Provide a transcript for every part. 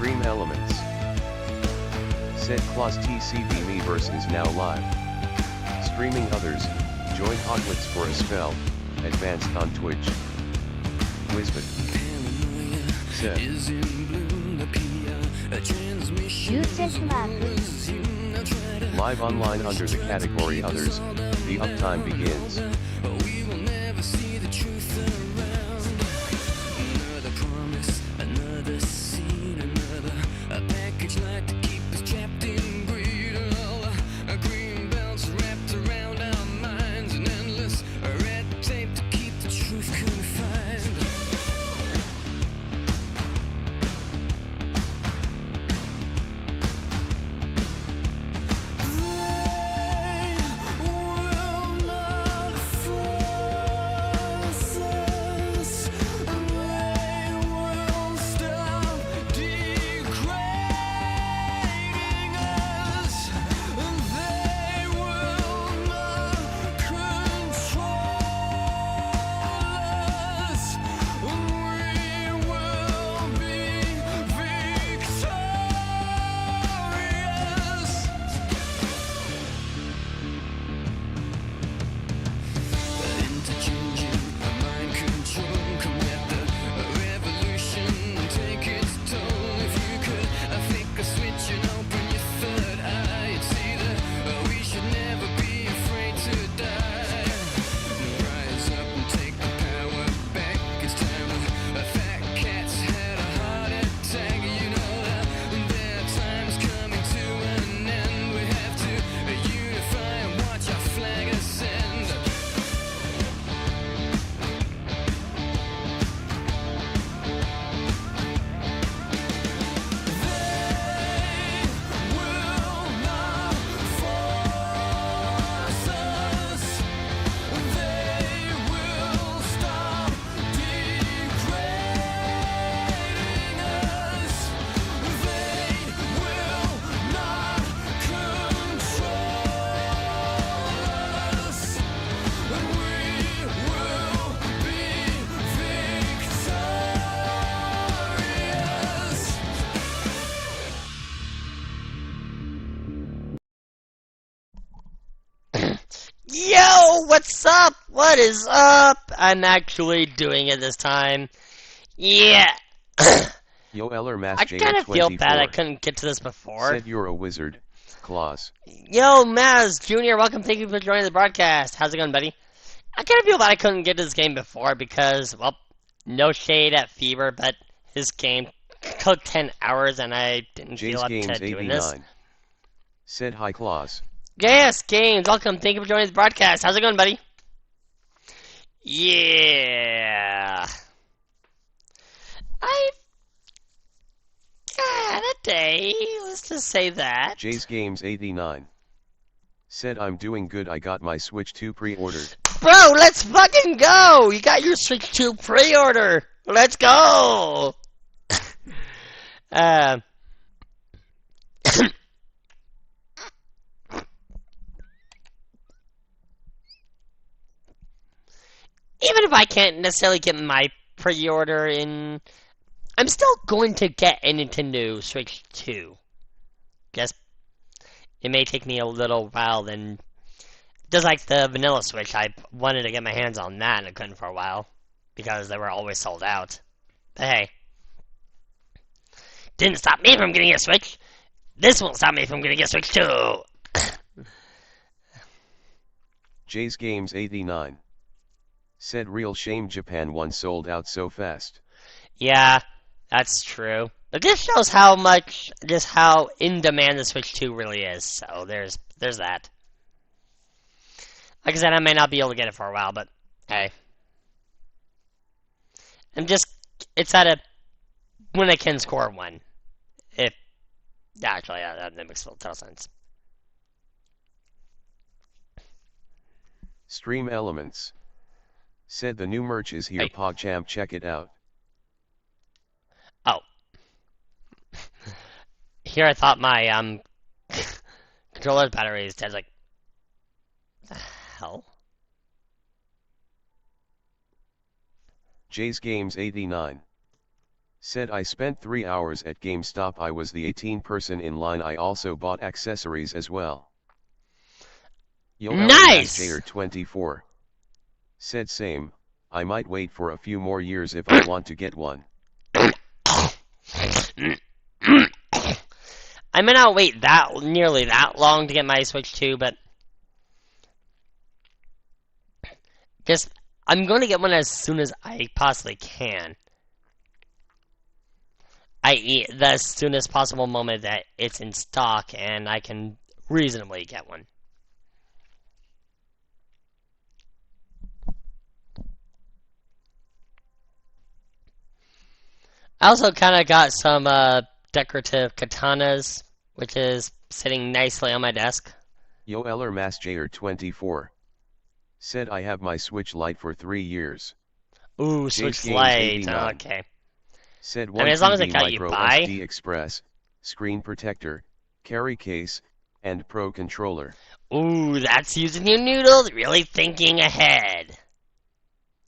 Stream Elements. Said Claus TCB Miiverse is now live. Streaming others, join Hogwarts for a spell, advanced on Twitch. Wisbit. Said. Live online under the category Others, the uptime begins. Yo, what's up? What is up? I'm actually doing it this time. Yeah. Yo Eller Mass I kind of feel bad I couldn't get to this before. Said you're a wizard, Claus. Yo, Maz Jr., welcome. Thank you for joining the broadcast. How's it going, buddy? I kind of feel bad I couldn't get to this game before because, well, no shade at Fever, but his game took 10 hours and I didn't feel up to doing this. Said hi, Claus. Yes, Games, welcome. Thank you for joining the broadcast. How's it going, buddy? Yeah. I've had a day. Let's just say that. Jay's Games 89. Said I'm doing good. I got my Switch 2 pre-ordered. Bro, let's fucking go! You got your Switch 2 pre-order. Let's go! Even if I can't necessarily get my pre-order in, I'm still going to get a Nintendo Switch 2. Guess it may take me a little while then. Just like the vanilla Switch, I wanted to get my hands on that and I couldn't for a while. Because they were always sold out. But hey. Didn't stop me from getting a Switch. This won't stop me from getting a Switch 2. Jay's Games 89. Said real shame Japan one sold out so fast. Yeah, that's true. But this shows how much, just how in demand the Switch 2 really is. So there's that. Like I said, I may not be able to get it for a while, but hey. It's at a, when I can score one. If, actually, that makes a little sense. Stream Elements. Said the new merch is here, hey. PogChamp, check it out. Oh. Here I thought my controller's battery is dead. Like, what the hell? Jay's Games 89. Said I spent 3 hours at GameStop. I was the 18th person in line. I also bought accessories as well. Nice! 24 said same, I might wait for a few more years if I want to get one. I may not wait nearly that long to get my Switch 2, but I'm going to get one as soon as I possibly can. I.e., the soonest possible moment that it's in stock and I can reasonably get one. I also kind of got some decorative katanas, which is sitting nicely on my desk. Yo Eller Mass Jayer 24 said I have my Switch Lite for 3 years. Ooh, Switch Lite. Okay. Said I mean, as long as it TB got you Micro by. SD Express, screen protector, carry case, and Pro controller. Ooh, that's using your noodles, really thinking ahead.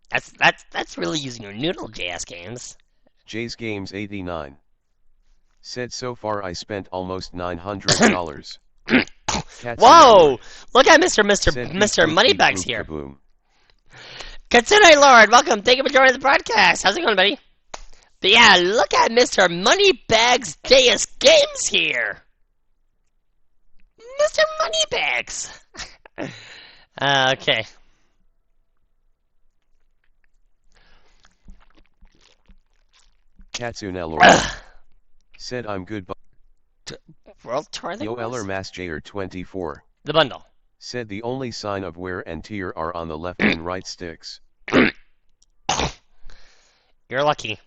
That's really using your noodle, JS Games. J's Games 89 said so far I spent almost $900. Whoa! Look at Mr. Moneybags here. Kaboom. Katsune Lord, welcome. Thank you for joining the broadcast. How's it going, buddy? But yeah, look at Mr. Moneybags JS Games here. Mr. Moneybags. Okay. Katsune Lord said I'm good. World Tour. Yo Eller Mass Jayer 24 the bundle said the only sign of wear and tear are on the left and right sticks. You're lucky.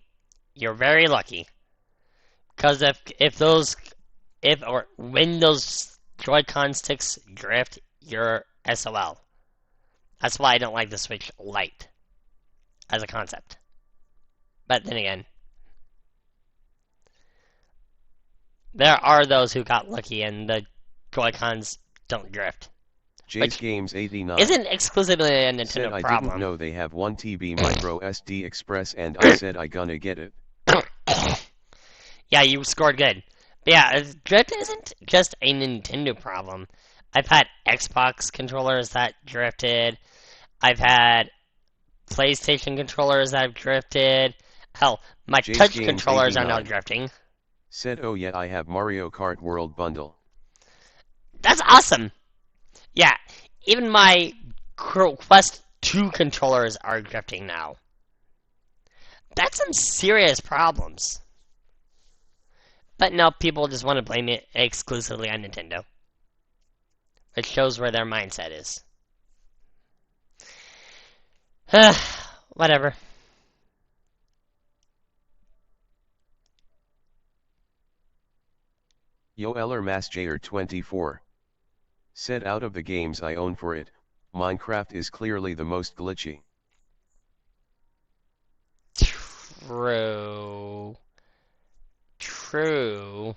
You're very lucky. Because when those Joy-Con sticks drift, you're SOL. That's why I don't like the Switch Lite as a concept. But then again, there are those who got lucky and the Joy-Cons don't drift. J's Games 89 isn't exclusively a Nintendo said I problem. didn't know they have 1 TB Micro SD Express and I said I gonna get it. Yeah, you scored good. But yeah, drift isn't just a Nintendo problem. I've had Xbox controllers that drifted. I've had PlayStation controllers that have drifted. Hell, my J's touch Games controllers 89 are now drifting. Said oh yeah I have Mario Kart World Bundle. That's awesome! Yeah, even my Quest 2 controllers are drifting now. That's some serious problems. But no, people just want to blame it exclusively on Nintendo. It shows where their mindset is. Whatever. Yo Eller Mass Jayer 24 said out of the games I own for it, Minecraft is clearly the most glitchy. True. True.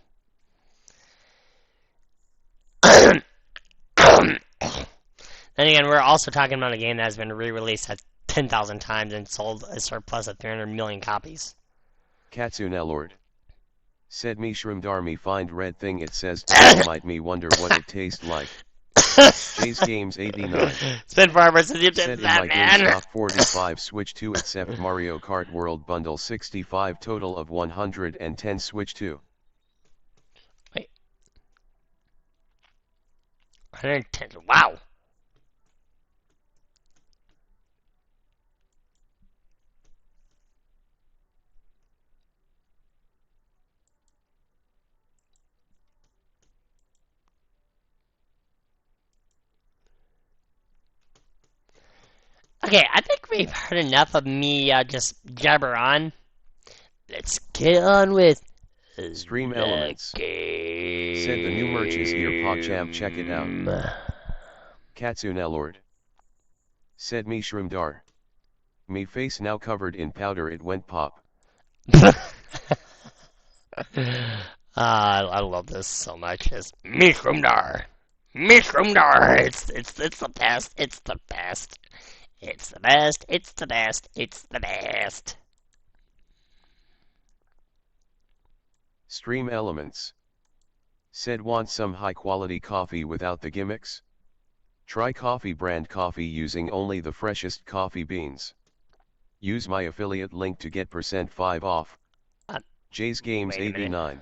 Then again, we're also talking about a game that has been re-released 10,000 times and sold a surplus of 300 million copies. Katsune Lord said me shroomdar me find red thing it says might me wonder what it tastes like. J's Games 89 It's been forever since you said did that, in my man. GameStop 45 Switch 2 except Mario Kart World Bundle 65 total of 110 Switch 2. Wait. 110. Wow. Okay, I think we've heard enough of me just jabber on. Let's get on with Stream Elements game. said the new merch is here PogChamp check it out. Katsune Lord said me shroomdar. Me face now covered in powder it went pop. I love this so much. It's Mishroomdar. Mishroomdar. It's the best. It's the best. It's the best. It's the best. It's the best. Stream Elements. Said want some high quality coffee without the gimmicks? Try coffee brand coffee using only the freshest coffee beans. Use my affiliate link to get %5 off. Jay's Games 89.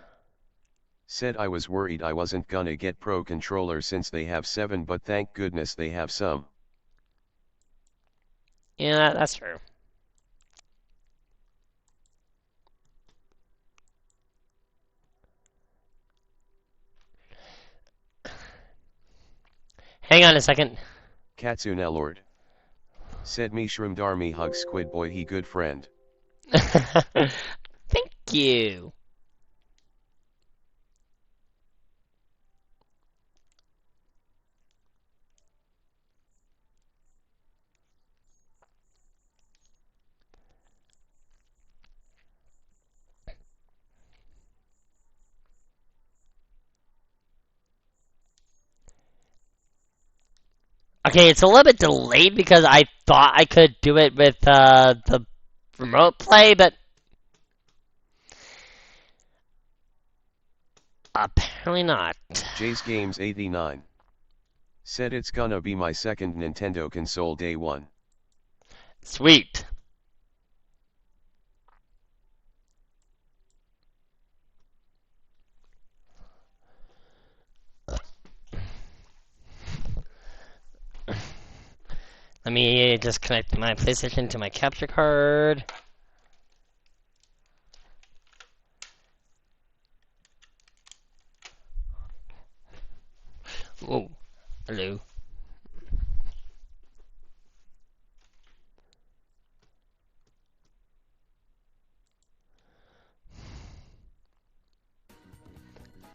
Said I was worried I wasn't gonna get Pro Controller since they have 7, but thank goodness they have some. Yeah, that's true. Hang on a second. Katsune Lord. Said me Shroomdar me hug Squid Boy he good friend. Thank you. Okay, it's a little bit delayed because I thought I could do it with the remote play, but apparently not. Jay's Games 89. Said it's gonna be my second Nintendo console day one. Sweet. Let me just connect my PlayStation to my capture card. Oh, hello.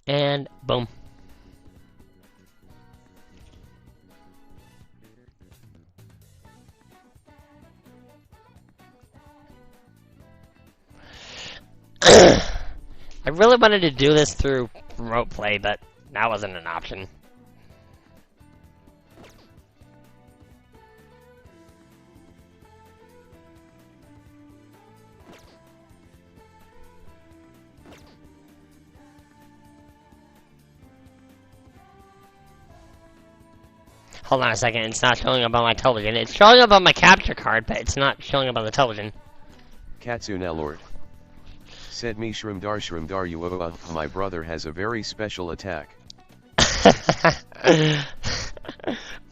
And boom. I really wanted to do this through remote play, but that wasn't an option. Hold on a second, it's not showing up on my television. It's showing up on my capture card, but it's not showing up on the television. Katsune Lord. Said me Shroomdar you my brother has a very special attack.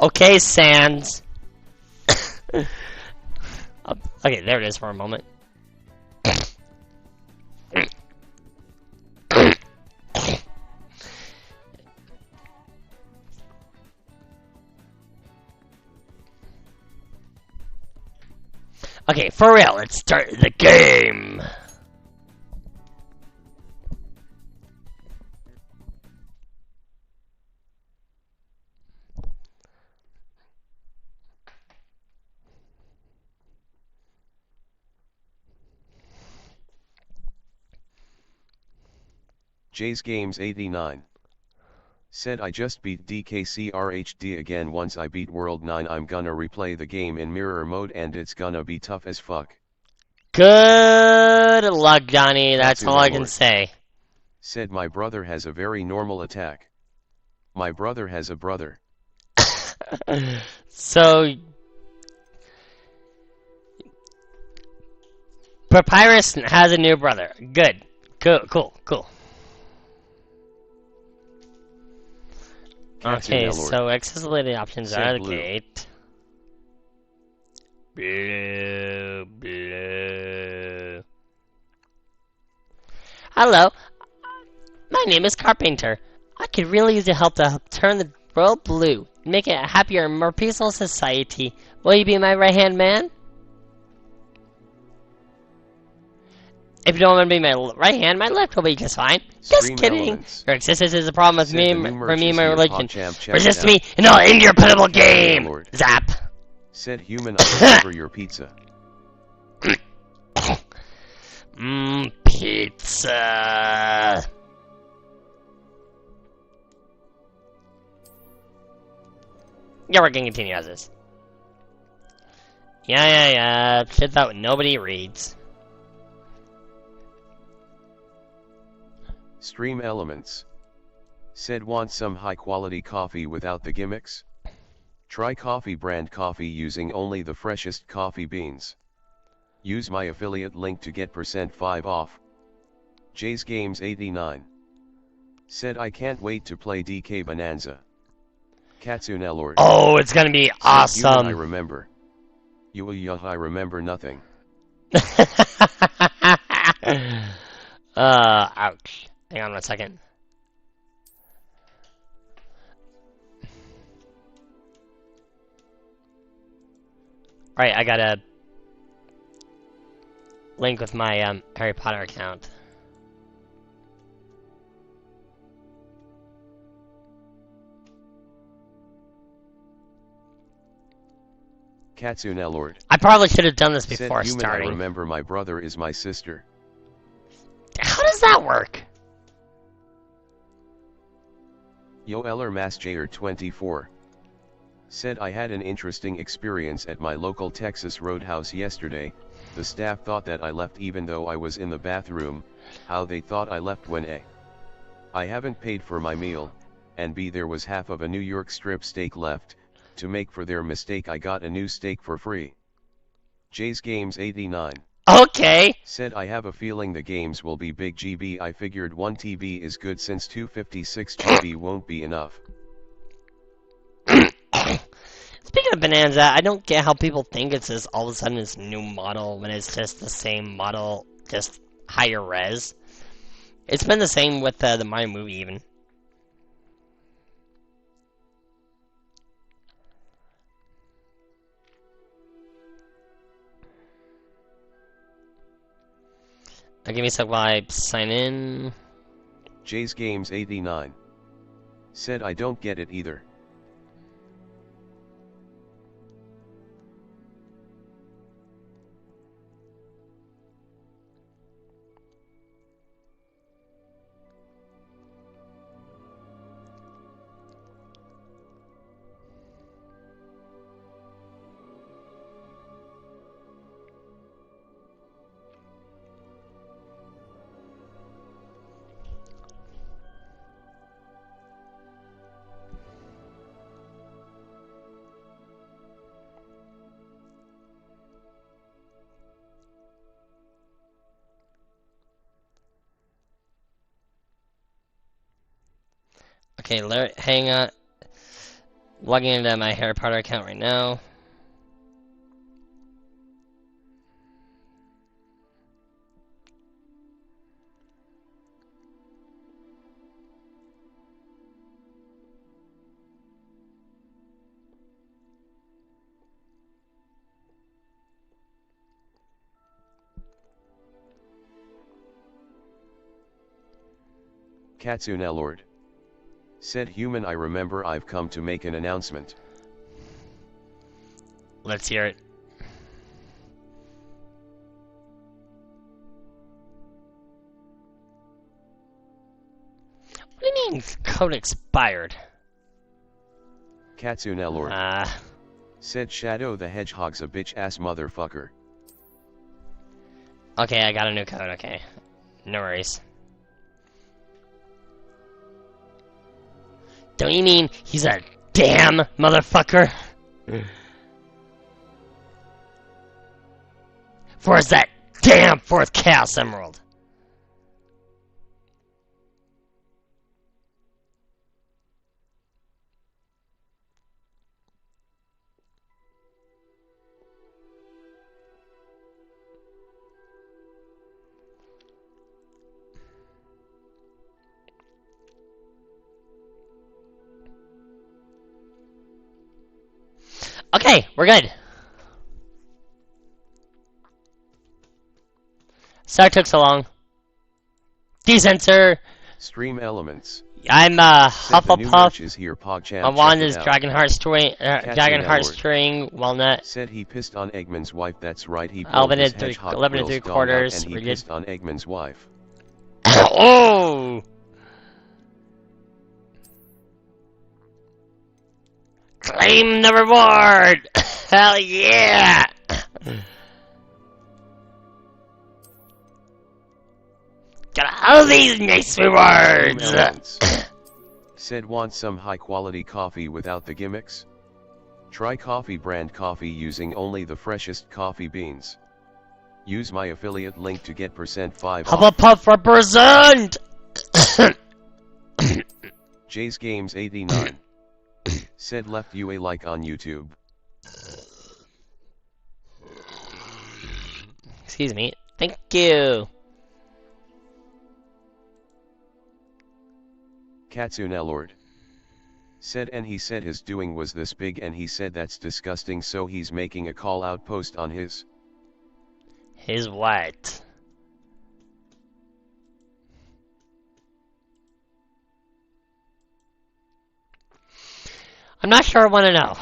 Okay, Sans. Okay, there it is for a moment. Okay, for real, let's start the game. Jay's Games 89. Said I just beat DKCRHD again. Once I beat World 9 I'm gonna replay the game in mirror mode and it's gonna be tough as fuck. Good luck, Johnny. That's all I can say. Said my brother has a very normal attack. My brother has a brother. So, Papyrus has a new brother. Good. Cool. Okay, so accessibility options are the gate. Blue. Hello, my name is Carpenter. I could really use your help to turn the world blue, make it a happier and more peaceful society. Will you be my right-hand man? If you don't want to be my right hand, my left will be just fine. Just kidding. Elements. Your existence is a problem with me, for me, my religion. Resist me, out. and I'll end your pitiful game. Zap. Said human, I will deliver your pizza. Pizza. Yeah, we're gonna continue as is. Yeah. Shit that nobody reads. Stream Elements. Said want some high quality coffee without the gimmicks? Try coffee brand coffee using only the freshest coffee beans. Use my affiliate link to get %5 off. Jay's Games 89. Said I can't wait to play DK Bonanza. Katsunelord. Oh, it's gonna be awesome. I remember. I remember nothing. Ouch. Hang on 1 second. Alright, I got a link with my Harry Potter account. Katsunelord. I probably should have done this before Said starting. I remember my brother is my sister. How does that work? Yo Eller Mass Jayer 24. Said I had an interesting experience at my local Texas Roadhouse yesterday. The staff thought that I left even though I was in the bathroom. How they thought I left when A, I haven't paid for my meal, and B, there was half of a New York strip steak left. To make for their mistake, I got a new steak for free. Jay's Games 89. Okay. Said I have a feeling the games will be big GB. I figured 1 TB is good since 256 GB won't be enough. Speaking of Bonanza, I don't get how people think it's this all of a sudden this new model when it's just the same model, just higher res. It's been the same with the Mario movie even. Give me a sec while I sign in. Jay's Games 89. Said I don't get it either. Okay, hang on. Logging into my Harry Potter account right now. Katsunelord. Said human, I remember I've come to make an announcement. Let's hear it. What do you mean code expired? Katsunelord. Said Shadow the Hedgehog's a bitch ass motherfucker. Okay, I got a new code, okay. No worries. Don't you mean he's a damn motherfucker? For us that damn fourth Chaos Emerald. Okay, we're good. Sorry it took so long. Desensor. Stream Elements. I'm Hufflepuff. Is here, PogChamp. My wand is Dragon Heart String Walnut. Said he pissed on Eggman's wife. That's right. He 11 and 3/4. And he pissed on Eggman's wife. Oh! Claim the reward! Hell yeah! Get all these nice rewards! Stream Elements. Said want some high quality coffee without the gimmicks? Try Coffee brand coffee using only the freshest coffee beans. Use my affiliate link to get %5 off. Hufflepuff represent! Jay's Games 89. Said left you a like on YouTube. Excuse me. Thank you. Katsune Lord. Said and he said his doing was this big and he said that's disgusting, so he's making a call out post on his. His what? I'm not sure I want to know.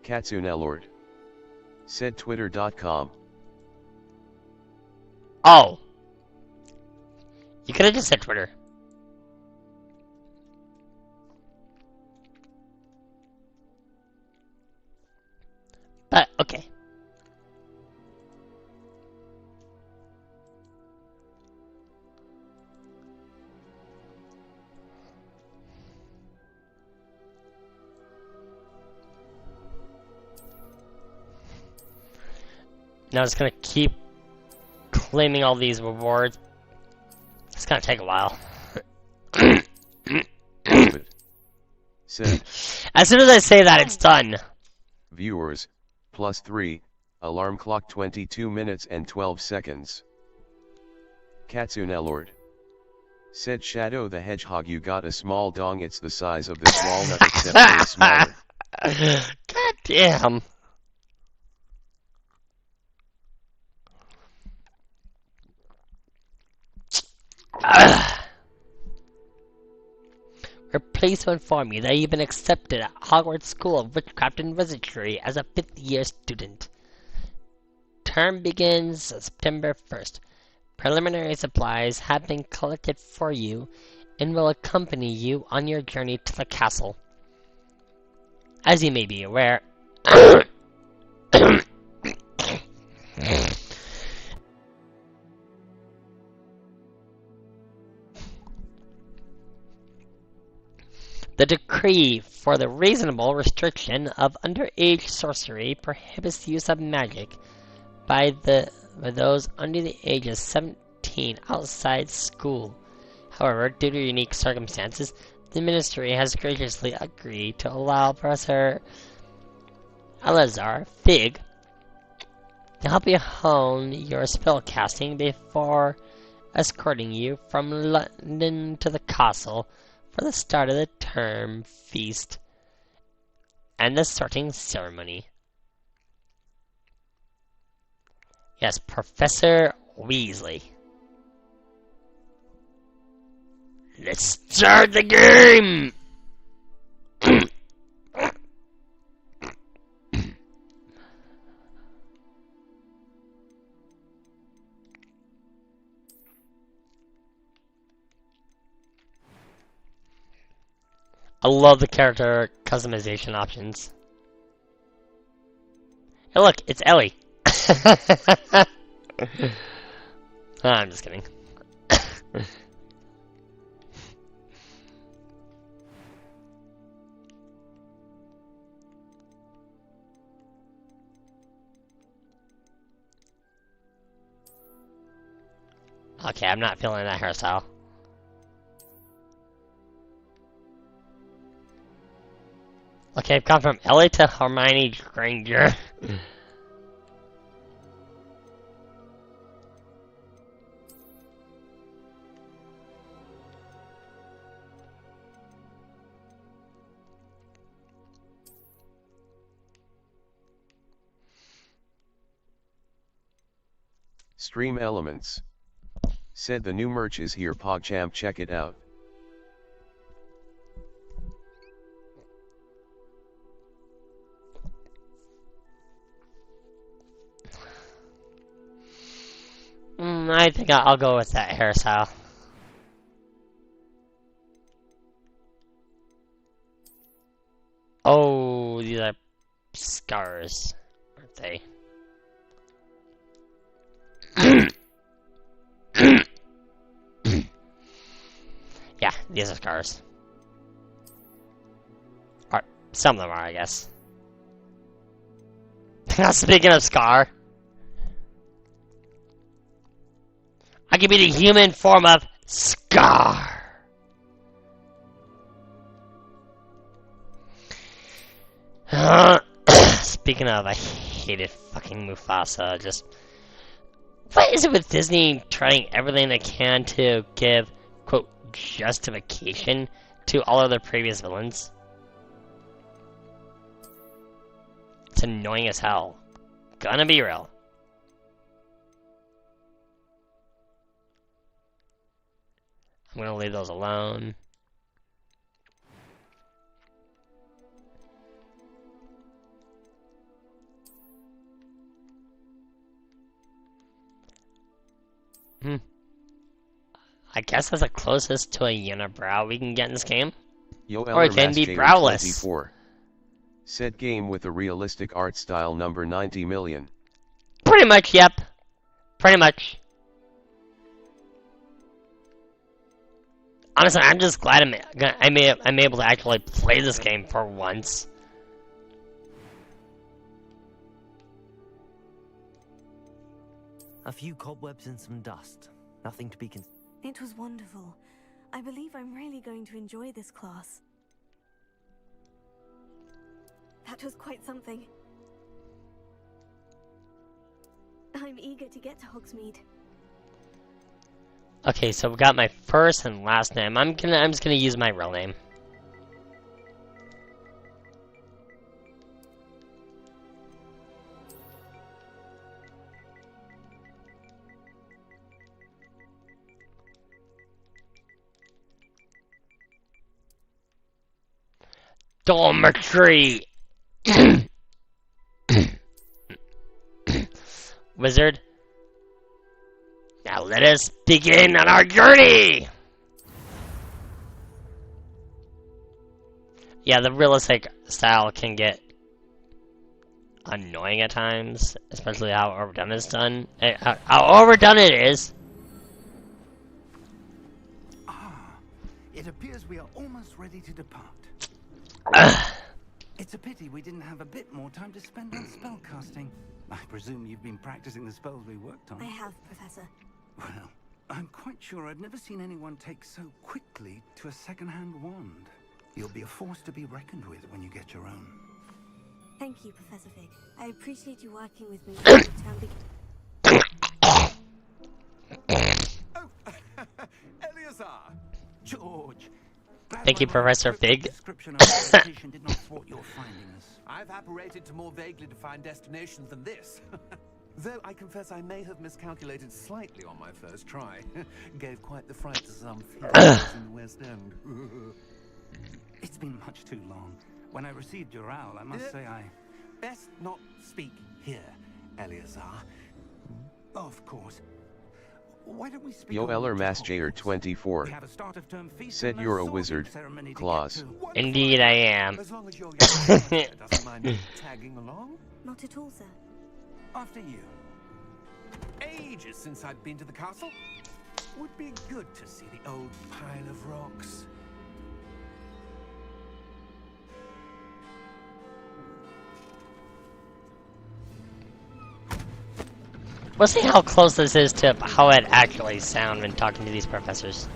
Katsune Lord. Said twitter.com. Oh. You could have just said Twitter. But, okay. Now it's gonna keep claiming all these rewards. It's gonna take a while. Said. As soon as I say that, it's done. Viewers, +3, alarm clock 22 minutes and 12 seconds. Katsune Lord. Said Shadow the Hedgehog, you got a small dong, it's the size of this walnut except way smaller. God damn. We're pleased to inform you that you've been accepted at Hogwarts School of Witchcraft and Wizardry as a 5th year student. Term begins September 1st. Preliminary supplies have been collected for you and will accompany you on your journey to the castle. As you may be aware, the decree for the reasonable restriction of underage sorcery prohibits the use of magic by those under the age of 17 outside school. However, due to unique circumstances, the ministry has graciously agreed to allow Professor Eleazar Fig to help you hone your spellcasting before escorting you from London to the castle for the start of the term feast and the sorting ceremony. Yes, Professor Weasley. Let's start the game! I love the character customization options. Hey look, it's Ellie. I'm just kidding. Okay, I'm not feeling that hairstyle. Okay, I've gone from Ellie to Hermione Granger. Stream Elements. Said the new merch is here, PogChamp, check it out. I think I'll go with that hairstyle. Oh, these are scars, aren't they? These are scars. Or, some of them are, I guess. Speaking of Scar, I could be the human form of Scar. Speaking of, I hated fucking Mufasa. Just what is it with Disney trying everything they can to give quote justification to all of their previous villains? It's annoying as hell. Gonna be real. I'm gonna leave those alone. I guess that's the closest to a unibrow we can get in this game. Or it can be browless. 24. Set game with a realistic art style number 90 million. Pretty much, yep. Pretty much. Honestly, I'm just glad I'm able to actually play this game for once. A few cobwebs and some dust. Nothing to be It was wonderful. I believe I'm really going to enjoy this class. That was quite something. I'm eager to get to Hogsmeade. Okay, so we got my first and last name. I'm just gonna use my real name. Dormitory! Wizard. Now let us begin on our journey! Yeah, the realistic style can get annoying at times, especially how overdone it's done. How overdone it is. It appears we are almost ready to depart. It's a pity we didn't have a bit more time to spend on spellcasting. I presume you've been practicing the spells we worked on. I have, Professor. Well, I'm quite sure I've never seen anyone take so quickly to a second-hand wand. You'll be a force to be reckoned with when you get your own. Thank you, Professor Fig. I appreciate you working with me. Oh, Eleazar! George! Thank you, Professor Fig. Description of the location did not thwart your findings. I've apparated to more vaguely defined destinations than this. Though I confess I may have miscalculated slightly on my first try. Gave quite the fright to some theatres in the West End. It's been much too long. When I received your owl, I must say I... Best not speak here, Eleazar. Of course. Why don't we speak Yo over Eller to Masjayer Hogwarts? 24. We have a start of term feast Said and you're a sorting wizard, ceremony to Claus. get to. Indeed I am. As long as your young man doesn't mind me tagging along. not at all, sir. After you. Ages since I'd been to the castle. Would be good to see the old pile of rocks. We'll see how close this is to how it actually sounds when talking to these professors.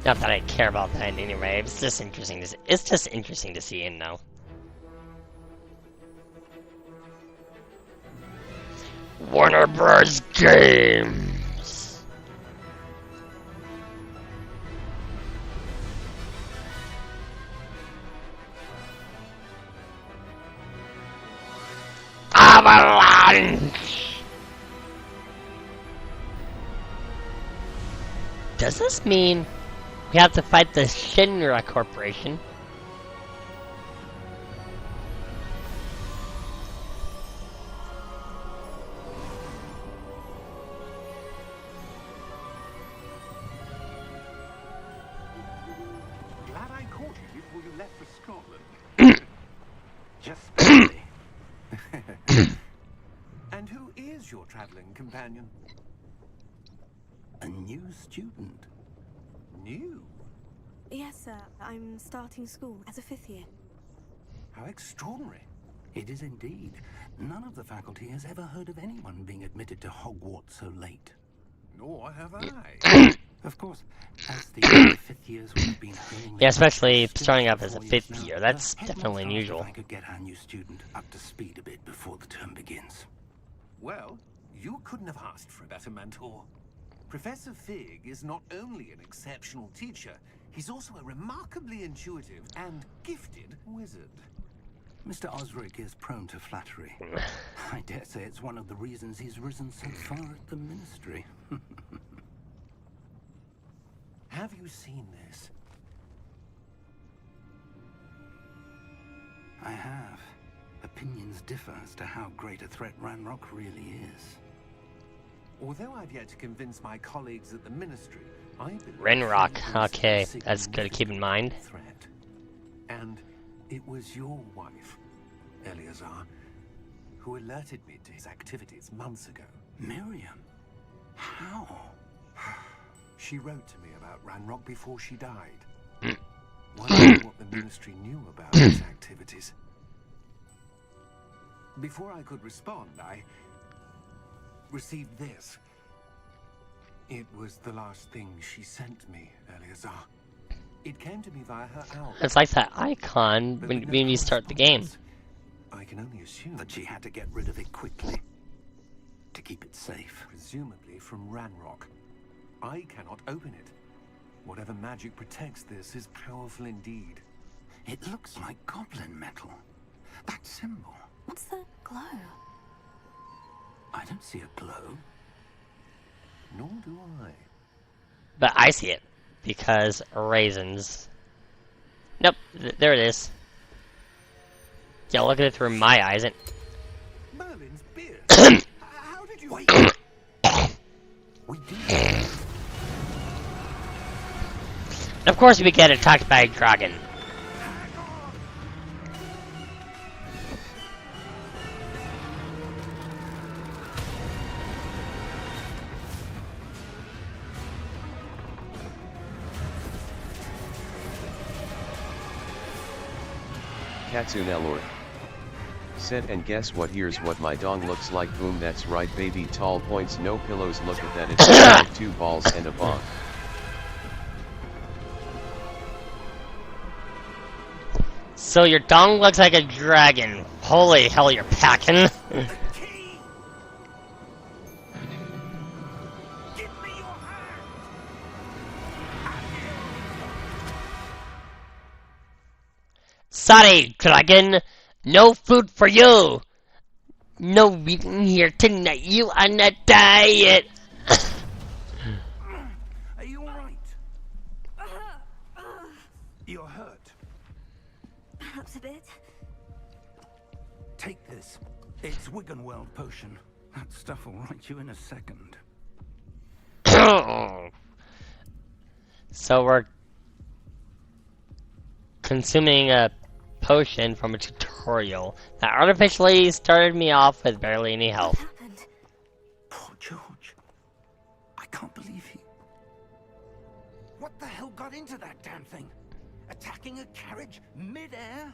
Not that I care about that anyway. It's just interesting to see. It's just interesting to see and know. Warner Bros. Games. Avalanche. Does this mean we have to fight the Shinra Corporation? Glad I caught you before you left for Scotland. Just barely. And who is your traveling companion? A new student. New? Yes, sir. I'm starting school as a 5th year. How extraordinary. It is indeed. None of the faculty has ever heard of anyone being admitted to Hogwarts so late. Nor have I. Of course, as the other 5th years would have been honing Yeah, their especially skills starting for off as a 4 5th years now, year. That's the head definitely might ask unusual. If I could get our new student up to speed a bit before the term begins. Well, you couldn't have asked for a better mentor. Professor Fig is not only an exceptional teacher, he's also a remarkably intuitive and gifted wizard. Mr. Osric is prone to flattery. I dare say it's one of the reasons he's risen so far at the ministry. Have you seen this? I have. Opinions differ as to how great a threat Ranrock really is. Although I've yet to convince my colleagues at the ministry, I believe Renrock, he is okay, a that's good to keep in mind. threat. And it was your wife, Eleazar, who alerted me to his activities months ago. Miriam? How? She wrote to me about Ranrock before she died. Wondering what the ministry knew about his activities. Before I could respond, I received this. It was the last thing she sent me, Eleazar. It came to me via her owl. It's like that icon But when, with no when you start the game. correspondence, I can only assume That she had to get rid of it quickly. To keep it safe. presumably from Ranrock. I cannot open it. Whatever magic protects this is powerful indeed. It looks like goblin metal. That symbol. What's the glow? I don't see a glow. Nor do I. But I see it. Because raisins. Nope, there it is. Yeah, look at it through my eyes. And Merlin's beard. How did you? Wait. We do. of course we get attacked by a dragon. Katsunelor said, and guess what, here's what my dong looks like. Boom, that's right baby, tall points, no pillows, look at that, it's like 2 balls and a bomb. So your dong looks like a dragon. Holy hell, you're packing. Key! Give me your hand! Sorry, dragon. No food for you. No eating here tonight. You on a diet. Are you alright? You're hurt. Perhaps a bit. Take this. It's Wiggenweld potion. That stuff will right you in a second. So we're consuming a potion from a tutorial that artificially started me off with barely any What health. happened? Poor George. I can't believe he... What the hell got into that damn thing? Attacking a carriage mid-air?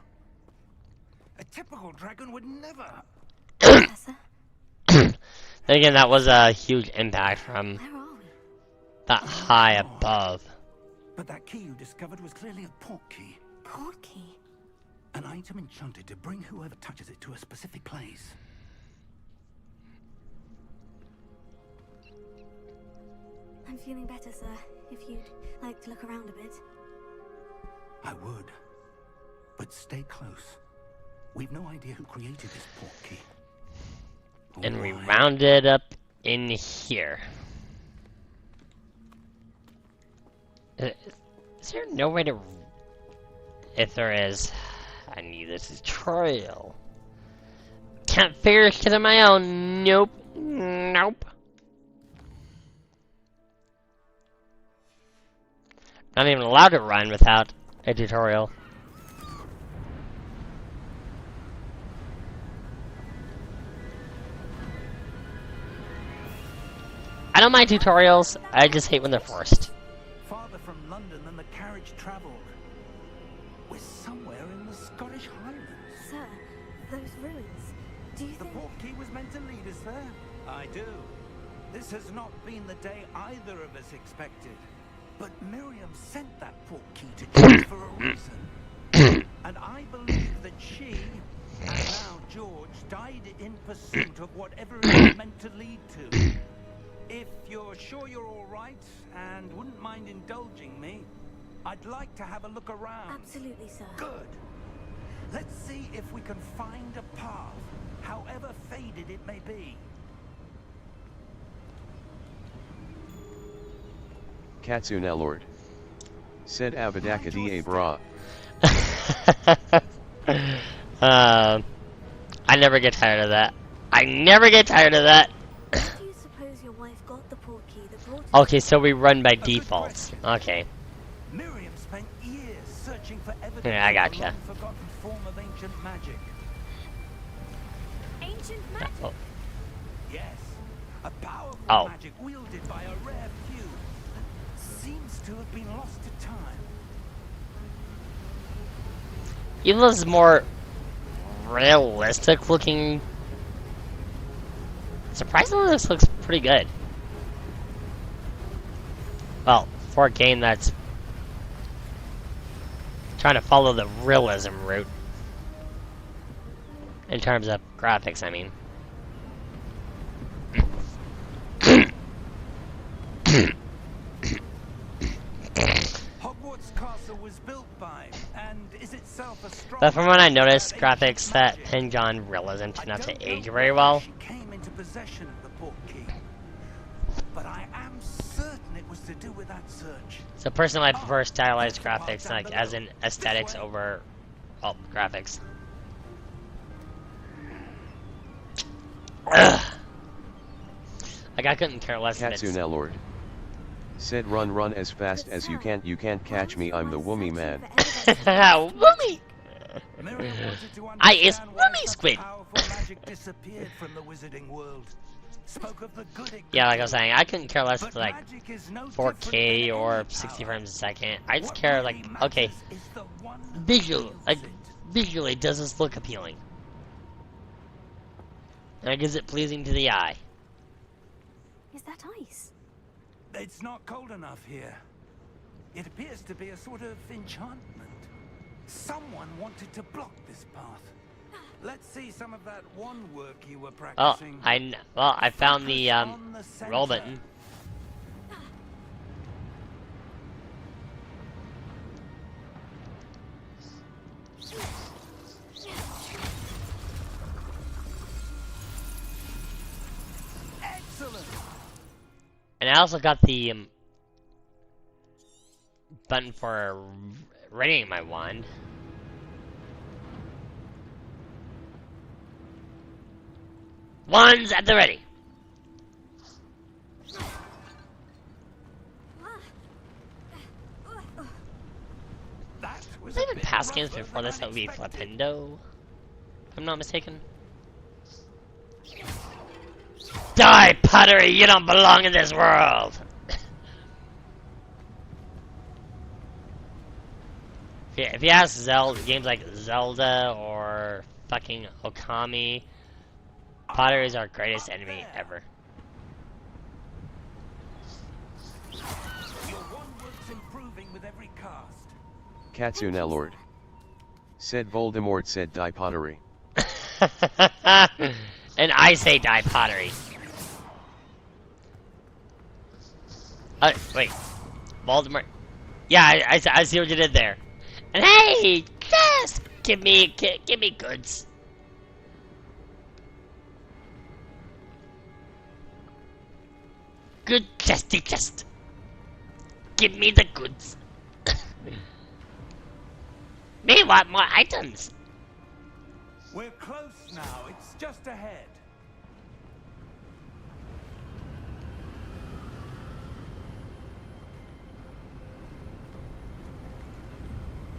A typical dragon would never... Professor, Then again, that was a huge impact from where are we? that high above. But that key you discovered was clearly a port key. Port key. An item enchanted to bring whoever touches it to a specific place. I'm feeling better, sir. If you'd like to look around a bit. I would. But stay close. We've no idea who created this port key. Or And we why. rounded up in here. Is there no way to... If there is, I need this tutorial. Can't figure shit on my own. Nope. Nope. Not even allowed to run without a tutorial. don't mind tutorials. I just hate when they're forced. Farther from London than the carriage travelled. We're somewhere in the Scottish Highlands. Sir, those ruins. Do you The think... portkey was meant to lead us there? I do. This has not been the day either of us expected. But Miriam sent that portkey to George for a reason. And I believe that she, and now George, died in pursuit of whatever it was meant to lead to. If you're sure you're all right and wouldn't mind indulging me, I'd like to have a look around. Absolutely, sir. Good. Let's see if we can find a path, however faded it may be. Katsuna Lord. Said Abadakadiye Bra. I never get tired of that. I never get tired of that. How do you suppose your wife got the portkey that brought it? Okay, so we run by default. Okay. Miriam spent years searching for evidence Yeah, I of gotcha. a long-forgotten form of ancient magic. Ancient magic? Oh. Yes, a powerful Oh. magic wielded by a rare few. Seems to have been lost to time. Even though it's more realistic looking. Surprisingly, this looks pretty good. Well, for a game that's trying to follow the realism route. In terms of graphics, I mean. Hogwarts Castle was built by, and is itself a strong. But from what I noticed, ancient graphics that magic. hinge on realism tend not I to don't age know very whether well. She came into possession of the portkey, but I am certain it was to do with that search. So personally, I prefer stylized graphics, like as in aesthetics over, well, graphics. Ugh. Like I couldn't care less if it's... Katsuna Lord. Said run as fast as you can't catch me, I'm the Woomy man. Woomy! Miriam wanted to I is understand why Woomy such Squid. powerful magic disappeared from the wizarding world. Spoke of the good it Yeah, could like I was do. saying, I couldn't care less But if like magic is no 4K different or than any 60 power. frames a second. I just What care really like, okay, matters is the one who visual, like wields it. visually, does this look appealing? And is it pleasing to the eye? Is that ice? It's not cold enough here. It appears to be a sort of enchantment. Someone wanted to block this path. Let's see some of that one work you were Oh, practicing. I found the Focus on the center. roll button. Excellent. And I also got the button for readying my wand. Wands at the ready. That was Was there a even bit past games rougher before than this that would be unexpected. Flipendo? If I'm not mistaken. Die, pottery! You don't belong in this world! If you ask Zelda, games like Zelda or fucking Okami, pottery is our greatest enemy ever. Your one work's improving with every cast. Katsuna Lord. Said Voldemort said die pottery. And I say die pottery. Wait. Voldemort. Yeah, I see what you did there. And hey, just give me goods. Good chesty chest. Give me the goods. Me want more items. We're close now. It's just ahead.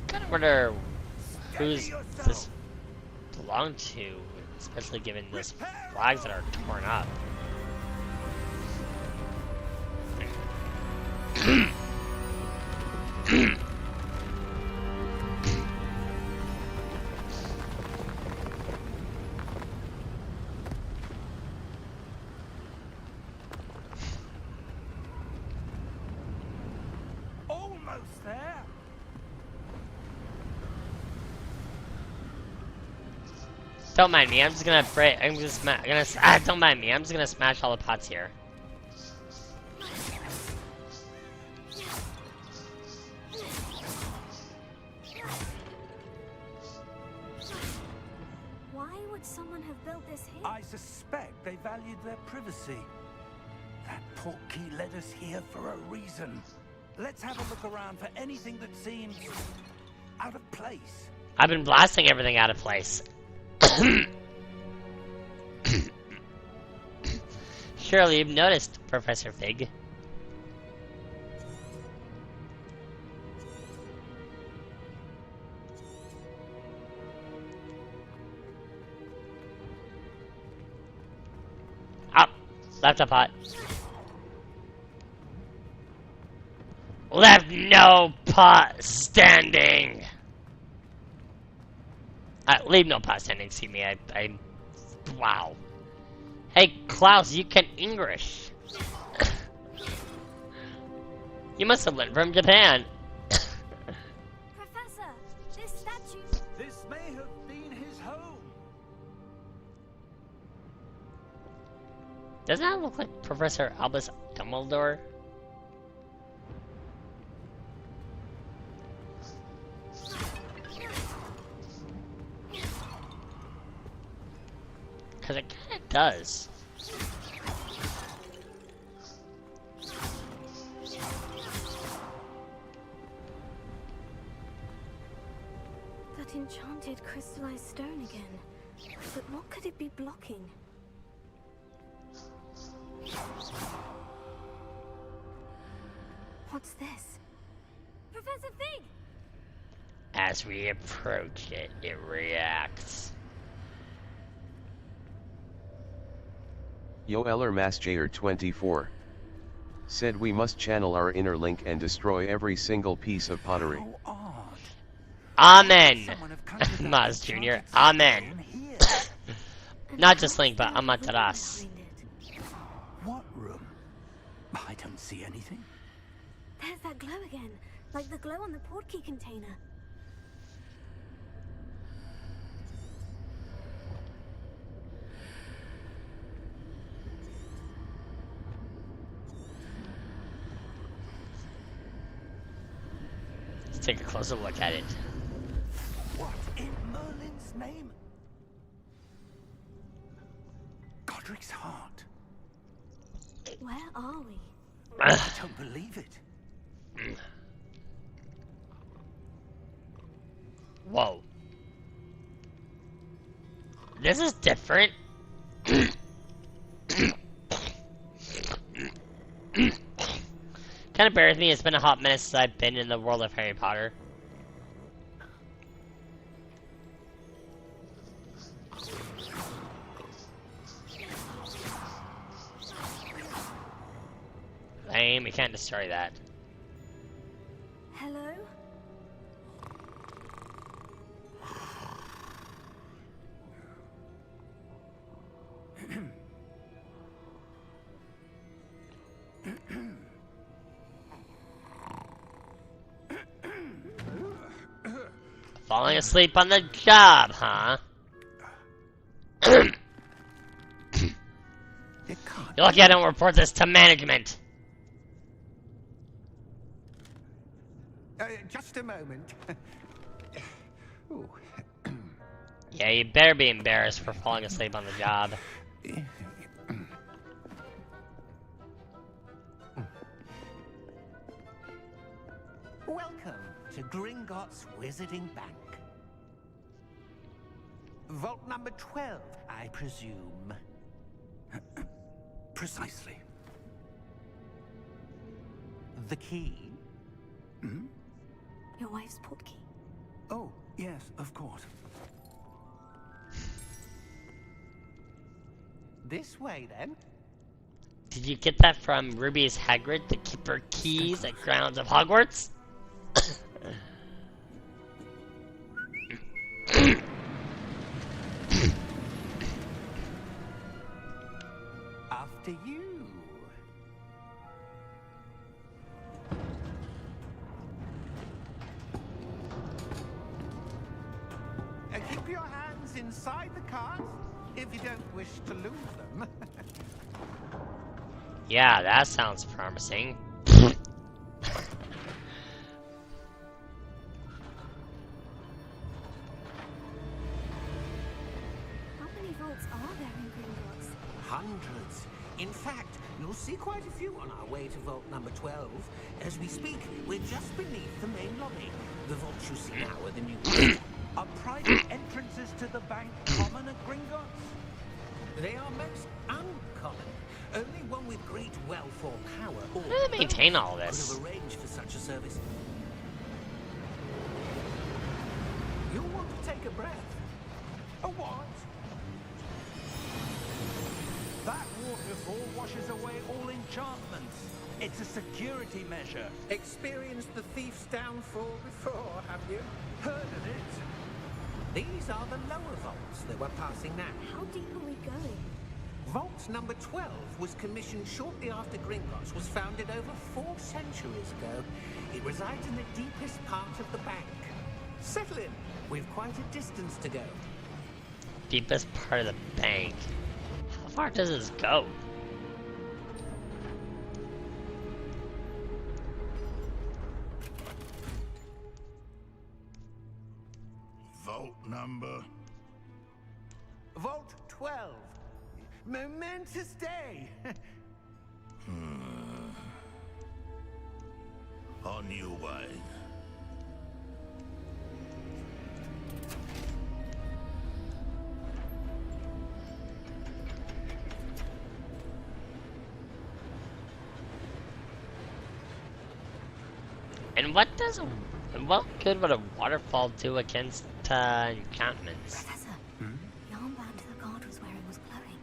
Kind of wonder who's Steady yourself. this belong to, especially given this flags that are torn up. almost there. Don't mind me. I'm just gonna break. I'm just don't mind me. I'm just gonna smash all the pots here. Why would someone have built this here? I suspect they valued their privacy. That portkey led us here for a reason. Let's have a look around for anything that seems out of place. I've been blasting everything out of place. Surely you've noticed, Professor Fig. Up! Left a pot. Left no pot standing! Leave no pot standing, see me, wow. Hey, Klaus, you can English. You must have learned from Japan. Professor, this statue... This may have been his home. Doesn't that look like Professor Albus Dumbledore? Because it kind of does. That enchanted crystallized stone again. But what could it be blocking? What's this? Professor Fig! As we approach it, it reacts. Yoeller Masjayer 24 said we must channel our inner link and destroy every single piece of pottery. How odd. Amen! Someone have conjured that Maz Jr. enchanted Amen! stone here. Not just Link, but Amaterasu. What room? I don't see anything. There's that glow again, like the glow on the portkey container. Let's take a closer look at it. What in Merlin's name? Godric's heart. Where are we? I don't believe it. Whoa. This is different. Kind of bear with me, it's been a hot minute since I've been in the world of Harry Potter. Lame, we can't destroy that. Hello? Falling asleep on the job, huh? It can't. You're lucky I don't report this to management. Just a moment. Ooh. Yeah, you better be embarrassed for falling asleep on the job. Welcome to Gringotts Wizarding Bank. Vault number 12, I presume. Precisely. The key? Hmm? Your wife's portkey. Oh, yes, of course. This way, then. Did you get that from Ruby's Hagrid, the keeper keys at grounds of Hogwarts? After you. hands inside the cart, if you don't wish to lose them. Yeah, that sounds promising. How many vaults are there in Gringotts? Hundreds. In fact, you'll see quite a few on our way to vault number 12. As we speak, we're just beneath the main lobby. The vaults you see now are the new ones. Are private entrances to the bank common at Gringotts? They are most uncommon. Only one with great wealth or power or How do they maintain all could this? have arranged for such a service. You'll want to take a breath. A what? That waterfall washes away all enchantments. It's a security measure. Experienced the thief's downfall before, have you? Heard of it? These are the lower vaults that we're passing now. How deep are we going? Vault number 12 was commissioned shortly after Gringotts was founded over 4 centuries ago. It resides in the deepest part of the bank. Settle in. We've quite a distance to go. Deepest part of the bank. How far does this go? Vault number. Vault 12. Momentous day. On your way. And what good would a waterfall do against enchantments? Professor, the armband the guard was wearing was glowing.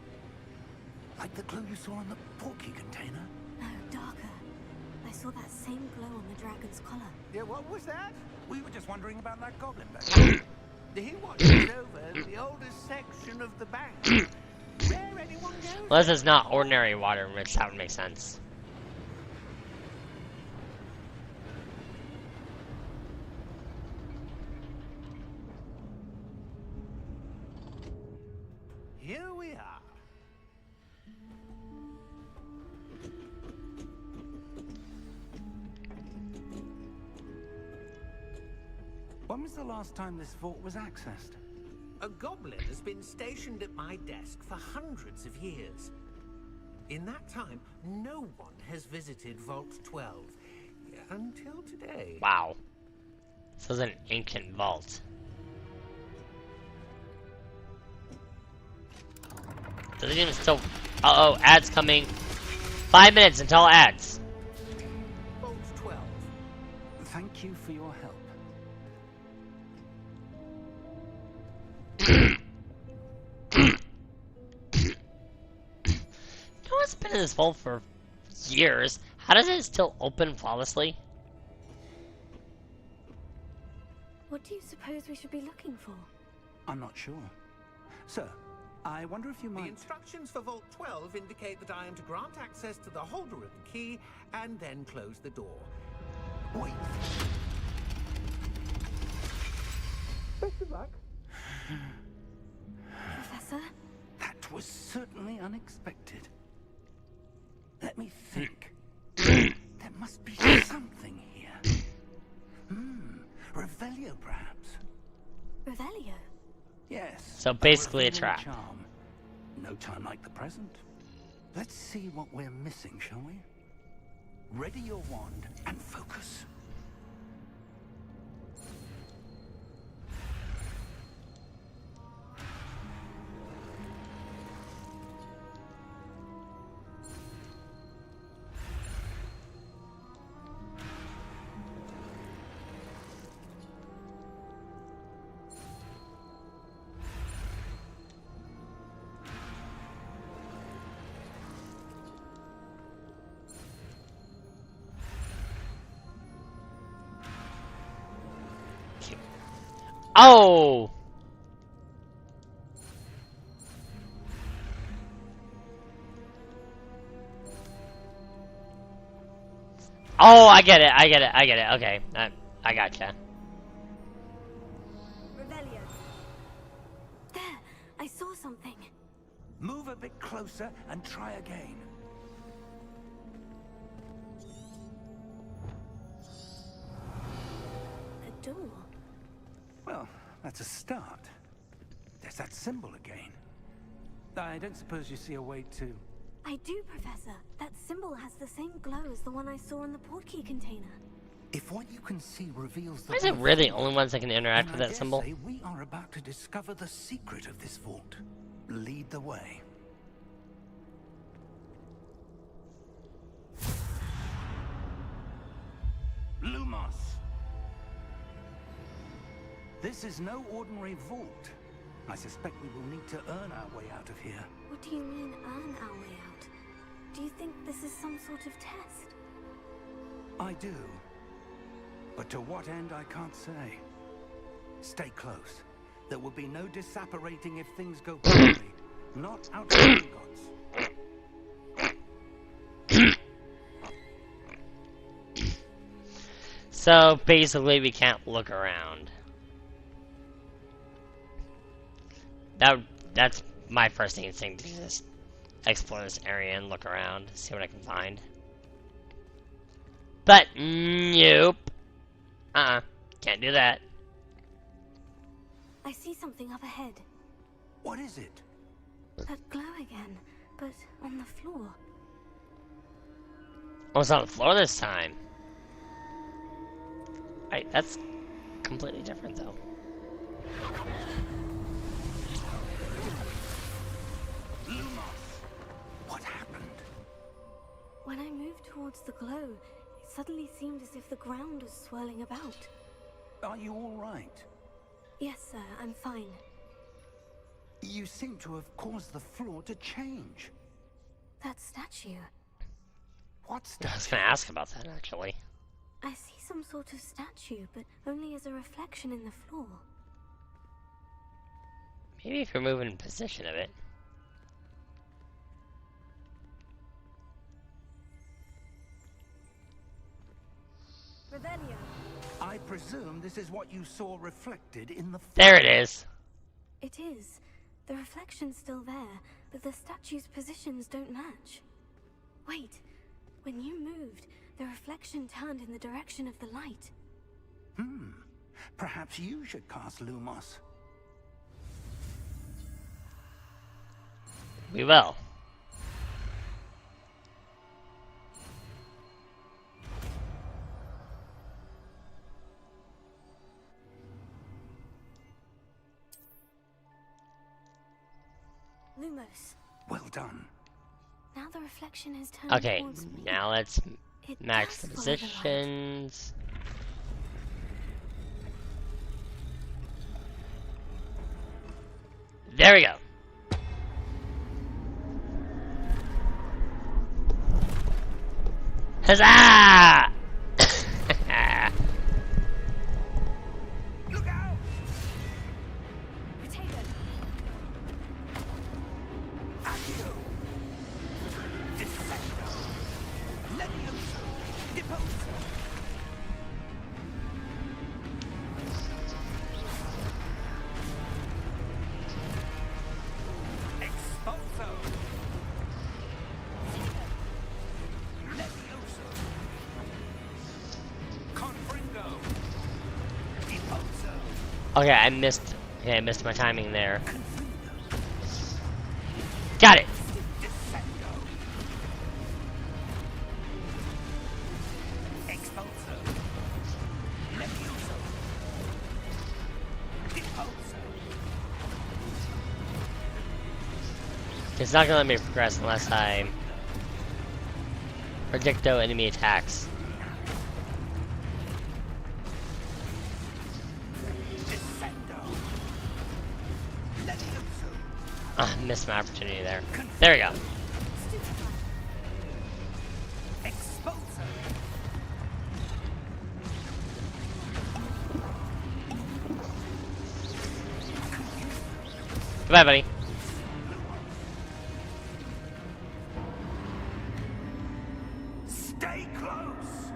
Like the glow you saw on the porky container? No, darker. I saw that same glow on the dragon's collar. Yeah, what was that? We were just wondering about that goblin back there. He watches over the oldest section of the bank. Where anyone goes. Well, this is not ordinary water, which that would make sense. Here we are. When was the last time this vault was accessed? A goblin has been stationed at my desk for hundreds of years. In that time, no one has visited Vault 12 until today. Wow. This is an ancient vault. Does it even still... Uh-oh, ads coming. 5 minutes until ads. Vault 12. Thank you for your help. No one's been in this vault for years. How does it still open flawlessly? What do you suppose we should be looking for? I'm not sure. Sir, I wonder if you The might... instructions for Vault 12 indicate that I am to grant access to the holder of the key and then close the door. Wait. Best of luck. Professor? That was certainly unexpected. Let me think. There must be something here. Revelio, perhaps. Revelio? Yes. So basically a Revealing trap. charm. No time like the present. Let's see what we're missing, shall we? Ready your wand and focus. Oh! Oh, I get it, okay. I gotcha. Revelio. something. Move a bit closer and try again. A door. Well, that's a start. There's that symbol again. I don't suppose you see a way to... I do, Professor. That symbol has the same glow as the one I saw in the portkey container. If what you can see reveals the... Why is it we're the only ones that can interact with then I that dare symbol? say we are about to discover the secret of this vault. Lead the way. Lumos! This is no ordinary vault. I suspect we will need to earn our way out of here. What do you mean, earn our way out? Do you think this is some sort of test? I do. But to what end, I can't say. Stay close. There will be no disapparating if things go poorly. Not out of gods. So basically, we can't look around. That's my first instinct, to just explore this area and look around, see what I can find. But nope. Can't do that. I see something up ahead. What is it? That glow again, but on the floor. Oh, it's on the floor this time. Right, that's completely different though. What happened? When I moved towards the glow, it suddenly seemed as if the ground was swirling about. Are you all right? Yes, sir, I'm fine. You seem to have caused the floor to change. That statue. What I was statue? gonna ask about that actually. I see some sort of statue, but only as a reflection in the floor. Maybe if you're moving in position of it. Revelio. I presume this is what you saw reflected in the... There it is. It is. The reflection's still there, but the statue's positions don't match. Wait, when you moved, the reflection turned in the direction of the light. Perhaps you should cast Lumos. We will. Lumos. Well done. Now the reflection has turned Okay, towards me. now let's It match does the follow the light. positions. There we go. Huzzah! Look out! Potato. Accio! Dissecto! Levioso! Deposo! Expulso! Levioso! Confringo! Deposo! Okay, I missed my timing there. Got it. Dissecto! Expulso! Levioso! Deposo! It's not gonna let me progress unless I predicto enemy attacks. Descendo! Levioso! Missed my opportunity there. There we go. Expulso! Goodbye, buddy. Stay close!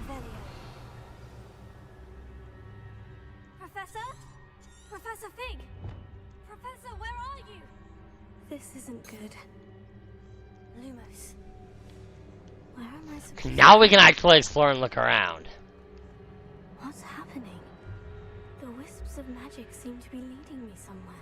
Revelio. Professor? Professor Fig! Professor, where are you? This isn't good. Lumos. Where am I supposed to Now we can actually explore and look around. What's happening? The wisps of magic seem to be leading me somewhere.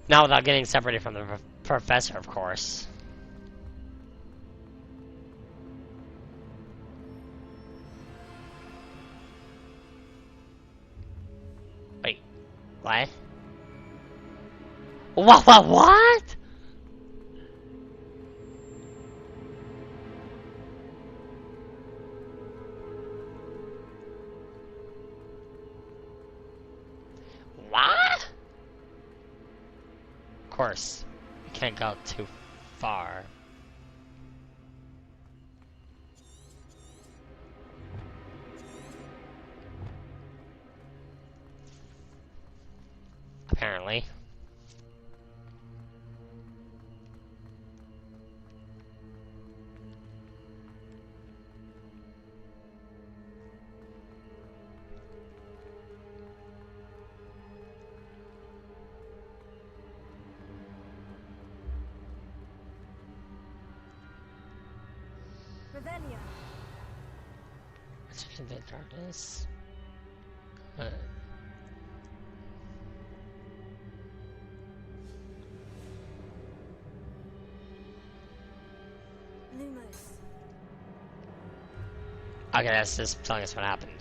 Not without getting separated from the professor, of course. Wait, what? What? What? Of course, you can't go too far. Apparently. Revelio. It's in the darkness. Good. Lumos. Okay, that's just telling us what happened.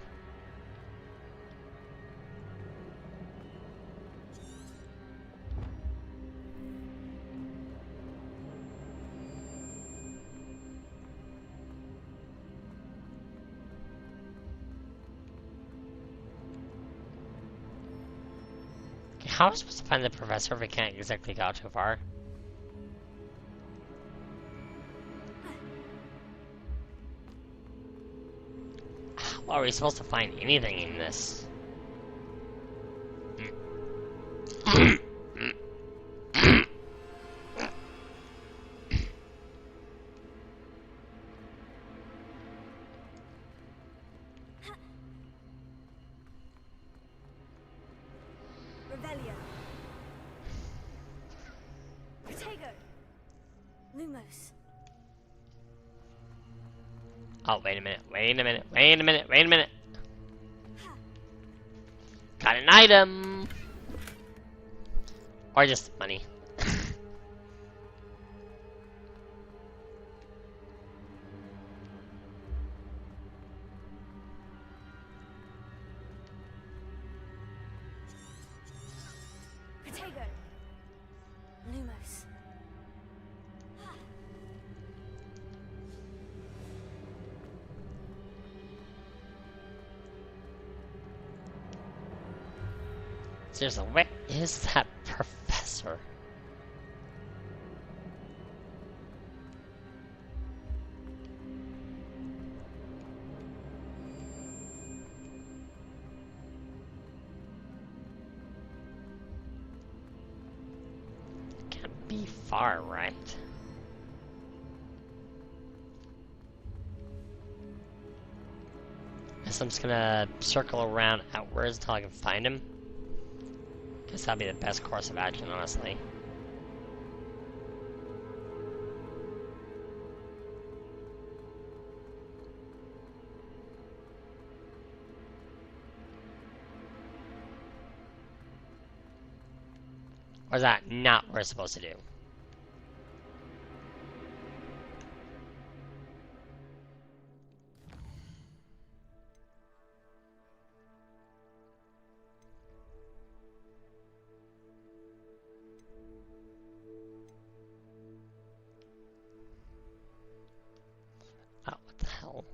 Okay, how am I supposed to find the professor if we can't exactly go too far? How are we supposed to find anything in this? Revelio. Protego. Lumos. Oh, wait a minute, wait a minute, wait a minute, wait a minute. Got an item! Or just money. Protego. Lumos. Seriously, where is that professor? Can't be far, right? Guess I'm just gonna circle around outwards until I can find him. Guess that'd be the best course of action, honestly. Or is that not what we're supposed to do? Oh, what the hell?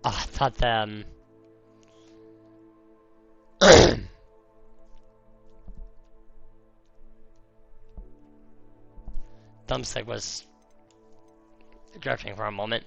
Oh, I thought thumbstick was drifting for a moment.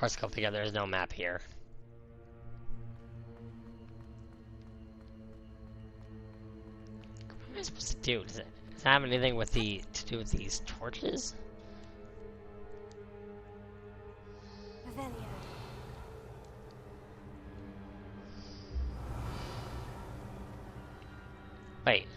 horoscope together. There's no map here. What am I supposed to do? Does it have anything with to do with these torches? Revelio. Wait.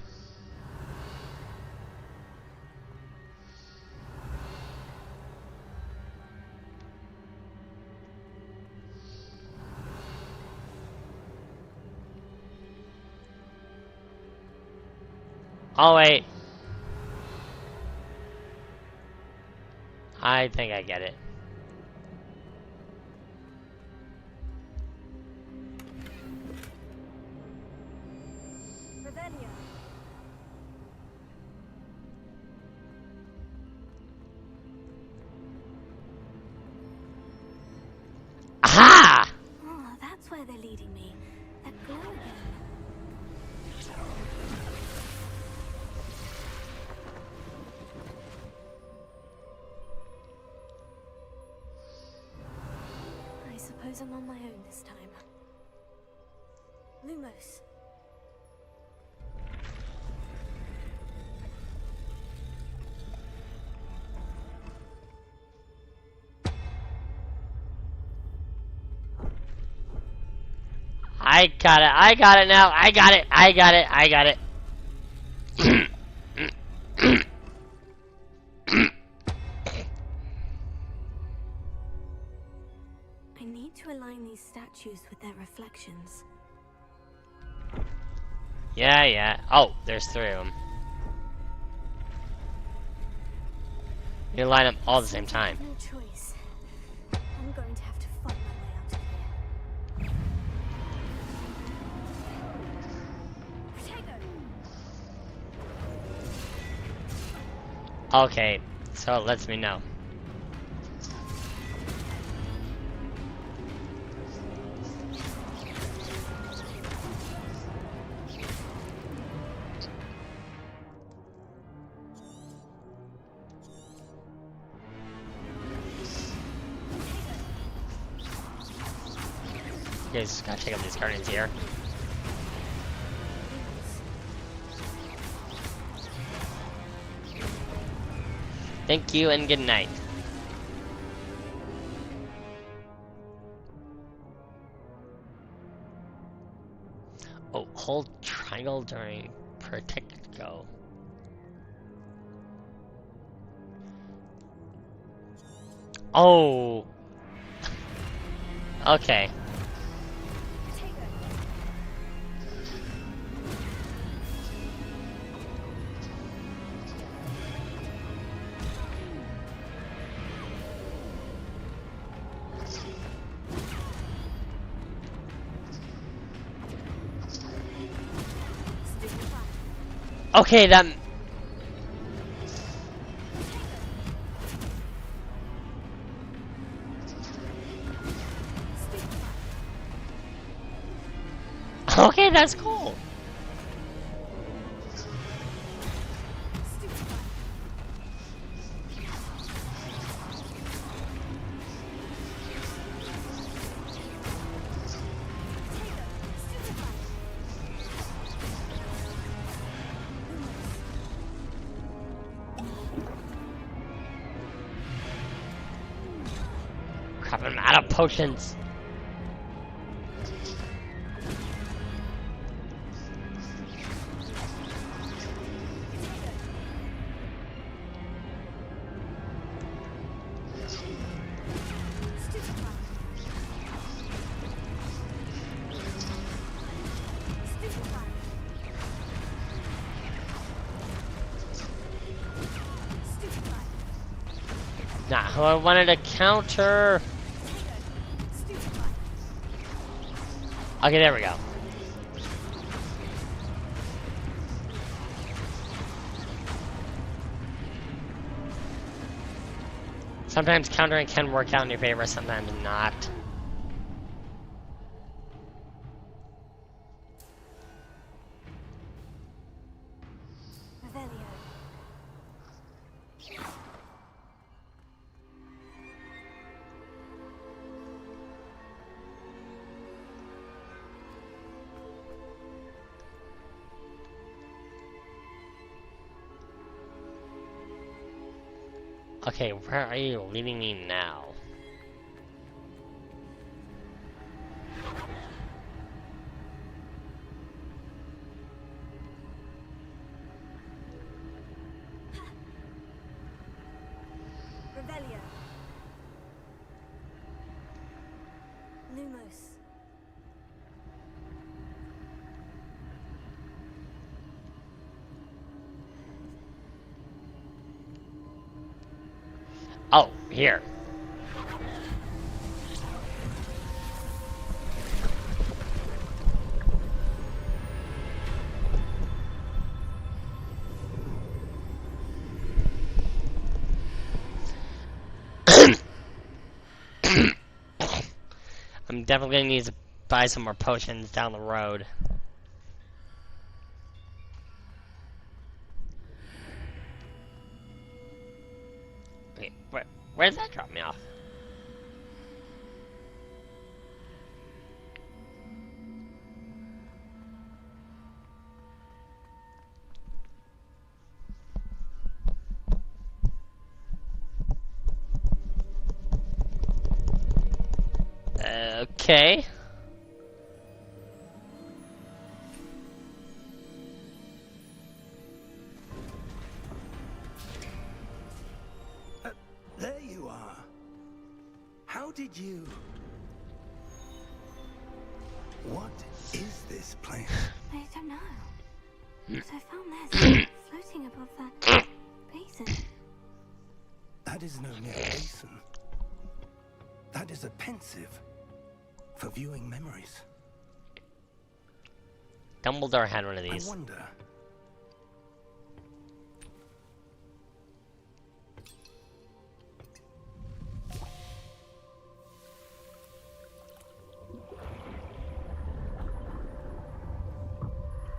Oh wait. I think I get it. Revelio. Aha! Oh, that's where they're leading me. That glow again. I suppose I'm on my own this time. Lumos. I got it. I got it now. I got it. I got it. I got it. I need to align these statues with their reflections. Yeah, yeah. Oh, there's 3 of them. You line up all at the same time. No choice. I'm going to have to fight my way out of here. Protego! Okay, so it lets me know. You guys gotta check out these guardians here. Thank you and good night. Oh, hold triangle during protect go. Oh. Okay. Okay, that. Okay, that's cool. Crap, I'm out of potions. Not who I wanted to counter. Okay, there we go. Sometimes countering can work out in your favor, sometimes not. Revelio. Okay, where are you leading me now? Revelio. Lumos. Oh, here. I'm definitely gonna need to buy some more potions down the road. Wait, where did that drop me off? Okay. There you are. How did you... What is this place? I don't know. But I found this floating above that basin. That is no mere basin. That is a pensive for viewing memories. Dumbledore had one of I these. wonder...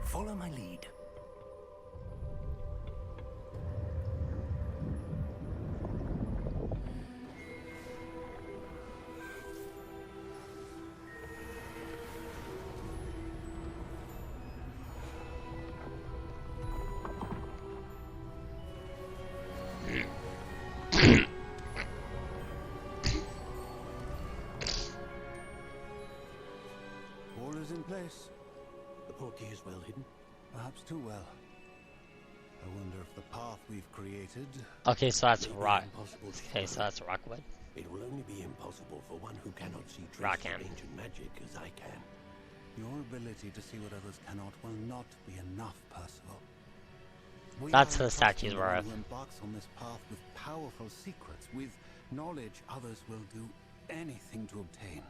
Follow my lead. All is in place. The portkey is well hidden. Perhaps too well. I wonder if the path we've created... Okay, so that's May be rock. impossible to Okay, so follow. that's rockwood. It will only be impossible for one who cannot see Rock traces of hand. ancient magic as I can. Your ability to see what others cannot will not be enough, Percival. We That's are the statues entrusting were one of. who embarks on this path with powerful secrets, with knowledge others will do anything to obtain.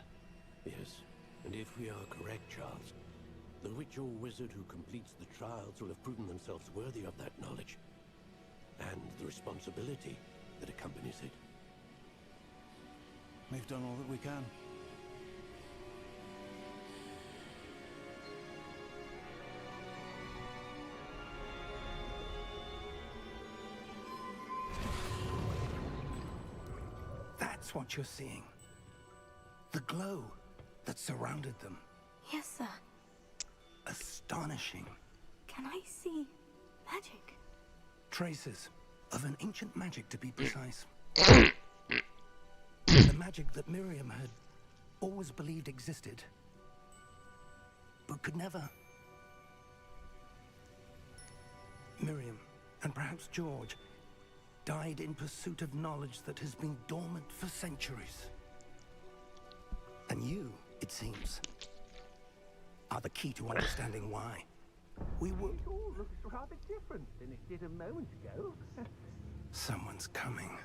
Yes, and if we are correct, Charles, the witch or wizard who completes the trials will have proven themselves worthy of that knowledge, and the responsibility that accompanies it. We've done all that we can. That's what you're seeing. The glow that surrounded them. Yes, sir. Astonishing. Can I see magic? Traces of an ancient magic, to be precise. The magic that Miriam had always believed existed, but could never. Miriam, and perhaps George, died in pursuit of knowledge that has been dormant for centuries. And you, it seems, are the key to understanding why. We were... It all looks rather different than it did a moment ago. Someone's coming.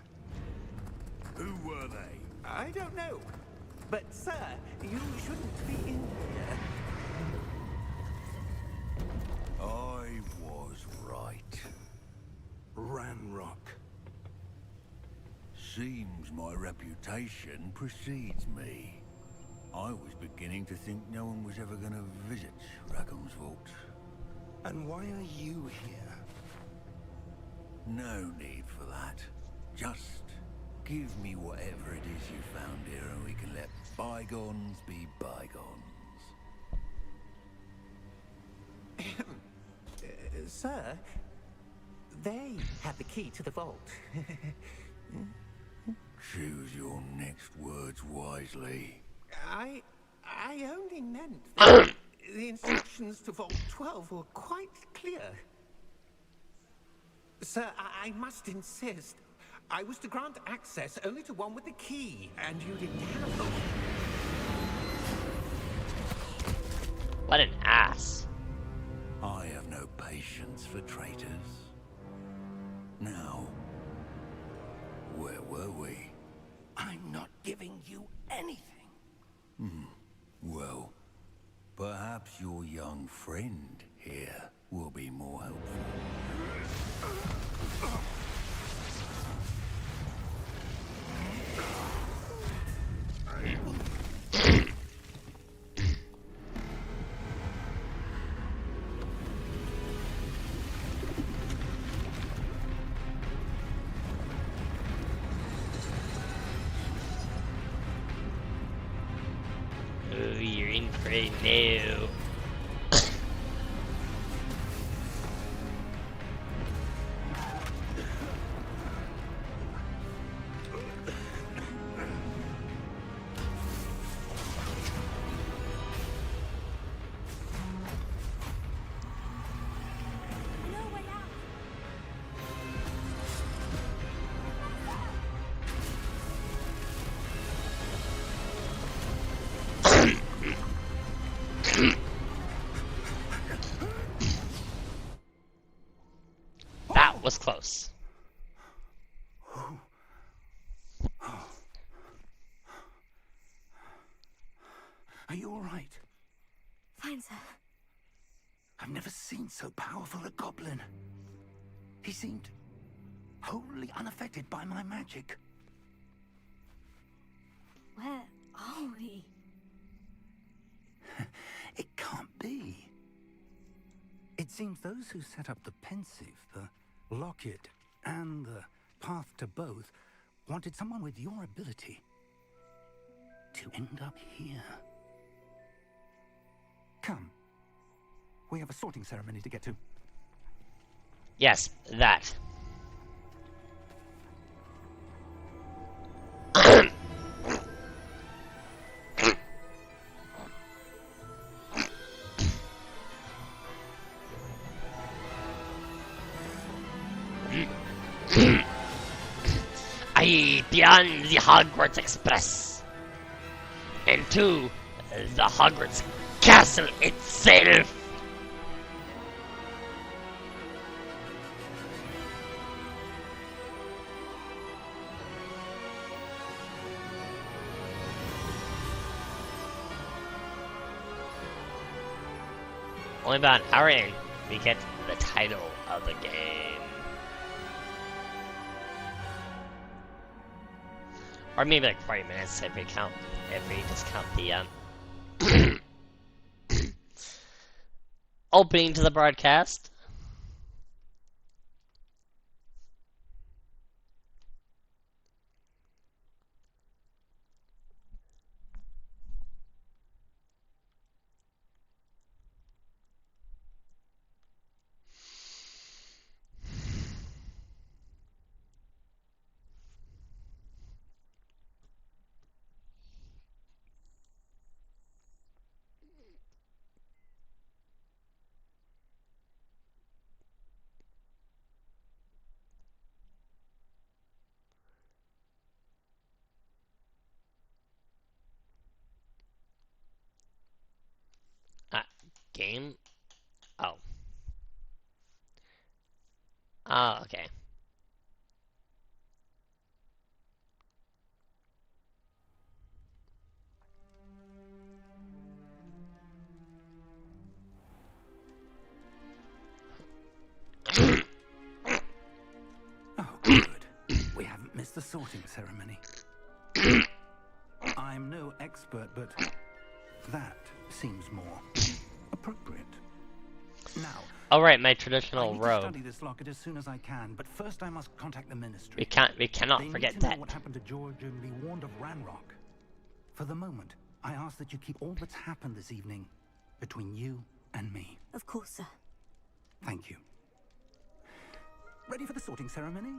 Who were they? I don't know. But, sir, you shouldn't be in here. I was right. Ranrock. Seems my reputation precedes me. I was beginning to think no one was ever going to visit Rackham's vault. And why are you here? No need for that. Just give me whatever it is you found here and we can let bygones be bygones. Sir, they have the key to the vault. Choose your next words wisely. I only meant that the instructions to Vault 12 were quite clear. Sir, I must insist. I was to grant access only to one with the key, and you didn't have them. What an ass. I have no patience for traitors. Now, where were we? I'm not giving you anything. Well, perhaps your young friend here will be more helpful. Oh, you're in for it now. No way out. That was close. Are you all right? Fine, sir. I've never seen so powerful a goblin. He seemed wholly unaffected by my magic. Where are we? It can't be. It seems those who set up the pensive, the locket, and the path to both wanted someone with your ability to end up here. Come. We have a sorting ceremony to get to. Yes, that. Beyond the Hogwarts Express, and to the Hogwarts Castle itself. Only about an hour in, we get the title of the game. Or maybe like 40 minutes if we just count the opening to the broadcast. Game? Oh. Oh, okay. Oh, good. We haven't missed the sorting ceremony. I'm no expert, but that seems more appropriate. Now, Alright, my I traditional need to robe. study this locket as soon as I can, but first I must contact the ministry. We cannot They forget need to know that. what happened to George and be warned of Ranrock. For the moment, I ask that you keep all that's happened this evening between you and me. Of course, sir. Thank you. Ready for the sorting ceremony?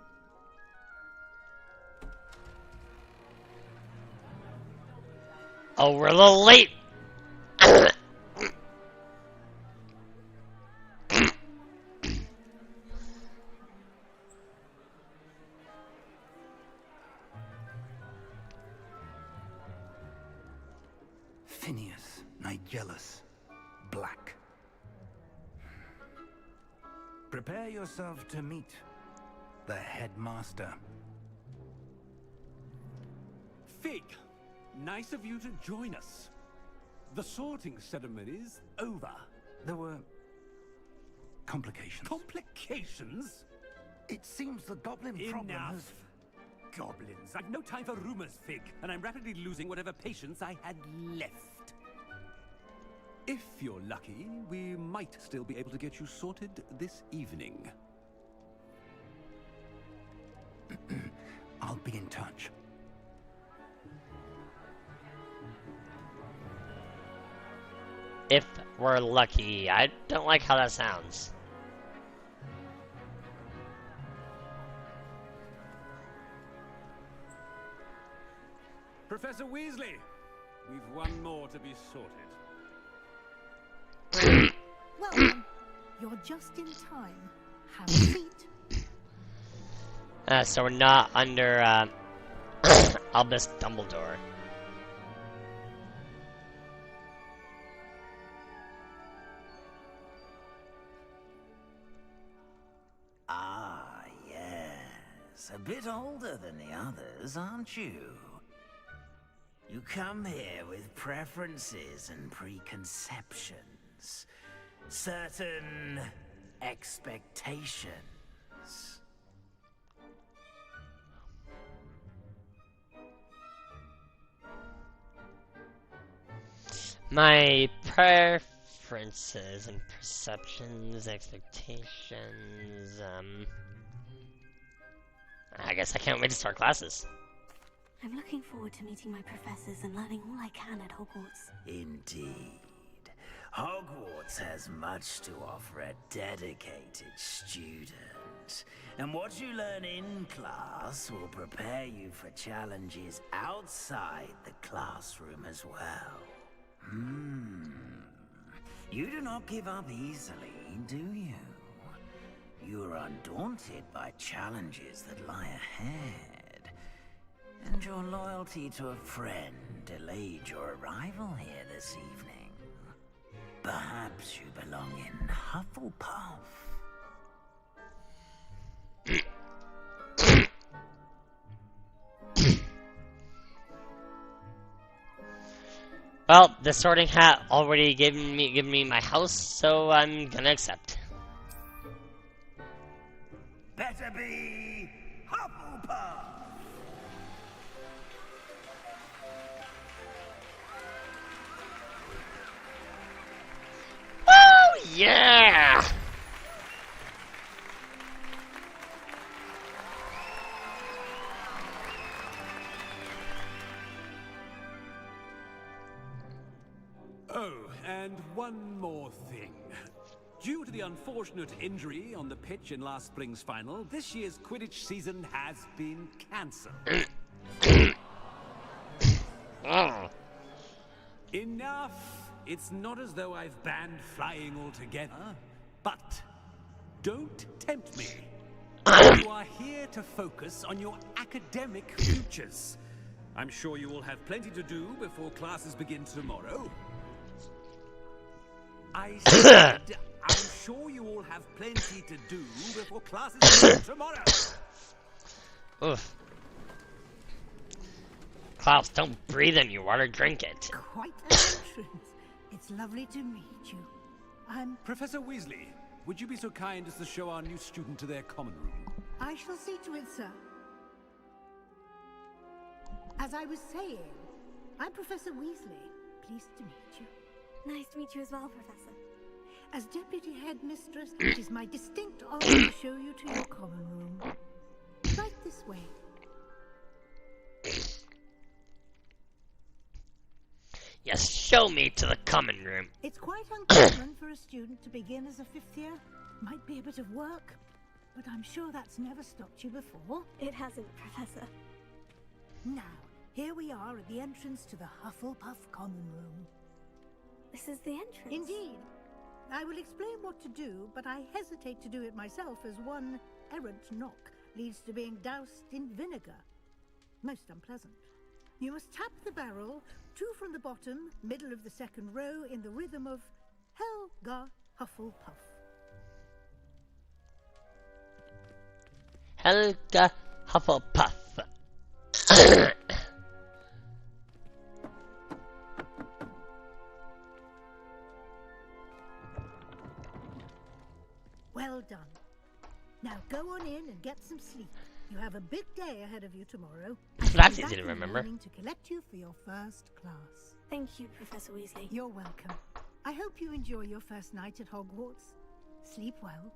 Oh, we're a little late. Phineas, Nigellus, Black. Prepare yourself to meet the headmaster. Fig, nice of you to join us. The sorting ceremony's over. There were complications. Complications? It seems the goblin problem Enough. has... Goblins. I've no time for rumors, Fig, and I'm rapidly losing whatever patience I had left. If you're lucky, we might still be able to get you sorted this evening. I'll be in touch. If we're lucky. I don't like how that sounds. Professor Weasley, we've one more to be sorted. Welcome. You're just in time. Have a seat. So we're not under Albus Dumbledore. Ah, yes. A bit older than the others, aren't you? You come here with preferences and preconceptions. Certain expectations. My preferences and perceptions, expectations, I guess I can't wait to start classes. I'm looking forward to meeting my professors and learning all I can at Hogwarts. Indeed. Hogwarts has much to offer a dedicated student. And what you learn in class will prepare you for challenges outside the classroom as well. You do not give up easily, do you? You are undaunted by challenges that lie ahead. And your loyalty to a friend delayed your arrival here this evening. Perhaps you belong in Hufflepuff. Well, the Sorting Hat already given me my house, so I'm gonna accept. Better be Hufflepuff! Oh yeah! Oh, and one more thing. Due to the unfortunate injury on the pitch in last spring's final, this year's Quidditch season has been cancelled. Enough! It's not as though I've banned flying altogether. But don't tempt me. You are here to focus on your academic futures. I'm sure you will have plenty to do before classes begin tomorrow. I said, I'm sure you all have plenty to do before classes begin tomorrow. Oof. Klaus, don't breathe in your water, drink it. Quite an entrance. It's lovely to meet you. I'm... Professor Weasley, would you be so kind as to show our new student to their common room? I shall see to it, sir. As I was saying, I'm Professor Weasley. Pleased to meet you. Nice to meet you as well, Professor. As Deputy Headmistress, it is my distinct honor to show you to your common room. Right this way. Yes, show me to the common room. It's quite uncommon for a student to begin as a fifth year. Might be a bit of work, but I'm sure that's never stopped you before. It hasn't, Professor. Now, Here we are at the entrance to the Hufflepuff Common Room. This is the entrance. Indeed. I will explain what to do, but I hesitate to do it myself as one errant knock leads to being doused in vinegar. Most unpleasant. You must tap the barrel, 2 from the bottom, middle of the second row, in the rhythm of Helga Hufflepuff. Helga Hufflepuff. Well done. Now go on in and get some sleep. You have a big day ahead of you tomorrow. That's I'll be easy to back in the remember. morning to collect you for your first class. Thank you, Professor Weasley. You're welcome. I hope you enjoy your first night at Hogwarts. Sleep well.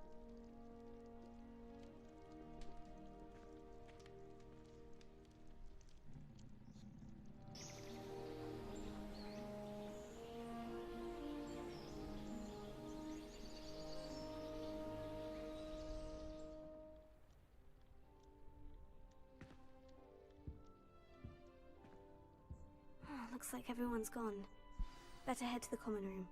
Oh, looks like everyone's gone. Better head to the common room.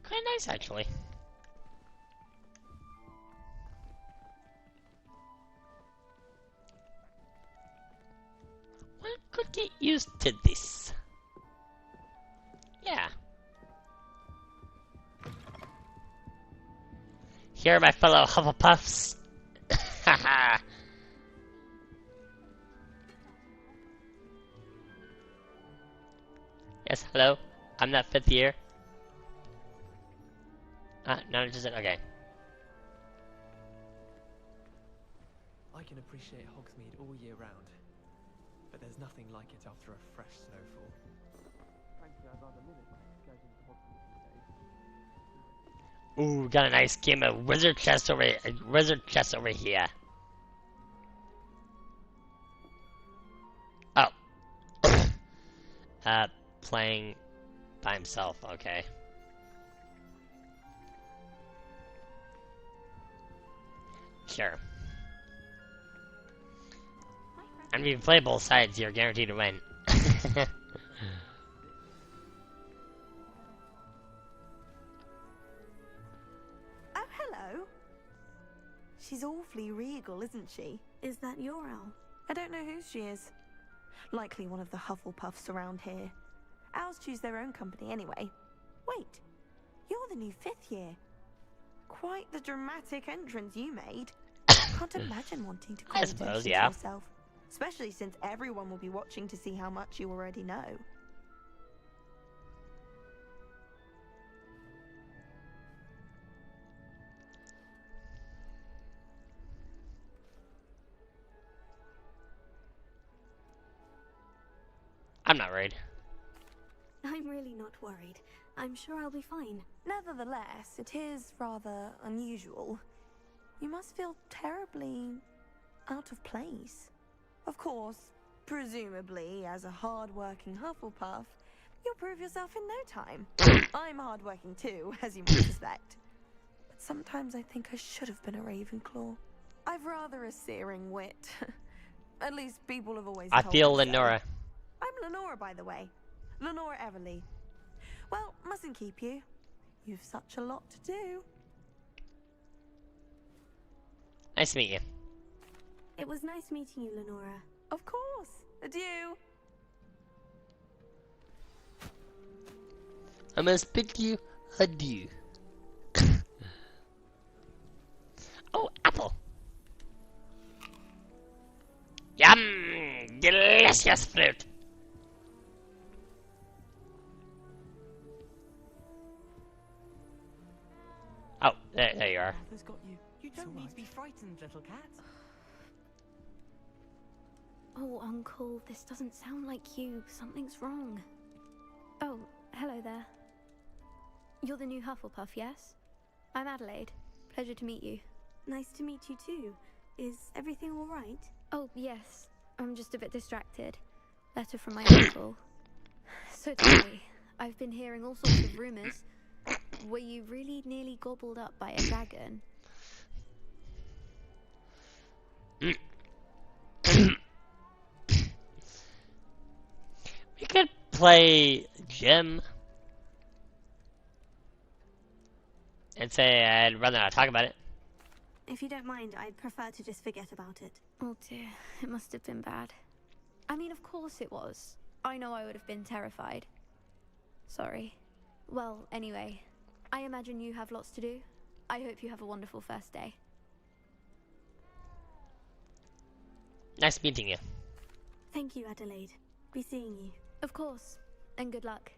Quite nice, actually. One could get used to this. Yeah. Here are my fellow Hufflepuffs. Haha. Yes, hello. I'm that 5th year. No, just okay. I can appreciate Hogsmeade all year round, but there's nothing like it after a fresh snowfall. Frankly, I'd rather limit my excursions to Hogsmeade these days. Ooh, got a nice game of wizard chess over here. Oh. Playing by himself, okay. Sure. And if you play both sides, you're guaranteed to win. Oh, hello. She's awfully regal, isn't she? Is that your owl? I don't know whose she is. Likely one of the Hufflepuffs around here. Owls choose their own company anyway. Wait, you're the new 5th year. Quite the dramatic entrance you made. Can't imagine wanting to call I suppose, attention yeah. to yourself. Especially since everyone will be watching to see how much you already know. I'm not worried. I'm really not worried. I'm sure I'll be fine. Nevertheless, it is rather unusual. You must feel terribly out of place. Of course, presumably, as a hard-working Hufflepuff, you'll prove yourself in no time. I'm hard-working too, as you might suspect. But sometimes I think I should have been a Ravenclaw. I've rather a searing wit. At least people have always I told feel me so. Lenora. I'm Lenora, by the way. Lenora Everly. Well, mustn't keep you. You've such a lot to do. Nice to meet you. It was nice meeting you, Lenora. Of course. Adieu. I must bid you adieu. Oh, apple. Yum! Delicious fruit. Oh, there you are. Arthur's got you. You don't need to be frightened, little cat. Oh, Uncle, this doesn't sound like you. Something's wrong. Oh, hello there. You're the new Hufflepuff, yes? I'm Adelaide. Pleasure to meet you. Nice to meet you too. Is everything all right? Oh, yes. I'm just a bit distracted. Letter from my uncle. So tell me, I've been hearing all sorts of rumors. Were you really nearly gobbled up by a dragon? play Gym and say I'd rather not talk about it. If you don't mind, I'd prefer to just forget about it. Oh dear, it must have been bad. I mean, of course it was. I know I would have been terrified. Sorry. Well, anyway, I imagine you have lots to do. I hope you have a wonderful first day. Nice meeting you. Thank you, Adelaide. Be seeing you. Of course, and good luck.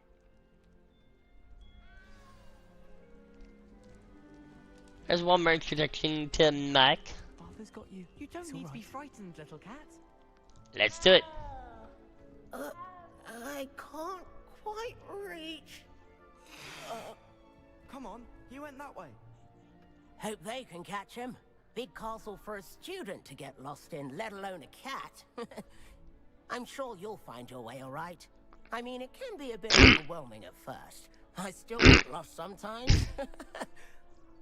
There's one more introduction to Mike. Arthur's got you. You don't need to be frightened, little cat. Let's do it. I can't quite reach. Come on, you went that way. Hope they can catch him. Big castle for a student to get lost in, let alone a cat. I'm sure you'll find your way all right. I mean, it can be a bit overwhelming at first. I still get lost sometimes.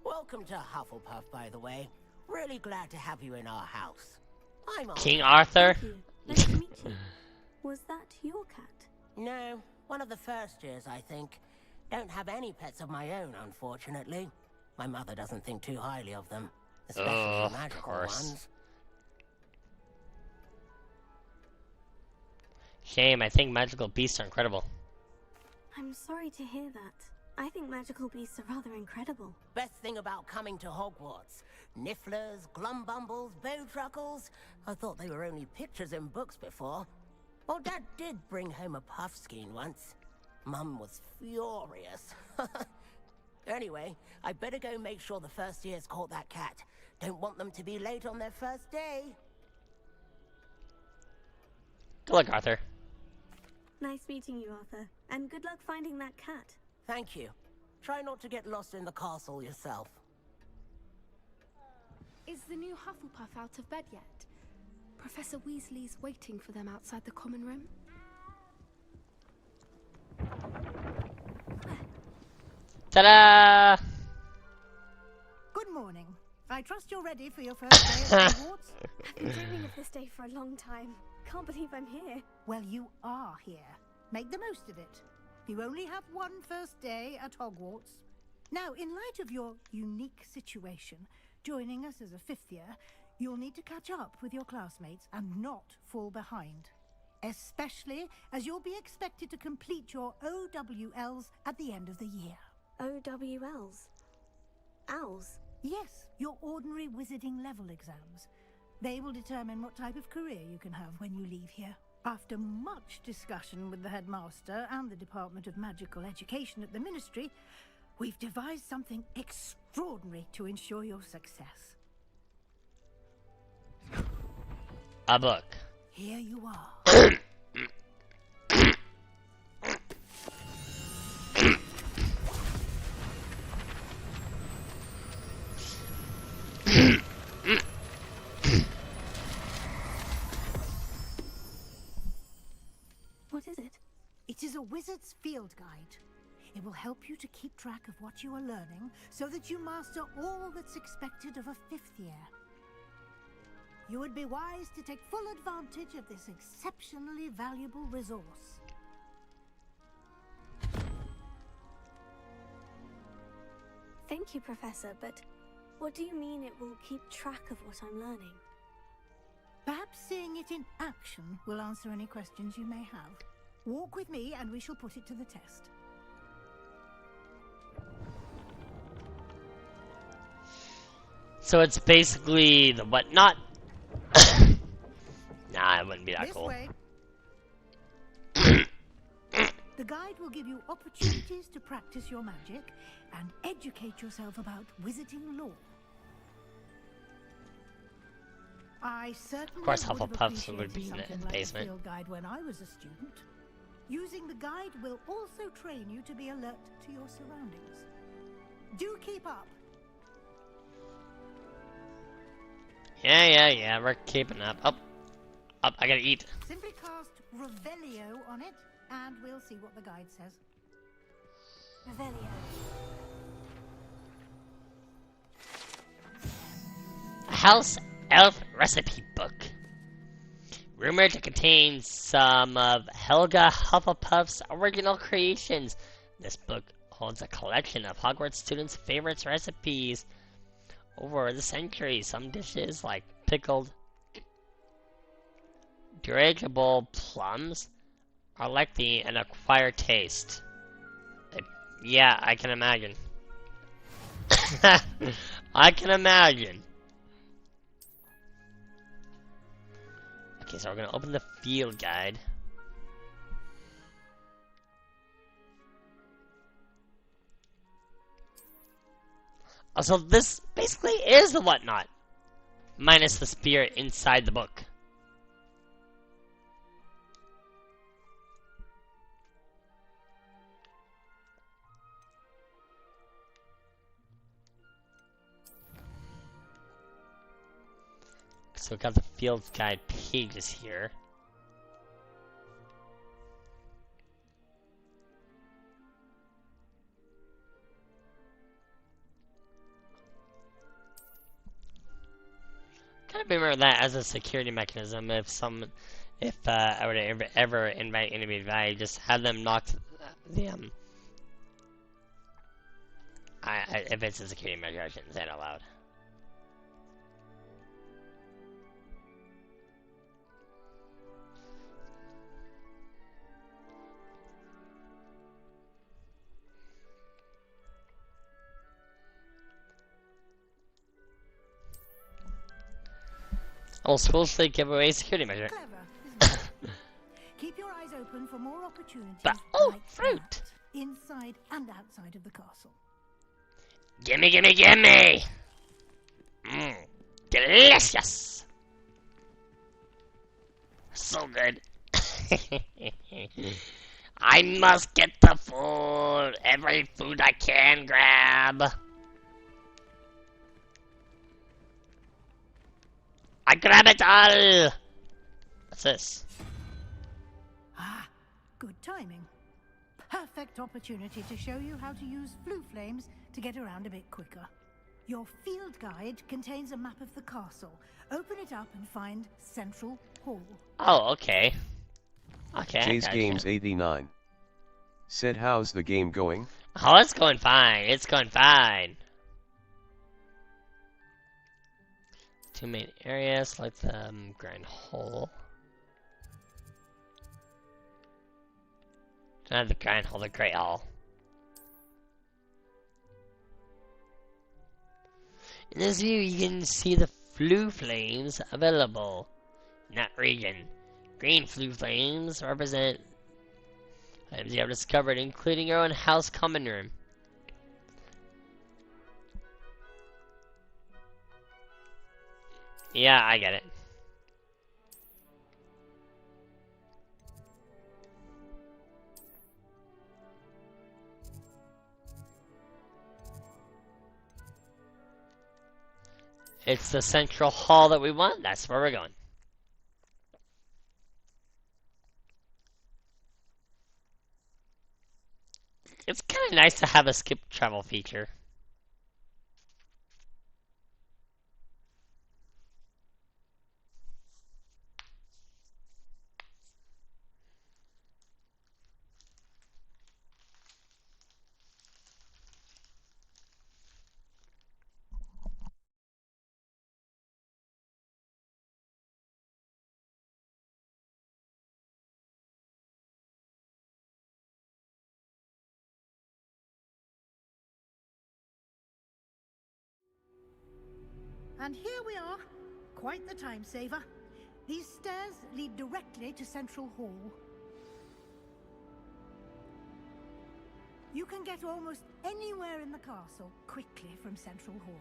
Welcome to Hufflepuff, by the way. Really glad to have you in our house. I'm King Arthur. Nice to meet you. Was that your cat? No, one of the first years, I think. Don't have any pets of my own, unfortunately. My mother doesn't think too highly of them, especially magical ones. Shame, I think magical beasts are incredible. I'm sorry to hear that. I think magical beasts are rather incredible. Best thing about coming to Hogwarts. Nifflers, glumbumbles, bowtruckles. I thought they were only pictures in books before. Well, Dad did bring home a puffskein once. Mum was furious. Anyway, I better go make sure the first years caught that cat. Don't want them to be late on their first day. Good luck, Arthur. Nice meeting you, Arthur. And good luck finding that cat. Thank you. Try not to get lost in the castle yourself. Is the new Hufflepuff out of bed yet? Professor Weasley's waiting for them outside the common room. Ta-da! Good morning. I trust you're ready for your first day at Hogwarts. I've been dreaming of this day for a long time. Can't believe I'm here. Well, you are here. Make the most of it. You only have one first day at Hogwarts. Now, in light of your unique situation, joining us as a fifth year, you'll need to catch up with your classmates and not fall behind. Especially as you'll be expected to complete your OWLs at the end of the year. OWLs? Owls? Yes, your ordinary wizarding level exams. They will determine what type of career you can have when you leave here. After much discussion with the headmaster and the Department of Magical Education at the Ministry, we've devised something extraordinary to ensure your success. A book. Here you are. What is it? It is a wizard's field guide. It will help you to keep track of what you are learning so that you master all that's expected of a fifth year. You would be wise to take full advantage of this exceptionally valuable resource. Thank you, Professor, but what do you mean it will keep track of what I'm learning? Perhaps seeing it in action will answer any questions you may have. Walk with me and we shall put it to the test. So it's basically the whatnot? Nah, it wouldn't be that This cool. way. The guide will give you opportunities to practice your magic and educate yourself about wizarding lore. I certainly Of course, would have Hufflepuffs would appreciated be in something the like basement. a field guide when I was a student. Using the guide will also train you to be alert to your surroundings. Do keep up. Yeah, we're keeping up. Up, I gotta eat. Simply cast Revelio on it, and we'll see what the guide says. Revelio. A house elf recipe book. Rumored to contain some of Helga Hufflepuff's original creations. This book holds a collection of Hogwarts students' favorite recipes. Over the centuries, some dishes like pickled dirigible plums are likely an acquired taste. Yeah, I can imagine. I can imagine. Okay, so we're gonna open the field guide. Also, this basically is the whatnot, minus the spirit inside the book. So we got the field guide pages here. Kind of remember that as a security mechanism. If I were to ever invite enemy, I just have them knock the if it's a security measure, I shouldn't say it out loud. All schools should give away security measure. Clever, isn't it? Keep your eyes open for more opportunities like fruit! that, inside and outside of the castle. Gimme, gimme, gimme! Mmm, delicious! So good. I must get the food! Every food I can grab! I grab it all! What's this? Ah, good timing. Perfect opportunity to show you how to use flue flames to get around a bit quicker. Your field guide contains a map of the castle. Open it up and find Central Hall. Oh, okay. Okay, Jay's I gotcha. Games 89 said, how's the game going? Oh, it's going fine. It's going fine. Two main areas, select the Grand Hall. Not the Grand Hall, the Great Hall. In this view, you can see the flue flames available in that region. Green flue flames represent items you have discovered, including your own house common room. Yeah, I get it. It's the central hall that we want. That's where we're going. It's kind of nice to have a skip travel feature. And here we are. Quite the time saver. These stairs lead directly to Central Hall. You can get almost anywhere in the castle quickly from Central Hall.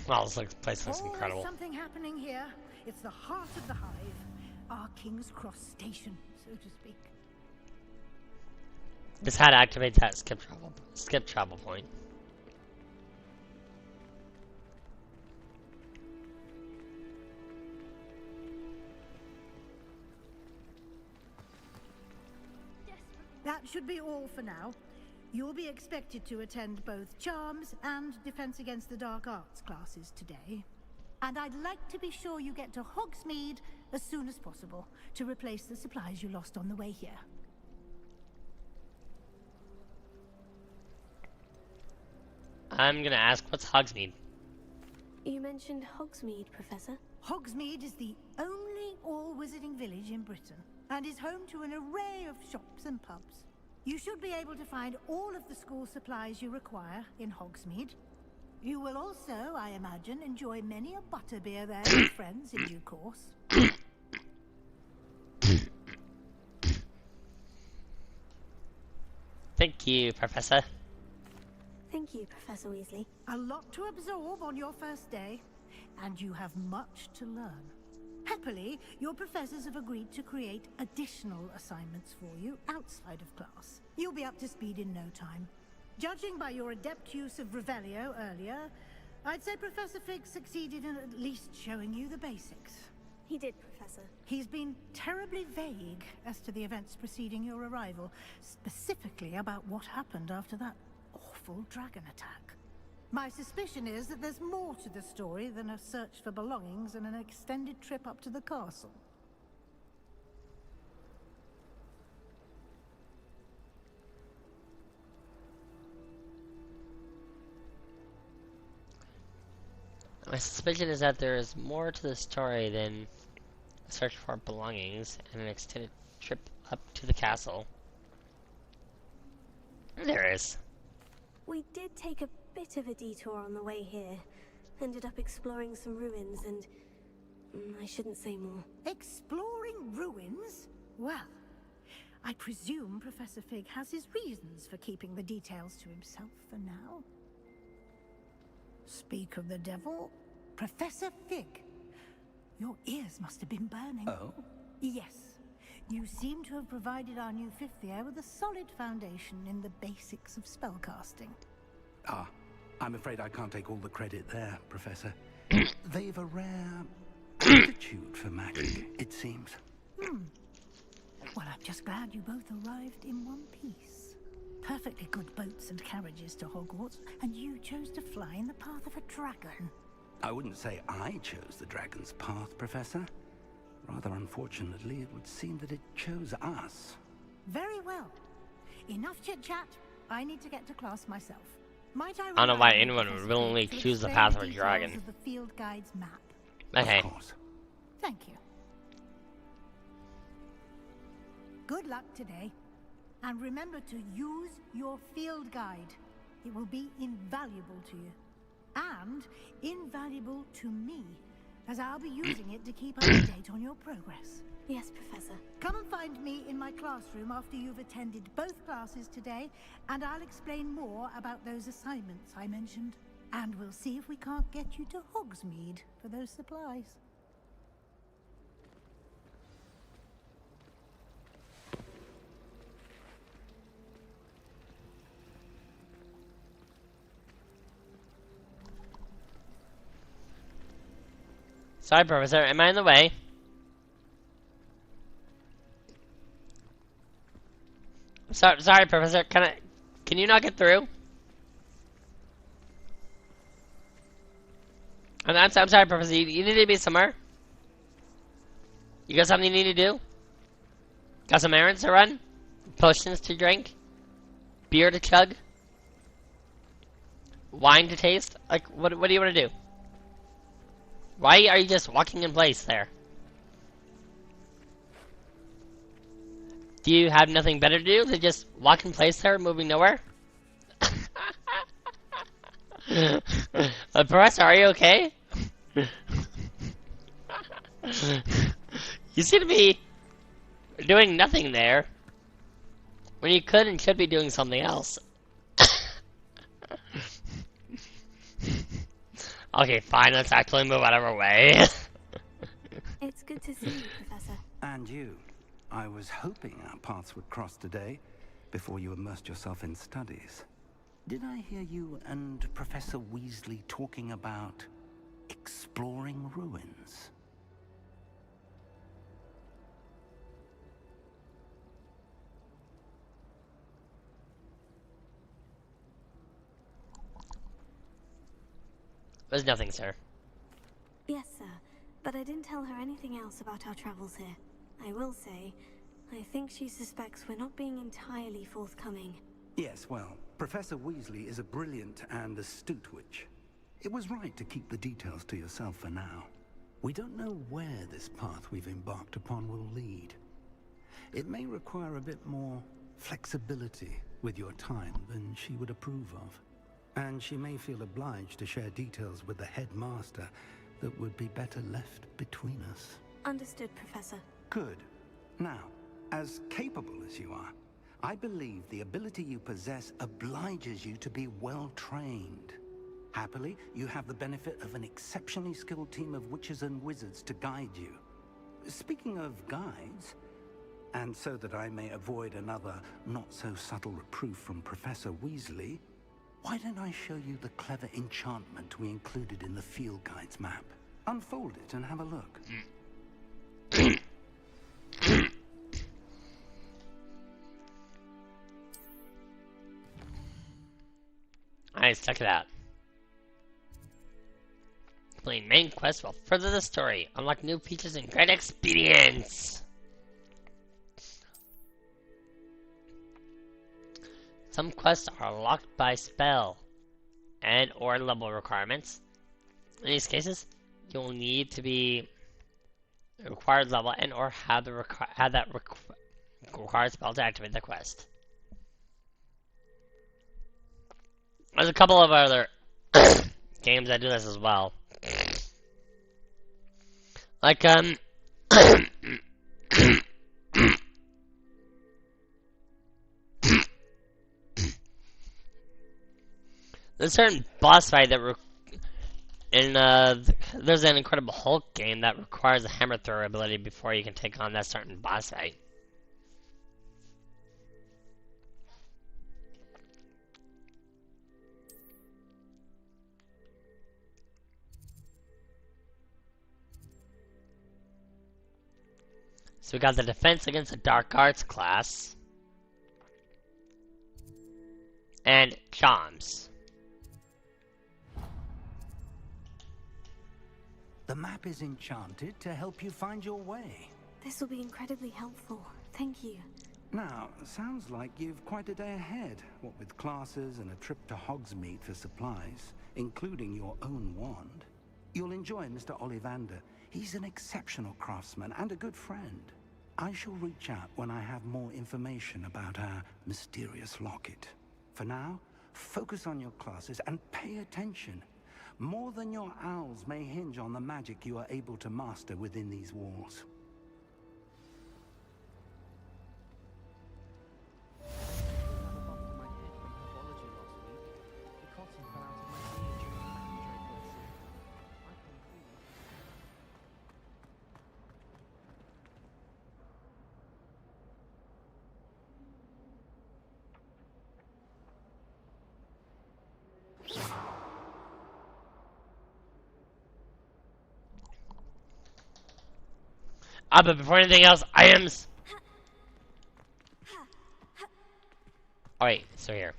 Wow, this place looks incredible. There's something happening here. It's the heart of the hive. Our King's Cross station, so to speak. Just how to activate that skip travel point. That should be all for now. You'll be expected to attend both Charms and Defense Against the Dark Arts classes today. And I'd like to be sure you get to Hogsmeade as soon as possible to replace the supplies you lost on the way here. I'm gonna ask, what's Hogsmeade? You mentioned Hogsmeade, Professor. Hogsmeade is the only all-wizarding village in Britain and is home to an array of shops and pubs. You should be able to find all of the school supplies you require in Hogsmeade. You will also, I imagine, enjoy many a butterbeer there with friends in due course. Thank you, Professor. Thank you, Professor Weasley. A lot to absorb on your first day, and you have much to learn. Happily, your professors have agreed to create additional assignments for you outside of class. You'll be up to speed in no time. Judging by your adept use of Revelio earlier, I'd say Professor Fig succeeded in at least showing you the basics. He did, Professor. He's been terribly vague as to the events preceding your arrival, specifically about what happened after that awful dragon attack. My suspicion is that there's more to the story than a search for belongings and an extended trip up to the castle. My suspicion is that there is more to the story than a search for belongings and an extended trip up to the castle. There is. We did take a bit of a detour on the way here. Ended up exploring some ruins and... I shouldn't say more. Exploring ruins? Well, I presume Professor Fig has his reasons for keeping the details to himself for now. Speak of the devil, Professor Fig. Your ears must have been burning. Oh? Yes. You seem to have provided our new fifth year with a solid foundation in the basics of spellcasting. Ah, I'm afraid I can't take all the credit there, Professor. They've a rare aptitude for magic, it seems. Well, I'm just glad you both arrived in one piece. Perfectly good boats and carriages to Hogwarts, and you chose to fly in the path of a dragon. I wouldn't say I chose the dragon's path, Professor. Rather unfortunately, it would seem that it chose us. Very well. Enough chit-chat. I need to get to class myself. Might I don't know why remind anyone Professor would willingly Fig to choose the explain path of a details dragon. of the field guide's map? Okay. Of course. Thank you. Good luck today. And remember to use your field guide. It will be invaluable to you. And invaluable to me, as I'll be using it to keep up to date on your progress. Yes, Professor. Come and find me in my classroom after you've attended both classes today, and I'll explain more about those assignments I mentioned. And we'll see if we can't get you to Hogsmeade for those supplies. Sorry, Professor. Am I in the way? Sorry, Professor. Can you not get through? I'm sorry, Professor. You need to be somewhere. You got something you need to do? Got some errands to run? Potions to drink? Beer to chug? Wine to taste? Like, what do you want to do? Why are you just walking in place there? Do you have nothing better to do than just walk in place there, moving nowhere? Professor, are you okay? You seem to be doing nothing there, when you could and should be doing something else. Okay, fine, let's actually move out of our way. It's good to see you, Professor. And you. I was hoping our paths would cross today, before you immersed yourself in studies. Did I hear you and Professor Weasley talking about exploring ruins? There's nothing, sir. Yes, sir. But I didn't tell her anything else about our travels here. I will say, I think she suspects we're not being entirely forthcoming. Yes, well, Professor Weasley is a brilliant and astute witch. It was right to keep the details to yourself for now. We don't know where this path we've embarked upon will lead. It may require a bit more flexibility with your time than she would approve of. And she may feel obliged to share details with the headmaster that would be better left between us. Understood, Professor. Good. Now, as capable as you are, I believe the ability you possess obliges you to be well trained. Happily, you have the benefit of an exceptionally skilled team of witches and wizards to guide you. Speaking of guides, and so that I may avoid another not-so-subtle reproof from Professor Weasley, why don't I show you the clever enchantment we included in the field guide's map? Unfold it and have a look. Alright, check it out. Complete main quest will further the story. Unlock new features and great experience. Some quests are locked by spell and or level requirements. In these cases, you'll need to be the required level and or have the required spell to activate the quest. There's a couple of other games that do this as well. Like, there's a certain boss fight that there's an Incredible Hulk game that requires a hammer thrower ability before you can take on that certain boss fight. So we got the defense against the dark arts class. And charms. The map is enchanted to help you find your way. This will be incredibly helpful. Thank you. Now, sounds like you've quite a day ahead, what with classes and a trip to Hogsmeade for supplies, including your own wand. You'll enjoy Mr. Ollivander. He's an exceptional craftsman and a good friend. I shall reach out when I have more information about our mysterious locket. For now, focus on your classes and pay attention. More than your owls may hinge on the magic you are able to master within these walls. But before anything else, items. Oh wait, so here.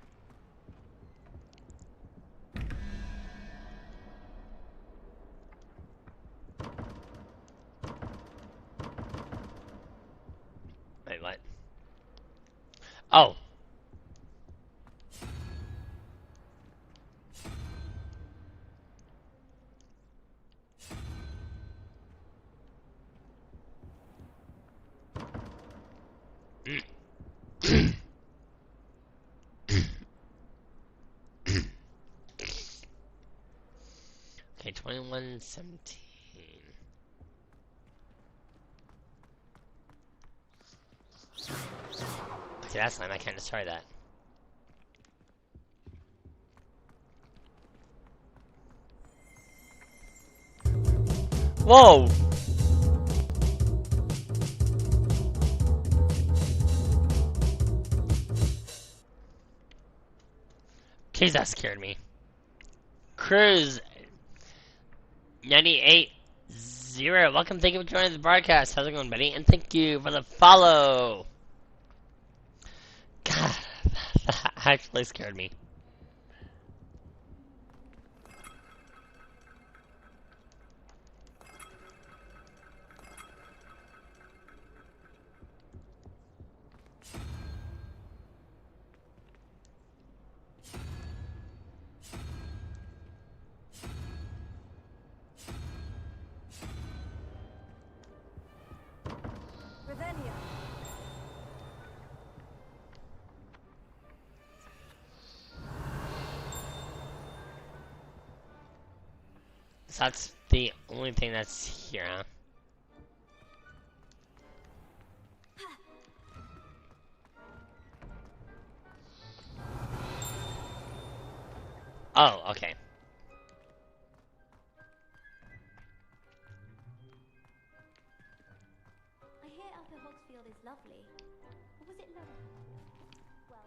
Wait, what? Oh. Okay, 2117. Okay, that's lame. I can't destroy that. Whoa! Jeez, that scared me. Cruz 98-0. Welcome, thank you for joining the broadcast. How's it going, buddy? And thank you for the follow. God, that actually scared me. So that's the only thing that's here, huh? Oh, okay. I hear Upper Hogsfield is lovely. Or was it lovely?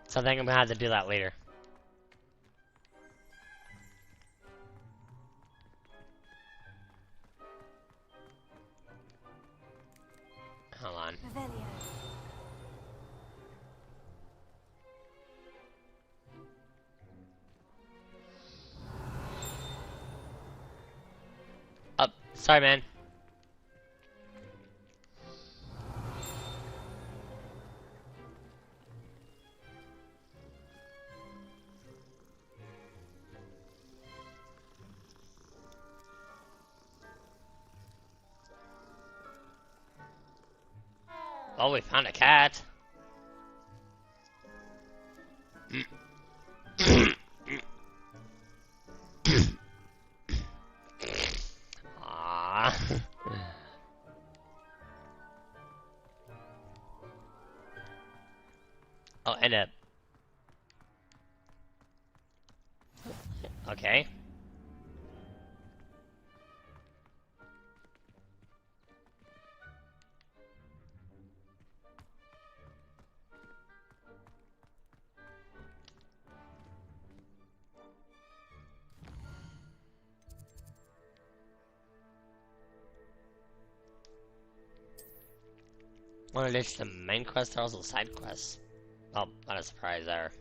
So I think I'm gonna have to do that later. Hold on. Revelio. Oh, sorry, man. Oh, we found a cat. Aww. Oh, and a... Okay. One of these the main quest, are also side quests. Oh, not a surprise there.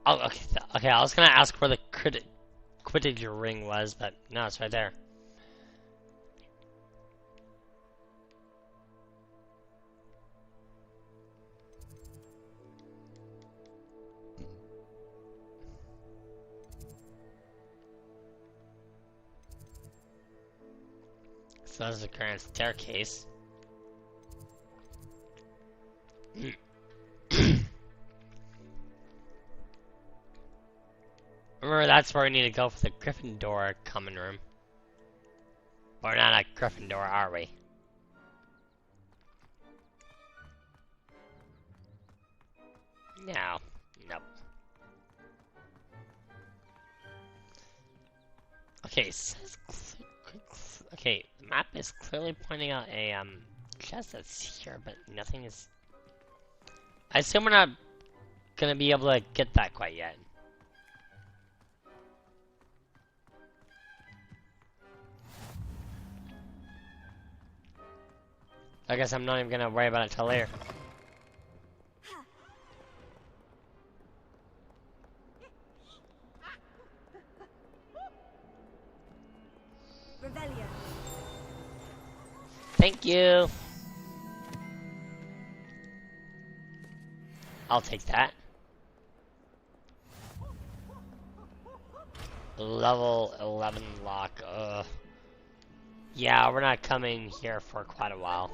Oh, okay. Okay, I was gonna ask where the Quidditch ring was, but no, it's right there. So that's the current staircase. Remember, that's where we need to go for the Gryffindor common room. We're not at Gryffindor, are we? No. Nope. Okay, okay, the map is clearly pointing out a chest that's here, but nothing is... I assume we're not gonna be able to get that quite yet. I guess I'm not even gonna worry about it till later. Revelio. Thank you. I'll take that. Level 11 lock. Yeah, we're not coming here for quite a while.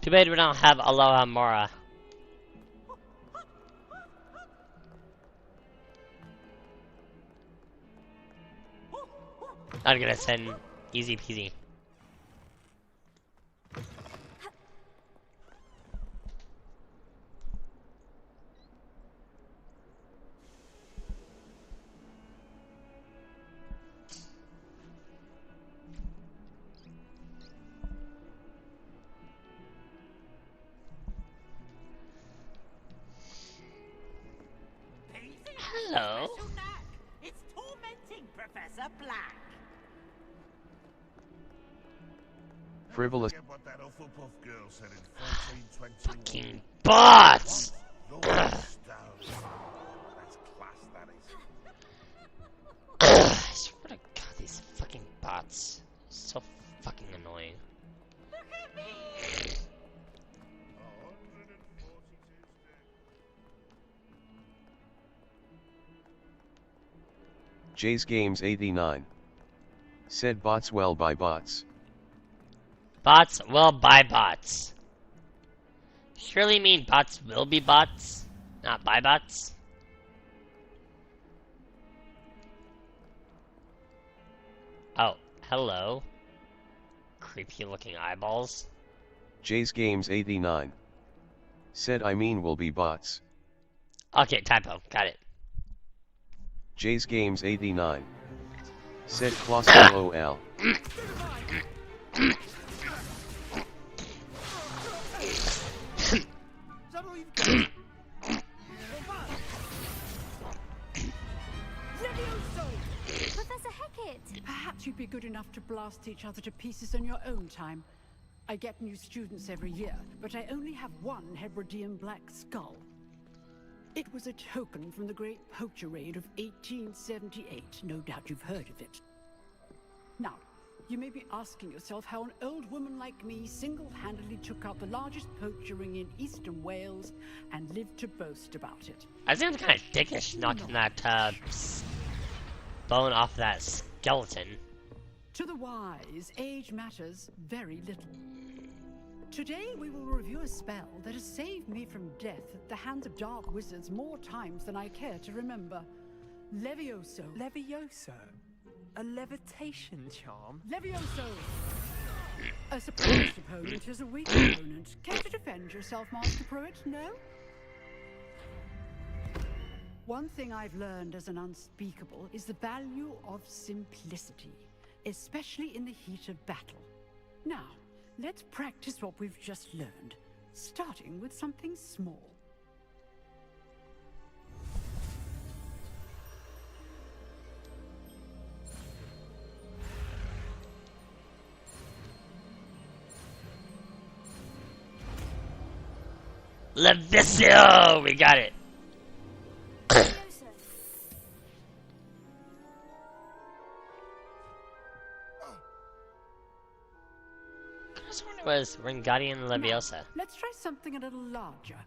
Too bad we don't have Aloha Mora. I'm gonna send easy peasy. Hello. It's tormenting Professor Black. Frivolous. Fucking bots! I swear to God, these fucking bots. So fucking annoying. Jay's Games 89. Said bots well by bots. Bots will buy bots. Surely mean bots will be bots, not buy bots. Oh, hello. Creepy looking eyeballs. Jay's Games 89. Said I mean will be bots. Okay, typo. Got it. Jay's Games 89. Said Kloss LOL. Professor Hecat! Perhaps you'd be good enough to blast each other to pieces in your own time. I get new students every year, but I only have one Hebridean black skull. It was a token from the Great Poacher Raid of 1878. No doubt you've heard of it. Now, you may be asking yourself how an old woman like me single-handedly took out the largest poacher ring in eastern Wales and lived to boast about it. I think I'm kind of dickish knocking that bone off that skeleton. To the wise, age matters very little. Today we will review a spell that has saved me from death at the hands of dark wizards more times than I care to remember. Levioso. Levioso? A levitation charm? Levioso! A surprised opponent is a weak opponent. Care to defend yourself, Master Pruitt? No? One thing I've learned as an unspeakable is the value of simplicity, especially in the heat of battle. Now, let's practice what we've just learned, starting with something small. Levicio! We got it. This one was Ringadian Leviosa. Let's try something a little larger.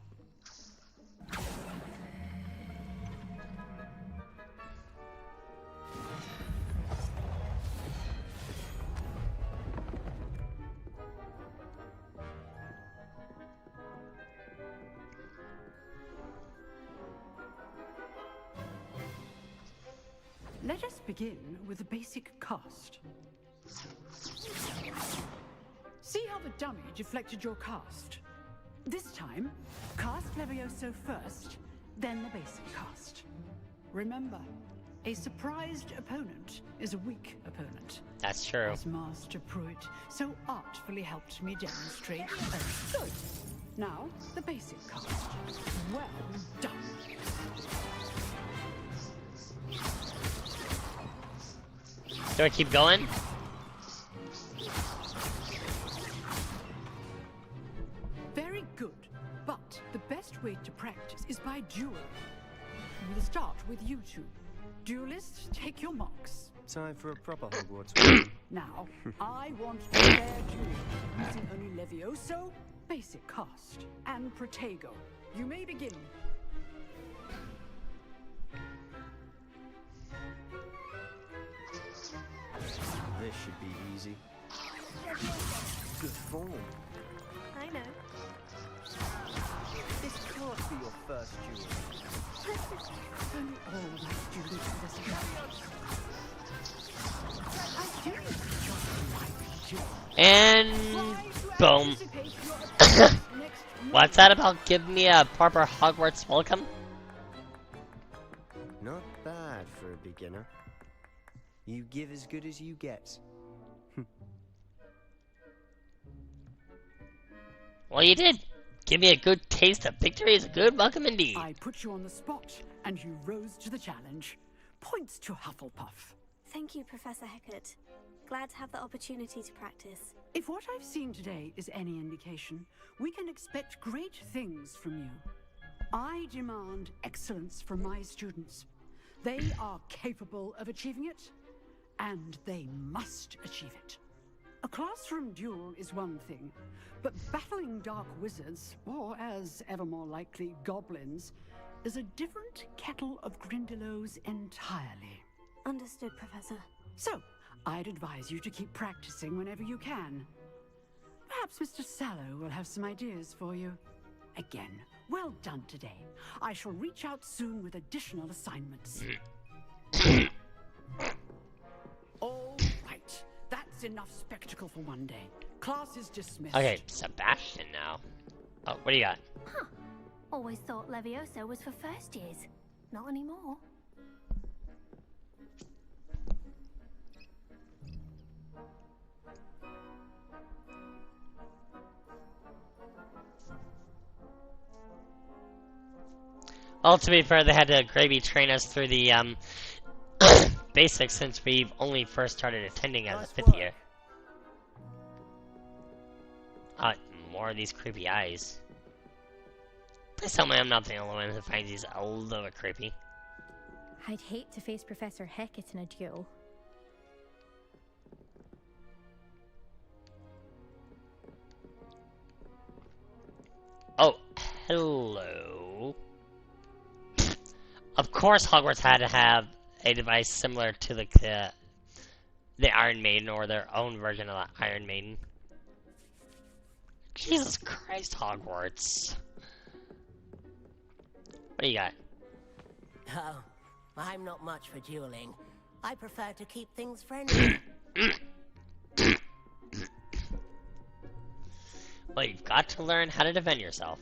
Let us begin with a basic cast. See how the dummy deflected your cast? This time, cast Levioso first, then the basic cast. Remember, a surprised opponent is a weak opponent. That's true. As Master Pruitt so artfully helped me demonstrate. Good. Now, the basic cast. Well done. Do I keep going? Very good, but the best way to practice is by duel. We'll start with you two. Duelists, take your marks. Time for a proper Hogwarts. Now, I want a fair duel, using only Levioso, basic cast, and Protego. You may begin. This should be easy. Good form. I know. This can't be your first duel. Only all of my students for this challenge. I do enjoy my And boom. What's that about giving me a proper Hogwarts welcome? Not bad for a beginner. You give as good as you get. Well, you did. Give me a good taste of victory is a good welcome indeed. I put you on the spot, and you rose to the challenge. Points to Hufflepuff. Thank you, Professor Hecat. Glad to have the opportunity to practice. If what I've seen today is any indication, we can expect great things from you. I demand excellence from my students. They are capable of achieving it, and they must achieve it. A classroom duel is one thing, but battling dark wizards, or as ever more likely, goblins, is a different kettle of Grindylows entirely. Understood, Professor. So, I'd advise you to keep practicing whenever you can. Perhaps Mr. Sallow will have some ideas for you. Again, well done today. I shall reach out soon with additional assignments. All right, that's enough spectacle for one day. Class is dismissed. Okay, Sebastian now. Oh, what do you got? Huh. Always thought Levioso was for first years. Not anymore. Well, to be fair, they had to gravy train us through the basics since we've only first started attending as a 5th year. More of these creepy eyes. Please tell me I'm not the only one who finds these a little bit creepy. I'd hate to face Professor Hecat in a duel. Oh, hello. Of course Hogwarts had to have a device similar to the Iron Maiden or their own version of the Iron Maiden. Jesus Christ, Hogwarts. What do you got? Oh, I'm not much for dueling. I prefer to keep things friendly. Well, you've got to learn how to defend yourself.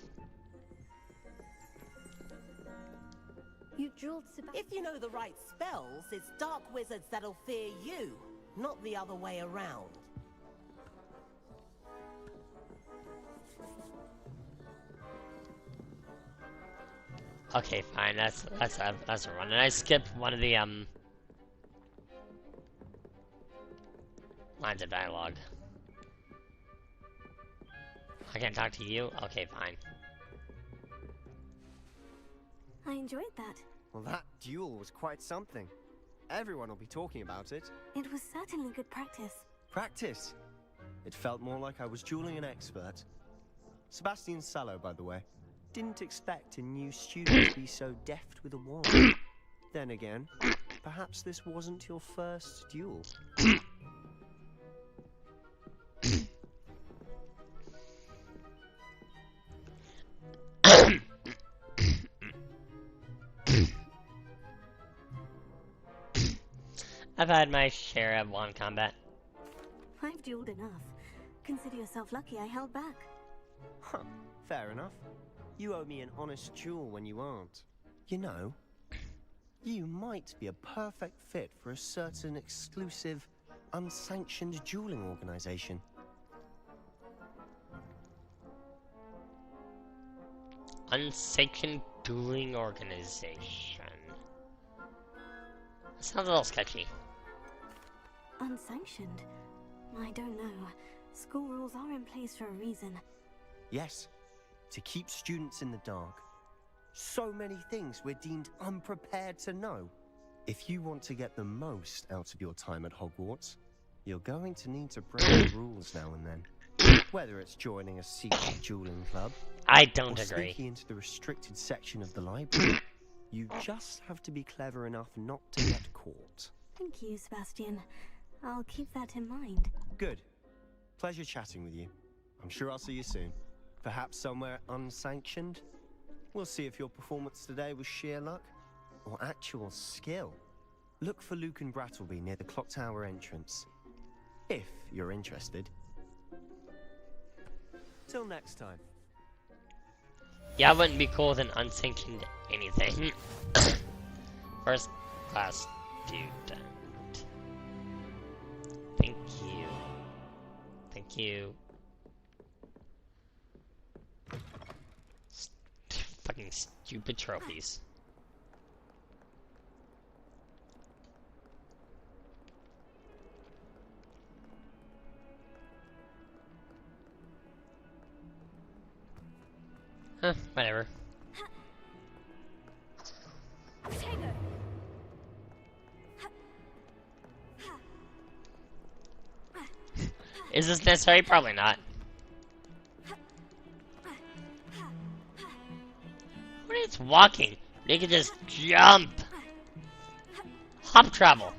You drilled If you know the right spells, it's dark wizards that'll fear you, not the other way around. Okay, fine. That's a run. And I skipped one of the lines of dialogue. I can't talk to you? Okay, fine. I enjoyed that. Well, that duel was quite something. Everyone will be talking about it. It was certainly good practice. Practice? It felt more like I was dueling an expert. Sebastian Sallow, by the way. Didn't expect a new student to be so deft with a wand. Then again, perhaps this wasn't your first duel. I've had my share of wand combat. I've dueled enough. Consider yourself lucky I held back. Huh, fair enough. You owe me an honest duel when you aren't. You know, you might be a perfect fit for a certain exclusive, unsanctioned dueling organization. Unsanctioned dueling organization. That sounds a little sketchy. Unsanctioned? I don't know. School rules are in place for a reason. Yes, to keep students in the dark. So many things we're deemed unprepared to know. If you want to get the most out of your time at Hogwarts, you're going to need to break the rules now and then. Whether it's joining a secret dueling club, I don't or agree. sneaking into the restricted section of the library, you just have to be clever enough not to get caught. Thank you, Sebastian. I'll keep that in mind. Good. Pleasure chatting with you. I'm sure I'll see you soon. Perhaps somewhere unsanctioned? We'll see if your performance today was sheer luck or actual skill. Look for Luke and Brattleby near the clock tower entrance. If you're interested. Till next time. Yeah, I wouldn't be cool with an unsanctioned anything. First class student. Thank you. Thank you. Fucking stupid trophies. Huh, whatever. Is this necessary? Probably not. When it's walking, they can just jump. Hop travel.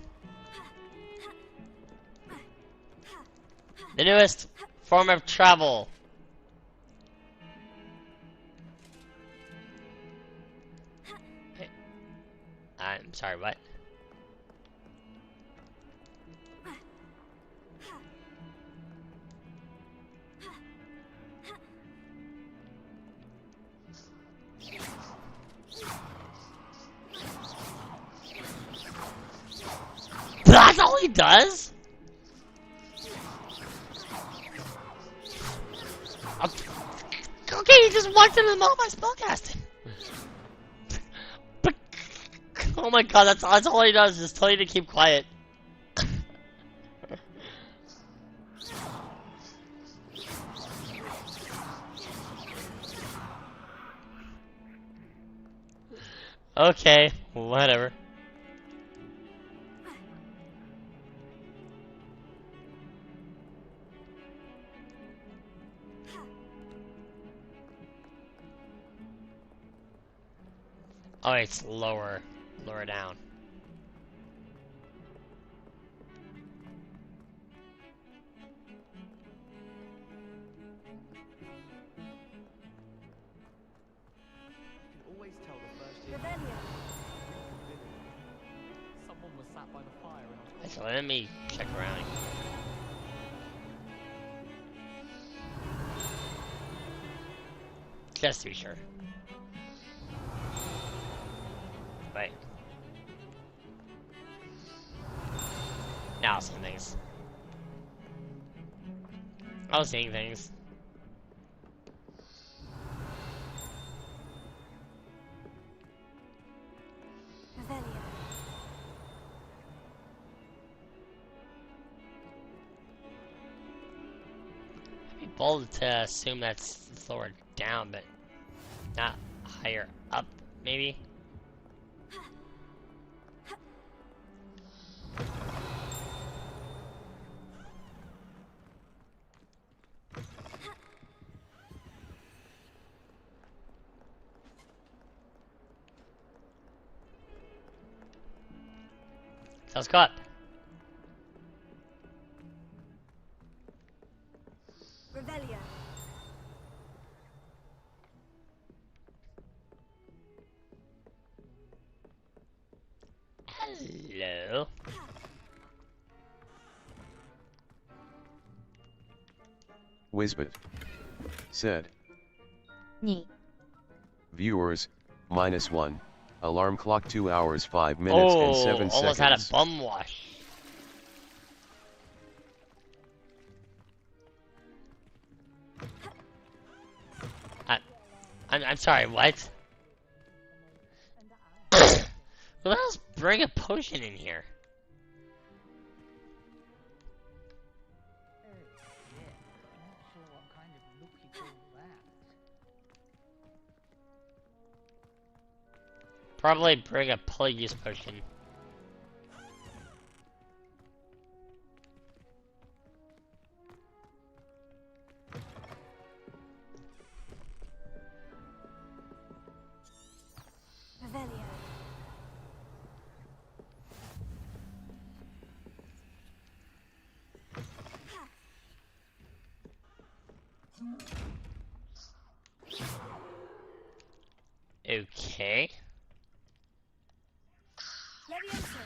The newest form of travel. I'm sorry, what? That's all he does? Okay, he just walked into the middle of my spellcasting. But, oh my god, that's all he does, is tell you to keep quiet. Okay, whatever. Oh, it's lower down. You can always tell the first year. Someone was sat by the fire and So let me check around. Just to be sure. Wait. Now I'll see things. I was seeing things. I'd be bold to assume that's lower down, but not higher up, maybe? So let's go up. Revelio. Hello. Wisbit said. Neat. Viewers, -1. Alarm clock 2 hours 5 minutes and 7 almost seconds. had a bum wash. I'm sorry, what? Who else bring a potion in here? Probably bring a polyuse potion. Revelio. Okay. Levioso.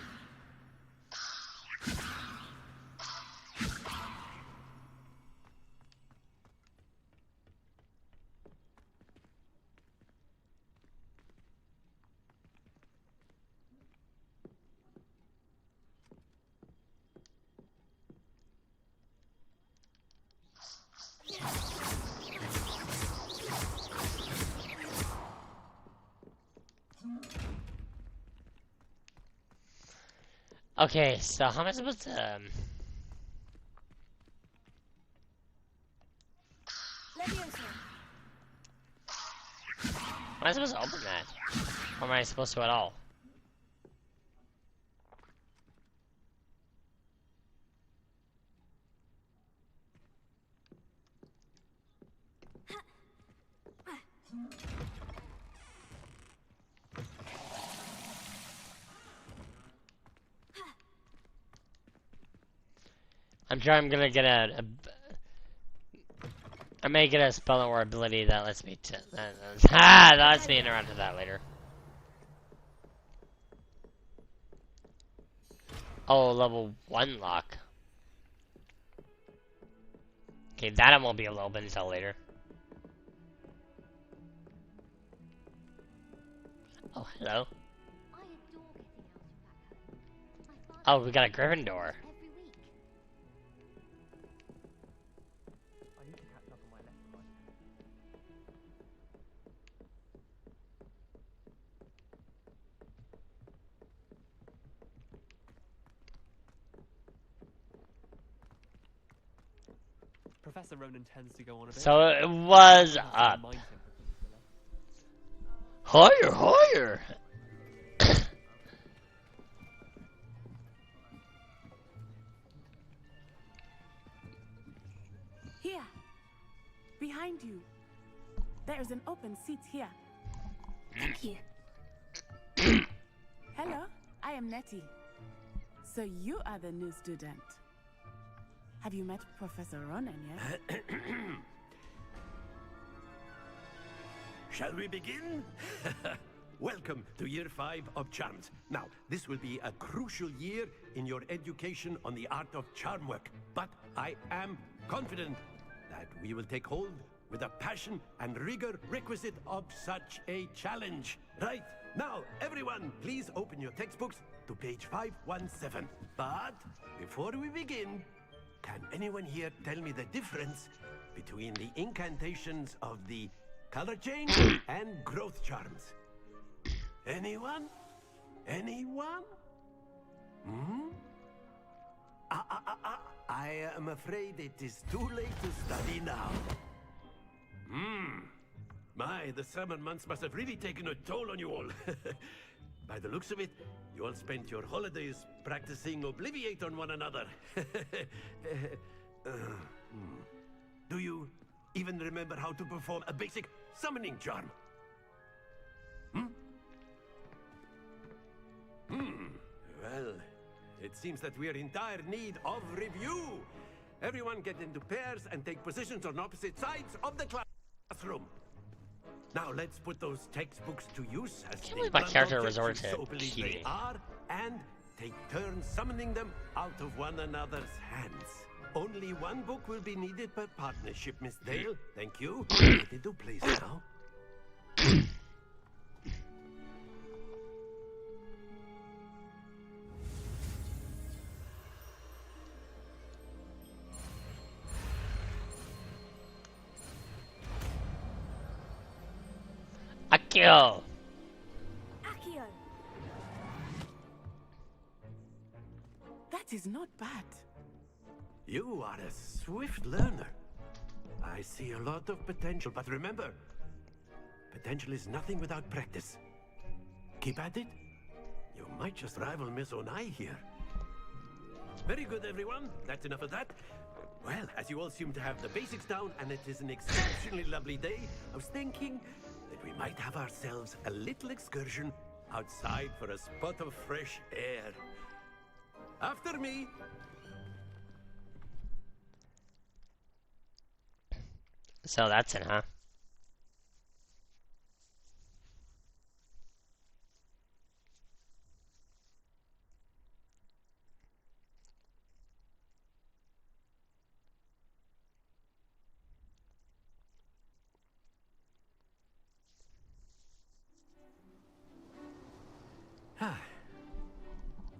Okay, so how am I supposed to Levioso. am I supposed to open that? Or am I supposed to at all? I'm sure I'm gonna get I may get a spell or ability that lets me that lets me interact with that later. Oh, level 1 lock. Okay, that I won't be able to open until later. Oh, hello. Oh, we got a Gryffindor. I need to catch up on my lesson writing. Professor Ronan tends to go on a bit. So it was up. Higher, higher. Here, behind you. There is an open seat here. Thank you. Hello, I am Nettie. So you are the new student. Have you met Professor Ronan yet? Shall we begin? Welcome to Year 5 of Charms. Now, this will be a crucial year in your education on the art of charm work. But I am confident that we will take hold with the passion and rigor requisite of such a challenge. Right, now, everyone, please open your textbooks to page 517. But before we begin, can anyone here tell me the difference between the incantations of the color change and growth charms? Anyone? Anyone? Hmm? I am afraid it is too late to study now. My, the summer months must have really taken a toll on you all. By the looks of it, you all spent your holidays practicing Obliviate on one another. Do you even remember how to perform a basic summoning charm? Well, it seems that we are in dire need of review. Everyone get into pairs and take positions on opposite sides of the classroom. Now let's put those textbooks to use as can't believe my character resorted to so believe they cheating. are, and take turns summoning them out of one another's hands. Only one book will be needed per partnership, Miss Dale. Thank you. Ready to please now. Akio. Accio! That is not bad. You are a swift learner. I see a lot of potential, but remember, potential is nothing without practice. Keep at it. You might just rival Miss Onai here. Very good, everyone. That's enough of that. Well, as you all seem to have the basics down, and it is an exceptionally lovely day, I was thinking that we might have ourselves a little excursion outside for a spot of fresh air. After me. So that's it, huh?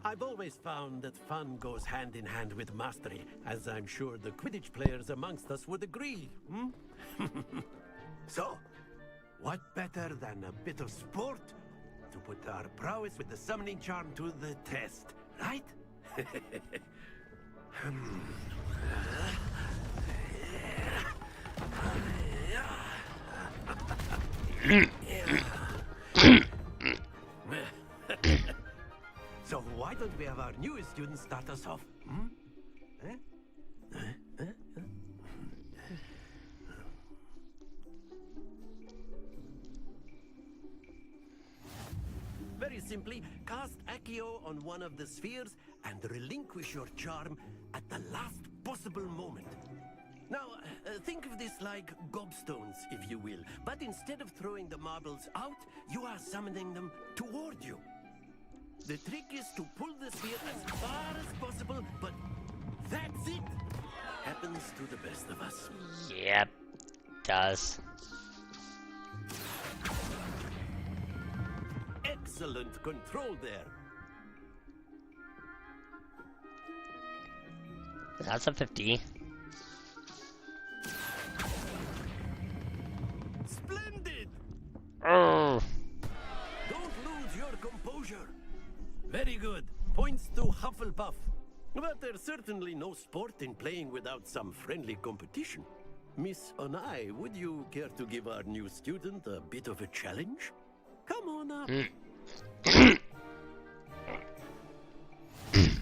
I've always found that fun goes hand in hand with mastery, as I'm sure the Quidditch players amongst us would agree. So, what better than a bit of sport to put our prowess with the summoning charm to the test, right? So why don't we have our newest student start us off? Very simply, cast Accio on one of the spheres and relinquish your charm at the last irreversible moment. Now, think of this like gobstones, if you will. But instead of throwing the marbles out, you are summoning them toward you. The trick is to pull the sphere as far as possible, but that's it. Happens to the best of us. Yep, does. Excellent control there. That's a 50. Splendid! Oh. Don't lose your composure. Very good. Points to Hufflepuff. But there's certainly no sport in playing without some friendly competition. Miss Onai, would you care to give our new student a bit of a challenge? Come on up.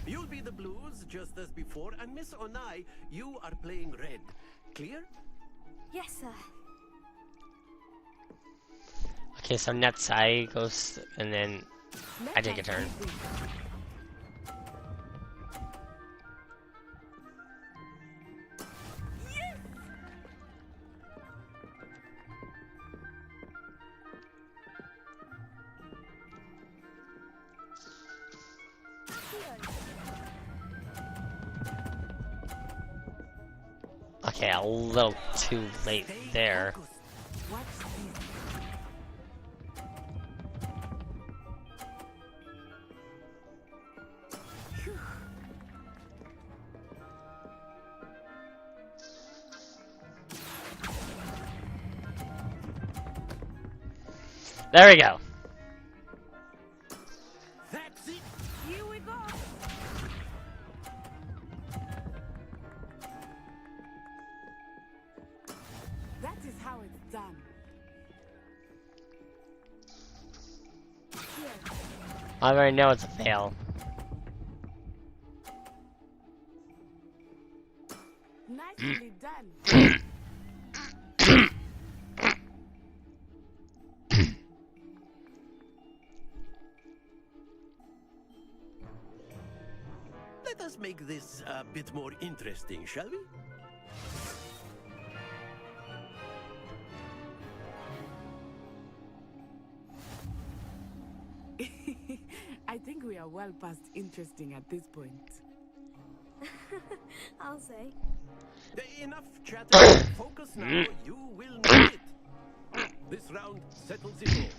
You'll be the blues, just as before, and Miss Onai, you are playing red. Clear? Yes, sir. Okay, so next I goes, and then I take a turn. Okay, a little too late there. There we go. That's it. Here we go. That is how it's done. I already know it's a fail. Nicely done. Let us make this a bit more interesting, shall we? I think we are well past interesting at this point. I'll say. Enough chatter. Focus now. You will need it. This round settles it all.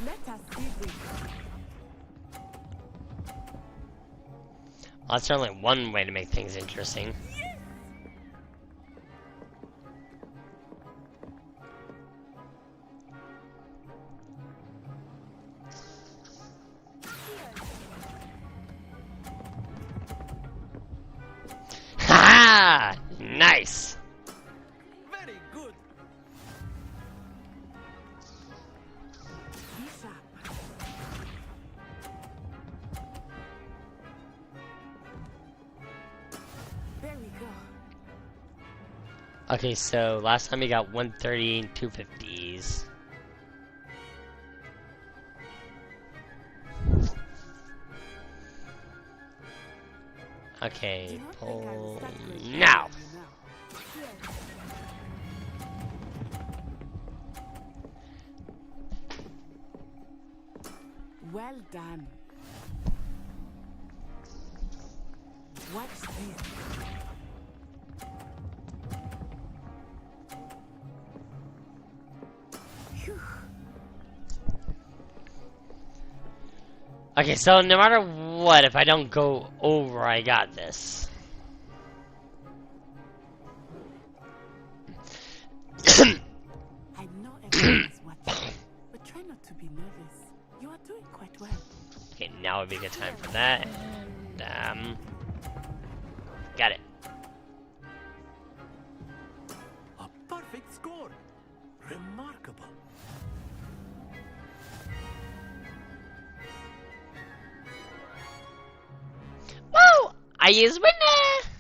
Let us see this. Well, that's certainly one way to make things interesting. Ha! Nice. Very good. There we go. Okay, so last time we got 130 and 250s. Okay, pull now. Well done. Watch this. Phew. Okay, so no matter what, if I don't go over, I got this. I know everyone is watching, but try not to be nervous. You are doing quite well. Okay, now would be a good time for that. And, got it. A perfect score. Remarkable. Woo! I use winner!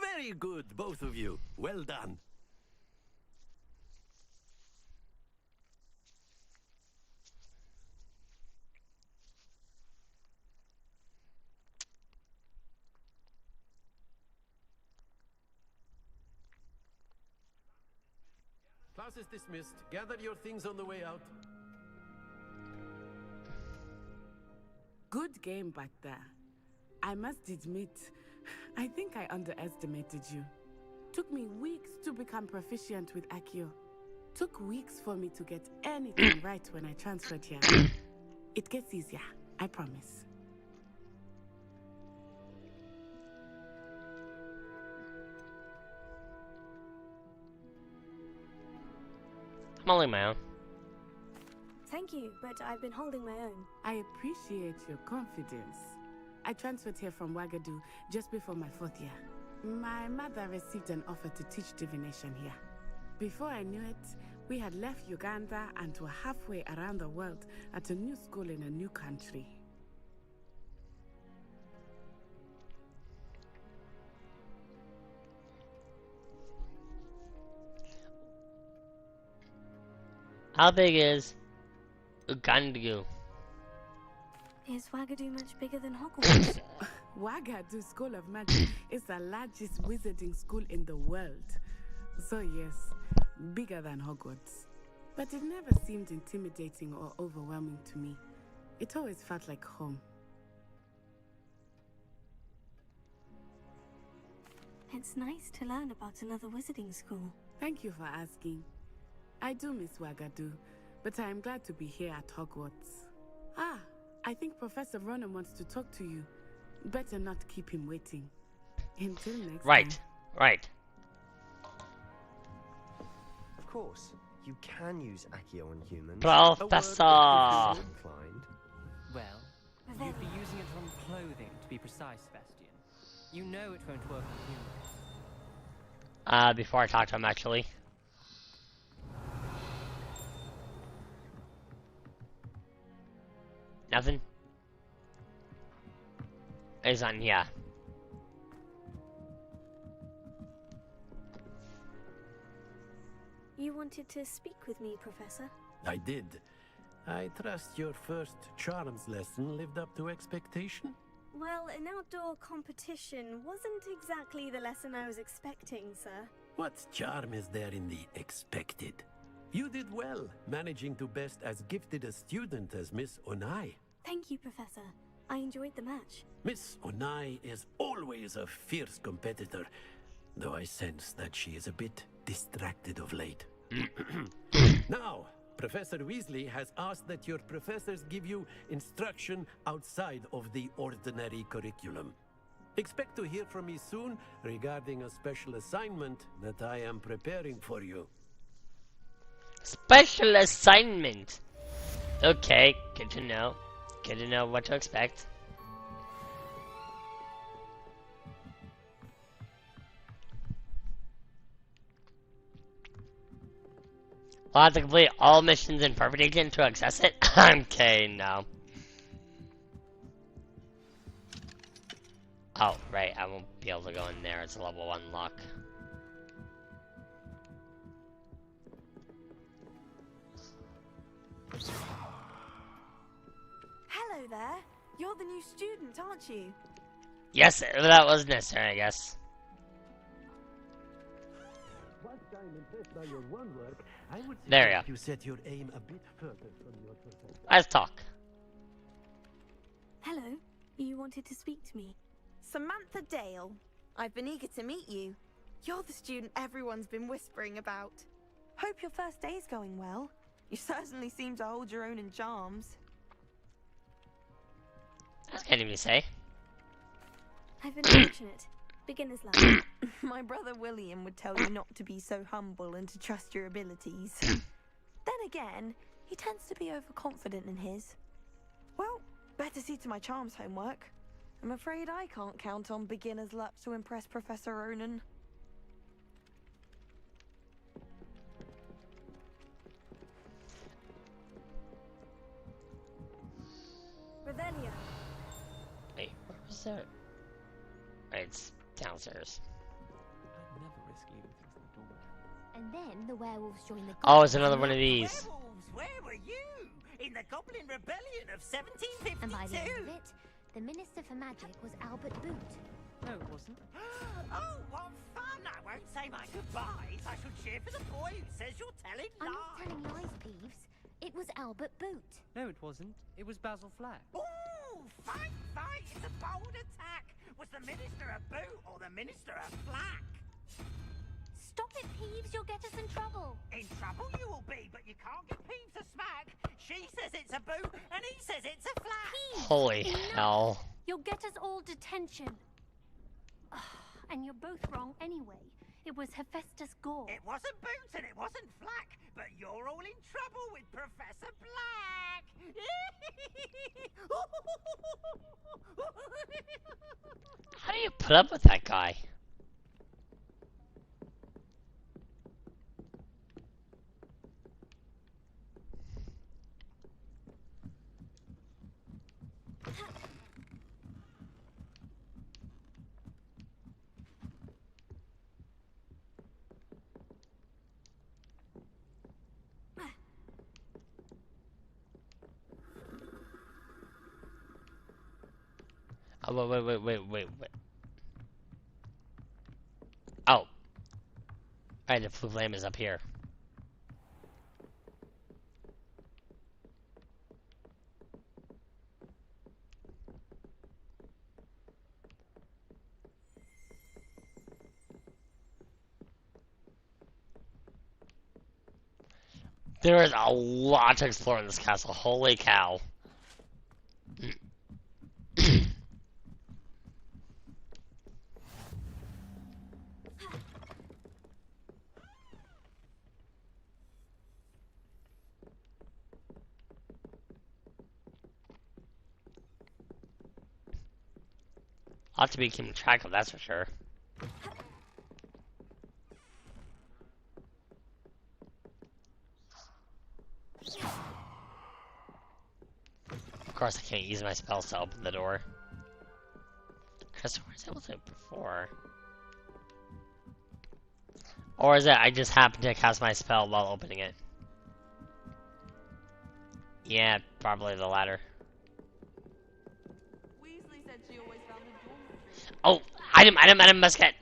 Very good, both of you. Well done. Class is dismissed. Gather your things on the way out. Good game back there. I must admit, I think I underestimated you. Took me weeks to become proficient with Accio. Took weeks for me to get anything right when I transferred here. It gets easier, I promise. I'm holding my own. Thank you, but I've been holding my own. I appreciate your confidence. I transferred here from Wagadu just before my 4th year. My mother received an offer to teach divination here. Before I knew it, we had left Uganda and were halfway around the world at a new school in a new country. How big is Uganda? Is Wagadu much bigger than Hogwarts? Wagadu School of Magic is the largest wizarding school in the world. So yes, bigger than Hogwarts. But it never seemed intimidating or overwhelming to me. It always felt like home. It's nice to learn about another wizarding school. Thank you for asking. I do miss Wagadu, but I am glad to be here at Hogwarts. Ah, I think Professor Ronan wants to talk to you. Better not keep him waiting. Until next time. Right. Of course, you can use Accio on humans. Professor! Well, you'd be using it on clothing, to be precise, Sebastian. You know it won't work on humans. Before I talk to him, actually. Nothing? It's on here. You wanted to speak with me, Professor? I did. I trust your first charms lesson lived up to expectation? Well, an outdoor competition wasn't exactly the lesson I was expecting, sir. What charm is there in the expected? You did well, managing to best as gifted a student as Miss Onai. Thank you, Professor. I enjoyed the match. Miss Onai is always a fierce competitor, though I sense that she is a bit distracted of late. Now, Professor Weasley has asked that your professors give you instruction outside of the ordinary curriculum. Expect to hear from me soon regarding a special assignment that I am preparing for you. Special assignment! Okay, good to know. Good to know what to expect. I'll have to complete all missions in Perfect Agent to access it? Okay, no. Oh, right, I won't be able to go in there. It's a level 1 lock. Hello there. You're the new student, aren't you? Yes, that was necessary, I guess. There we go. You set your aim a bit further from your professor. Let's talk. Hello. You wanted to speak to me? Samantha Dale. I've been eager to meet you. You're the student everyone's been whispering about. Hope your first day's going well. You certainly seem to hold your own in charms. That's kind of you to say. I've been fortunate. Beginner's luck. My brother William would tell you not to be so humble and to trust your abilities. Then again, he tends to be overconfident in his. Well, better see to my charms homework. I'm afraid I can't count on beginner's luck to impress Professor Ronan. Revelio. Wait, where was that? Right, it's downstairs. I'd never risk leaving things in the dorm. And then the werewolves joined the Oh, it's another one of these. Werewolves, where were you? In the Goblin Rebellion of 1752? And by the end of it, the Minister for Magic was Albert Boot. No, it wasn't. Oh, what fun! I won't say my goodbyes. I should cheer for the boy who says you're telling lies. I'm not telling lies, Peeves. It was Albert Boot. No, it wasn't. It was Basil Flack. Ooh, fight, fight! It's a bold attack. Was the minister a boot or the minister a flack? Stop it, Peeves. You'll get us in trouble. In trouble you will be, but you can't give Peeves a smack. She says it's a boot, and he says it's a flack. Peeves, Holy enough. hell. You'll get us all detention. And you're both wrong anyway. It was Hephaestus Gore. It wasn't boot and it wasn't flack, but you're all in trouble with Professor Black. How do you put up with that guy? Oh, wait. Oh. Alright, the blue flame is up here. There is a lot to explore in this castle. Holy cow. Ought to be keeping track of, that's for sure. Of course, I can't use my spells to open the door. Christopher was able to before. Or is it I just happened to cast my spell while opening it? Yeah, probably the latter. Oh, item, musket.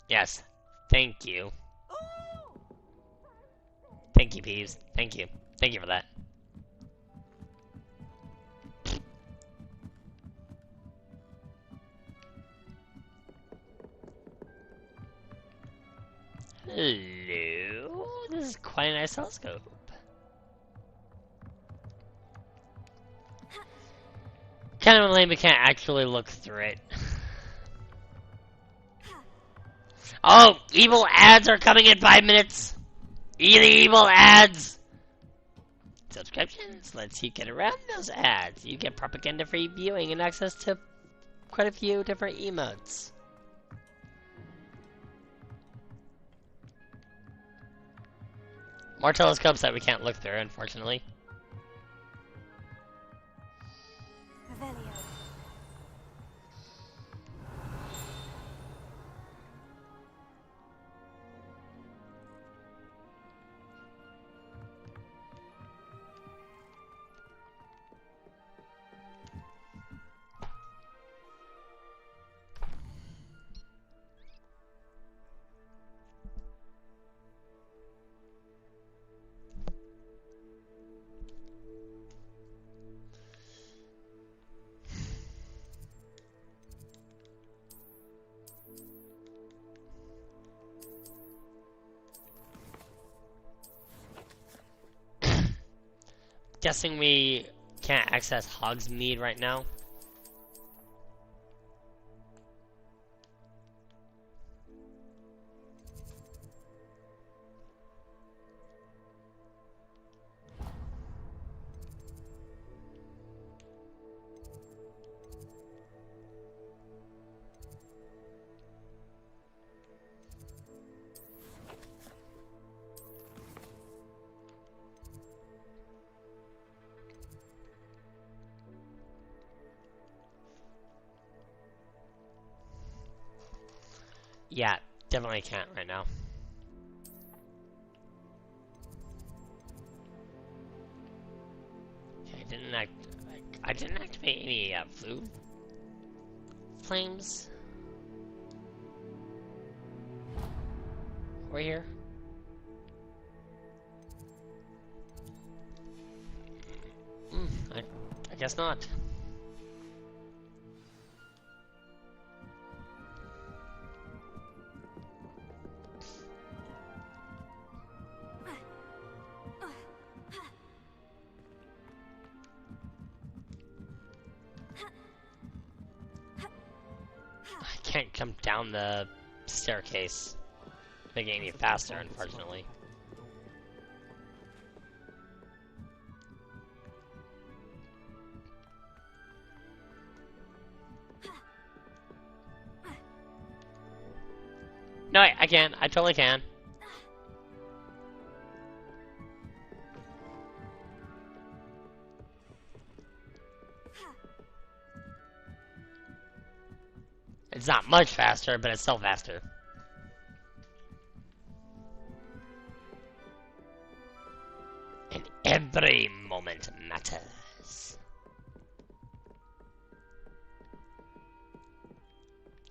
Yes, thank you. Thank you, Peeves. Thank you for that. Hello, this is quite a nice telescope. Kind of lame we can't actually look through it. Oh, evil ads are coming in 5 minutes. Evil ads. Subscriptions lets you get around those ads. You get propaganda-free viewing and access to quite a few different emotes. More telescopes that we can't look through, unfortunately. Guessing we can't access Hogsmeade right now. Yeah, definitely can't right now. Okay, I didn't activate any food flames. Over here. I guess not. I can't jump down the staircase. Making it any faster, unfortunately. No, I can. I totally can. It's not much faster, but it's still faster. And every moment matters.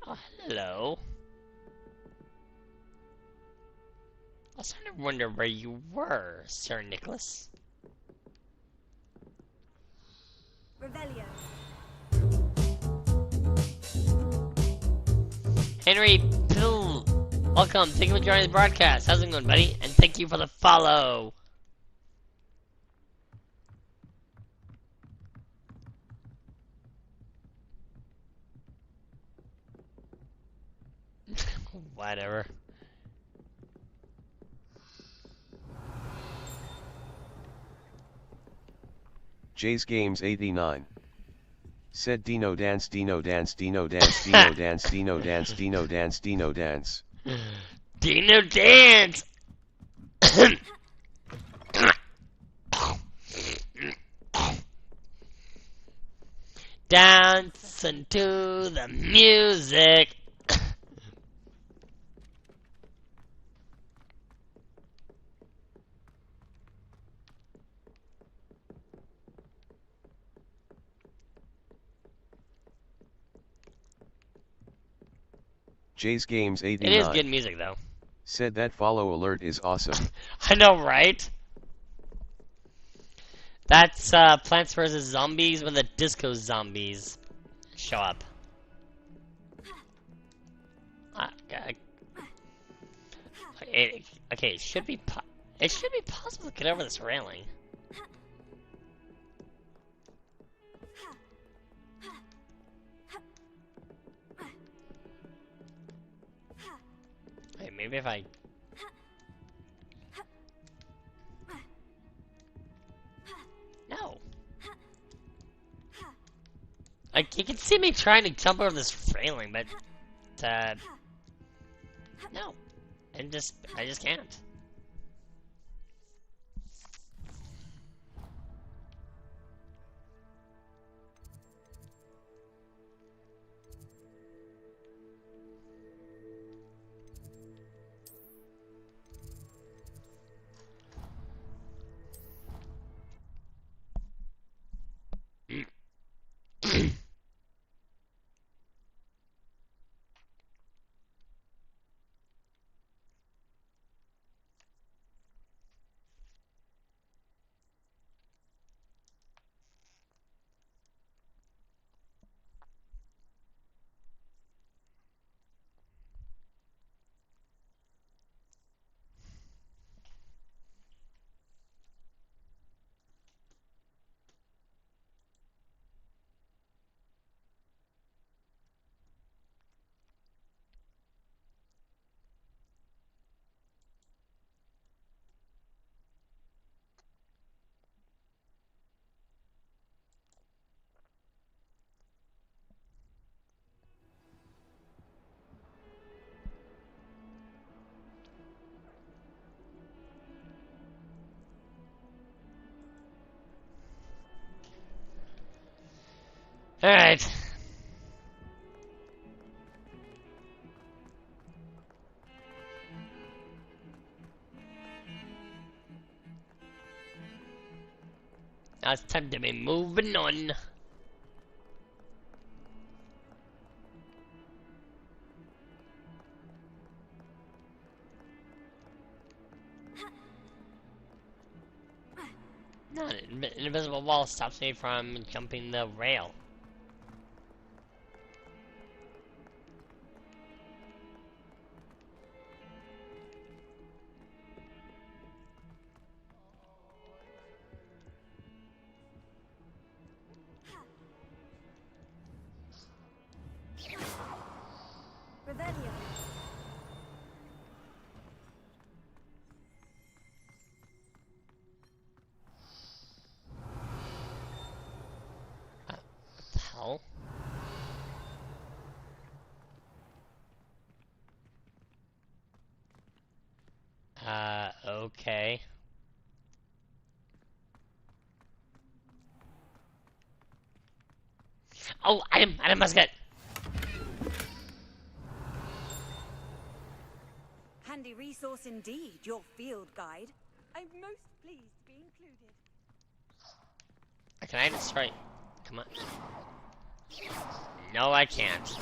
Oh, hello. I was starting to wonder where you were, Sir Nicholas. Revelio. Henry Pill, welcome. Thank you for joining the broadcast. How's it going, buddy? And thank you for the follow. Whatever. Jay's Games 89. Said Dino dance, Dino dance, Dino dance, Dino dance, Dino dance, Dino dance, Dino dance. Dino dance! Dancing to the music. Jay's Games 89. It is good music, though. Said that follow alert is awesome. I know, right? That's Plants vs. Zombies when the disco zombies show up. Okay, it should be possible to get over this railing. Wait, maybe if I... No. Like, you can see me trying to jump over this railing, but... no. And I just can't. Alright. it's time to be moving on. No, an invisible wall stops me from jumping the rail. Revelio. What the hell? Okay. Oh, item musket! Handy resource indeed, your field guide. I'm most pleased to be included. Can I destroy? Come on. No, I can't.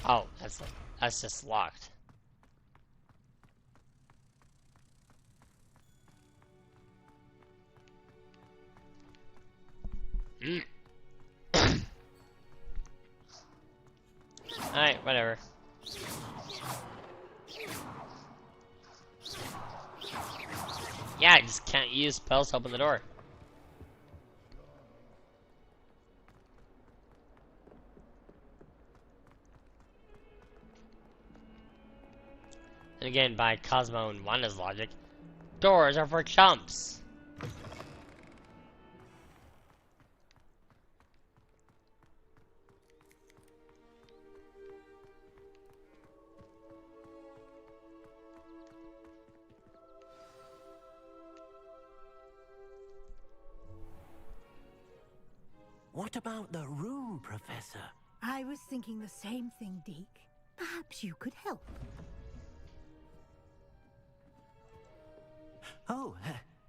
Oh, that's just locked. Alright, whatever. Yeah, I just can't use spells to open the door. And again, by Cosmo and Wanda's logic, doors are for chumps. What about the room, Professor? I was thinking the same thing, Deke. Perhaps you could help. Oh,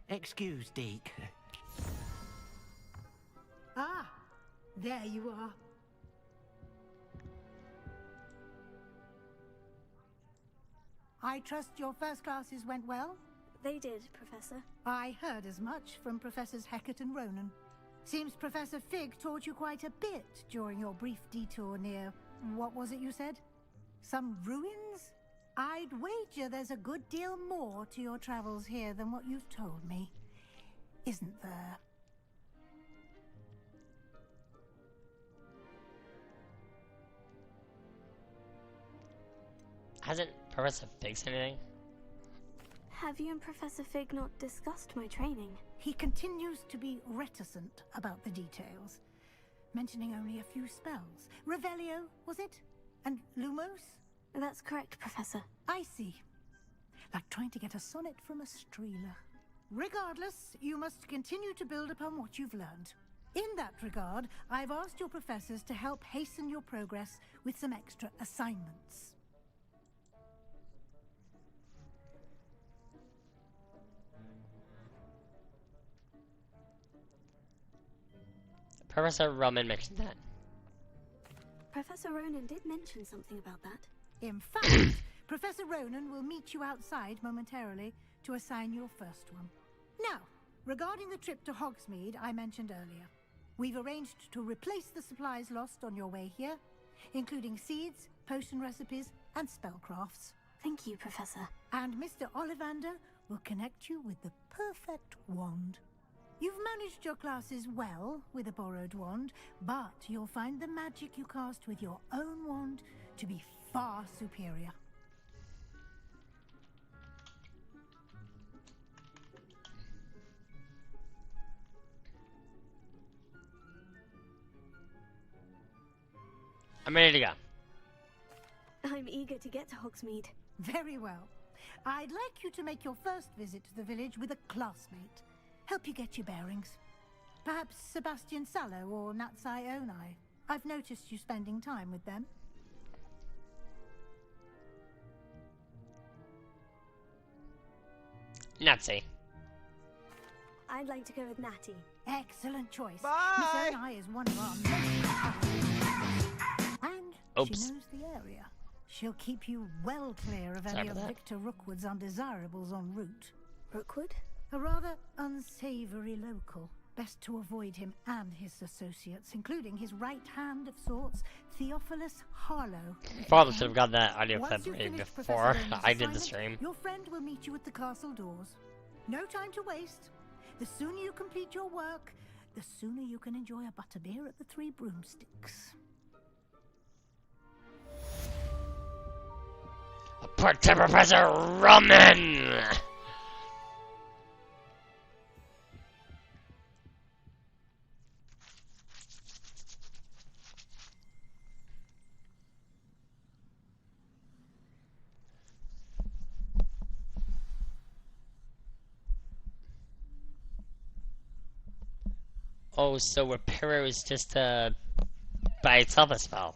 excuse, Deke. Ah, there you are. I trust your first classes went well? They did, Professor. I heard as much from Professors Hecat and Ronan. Seems Professor Fig taught you quite a bit during your brief detour near... what was it you said? Some ruins? I'd wager there's a good deal more to your travels here than what you've told me. Isn't there? Hasn't Professor Fig said anything? Have you and Professor Fig not discussed my training? He continues to be reticent about the details, mentioning only a few spells. Revelio, was it? And Lumos? That's correct, Professor. I see. Like trying to get a sonnet from a streeler. Regardless, you must continue to build upon what you've learned. In that regard, I've asked your professors to help hasten your progress with some extra assignments. Professor Roman mentioned that. Professor Ronan did mention something about that. In fact, Professor Ronan will meet you outside momentarily to assign your first one. Now, regarding the trip to Hogsmeade I mentioned earlier, we've arranged to replace the supplies lost on your way here, including seeds, potion recipes, and spellcrafts. Thank you, Professor. And Mr. Ollivander will connect you with the perfect wand. You've managed your classes well with a borrowed wand, but you'll find the magic you cast with your own wand to be far superior. I'm ready to go. I'm eager to get to Hogsmeade. Very well. I'd like you to make your first visit to the village with a classmate. Help you get your bearings. Perhaps Sebastian Sallow or Natsai Onai. I've noticed you spending time with them. Nazi. I'd like to go with Natty. Excellent choice. Bye. Miss Onai is one of our most and Oops. she knows the area. She'll keep you well clear of Sorry any of about that. Victor Rookwood's undesirables en route. Rookwood? A rather unsavory local. Best to avoid him and his associates, including his right hand of sorts, Theophilus Harlow. Probably should have got that audio Once clip you've ready finished before Professor Loma's I did the assignment, stream. Your friend will meet you at the castle doors. No time to waste. The sooner you complete your work, the sooner you can enjoy a butterbeer at the Three Broomsticks. Report to Professor Roman! Oh, so Reparo is just by itself a spell.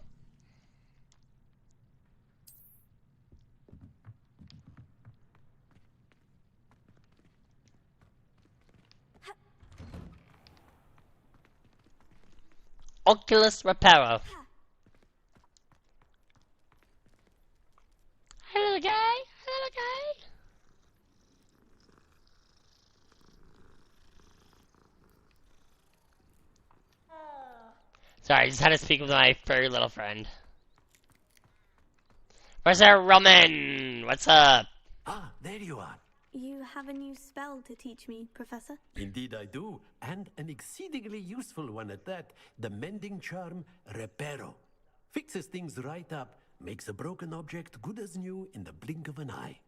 Oculus Reparo. Hello, guy. Hello, guy. Sorry, I just had to speak with my furry little friend. Professor Roman, what's up? Ah, there you are. You have a new spell to teach me, Professor? Indeed I do, and an exceedingly useful one at that. The mending charm, Reparo. Fixes things right up, makes a broken object good as new in the blink of an eye.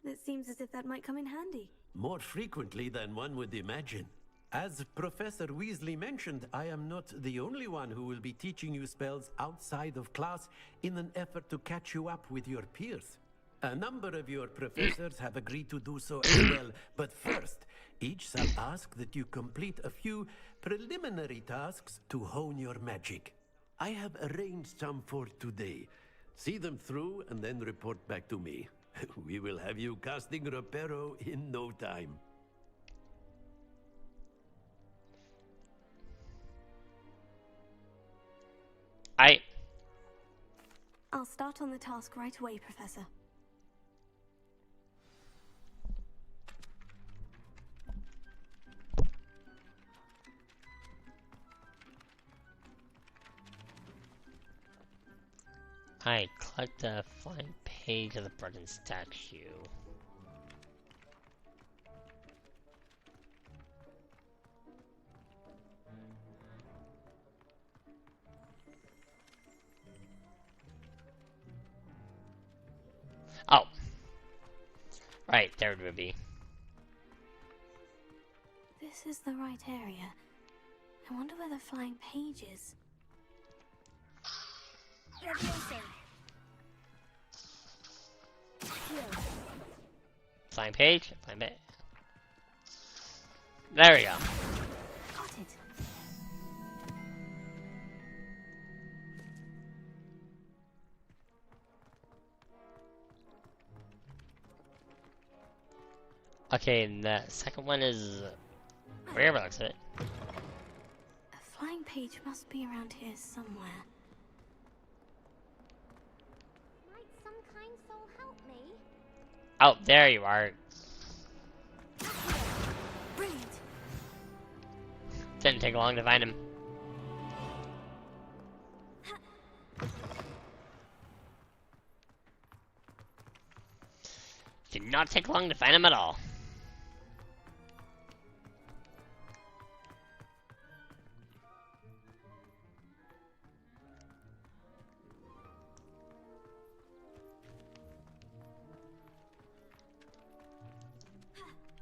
It seems as if that might come in handy. More frequently than one would imagine. As Professor Weasley mentioned, I am not the only one who will be teaching you spells outside of class in an effort to catch you up with your peers. A number of your professors have agreed to do so as well, but first, each shall ask that you complete a few preliminary tasks to hone your magic. I have arranged some for today. See them through and then report back to me. We will have you casting Reparo in no time. I'll start on the task right away, Professor. I collect the flying page of the broken statue. Oh. Right, there it would be. This is the right area. I wonder where the flying page is. Flying page, flying bit. There we go. Got it. Okay, and the second one is wherever looks it. A flying page must be around here somewhere. Might some kind soul help me? Oh, there you are. Brilliant. Didn't take long to find him. Did not take long to find him at all.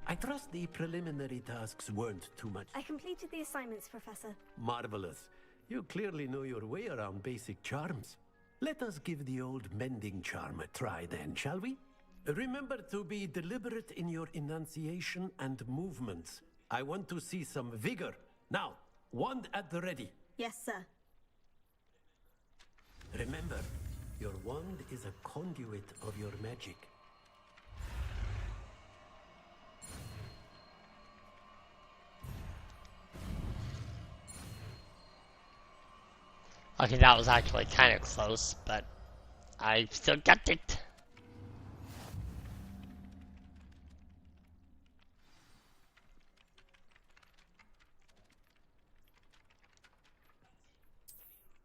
I trust the preliminary tasks weren't too much. I completed the assignments, Professor. Marvelous. You clearly know your way around basic charms. Let us give the old mending charm a try then, shall we? Remember to be deliberate in your enunciation and movements. I want to see some vigor. Now, wand at the ready. Yes, sir. Remember, your wand is a conduit of your magic. Okay, that was actually kind of close, but I still got it.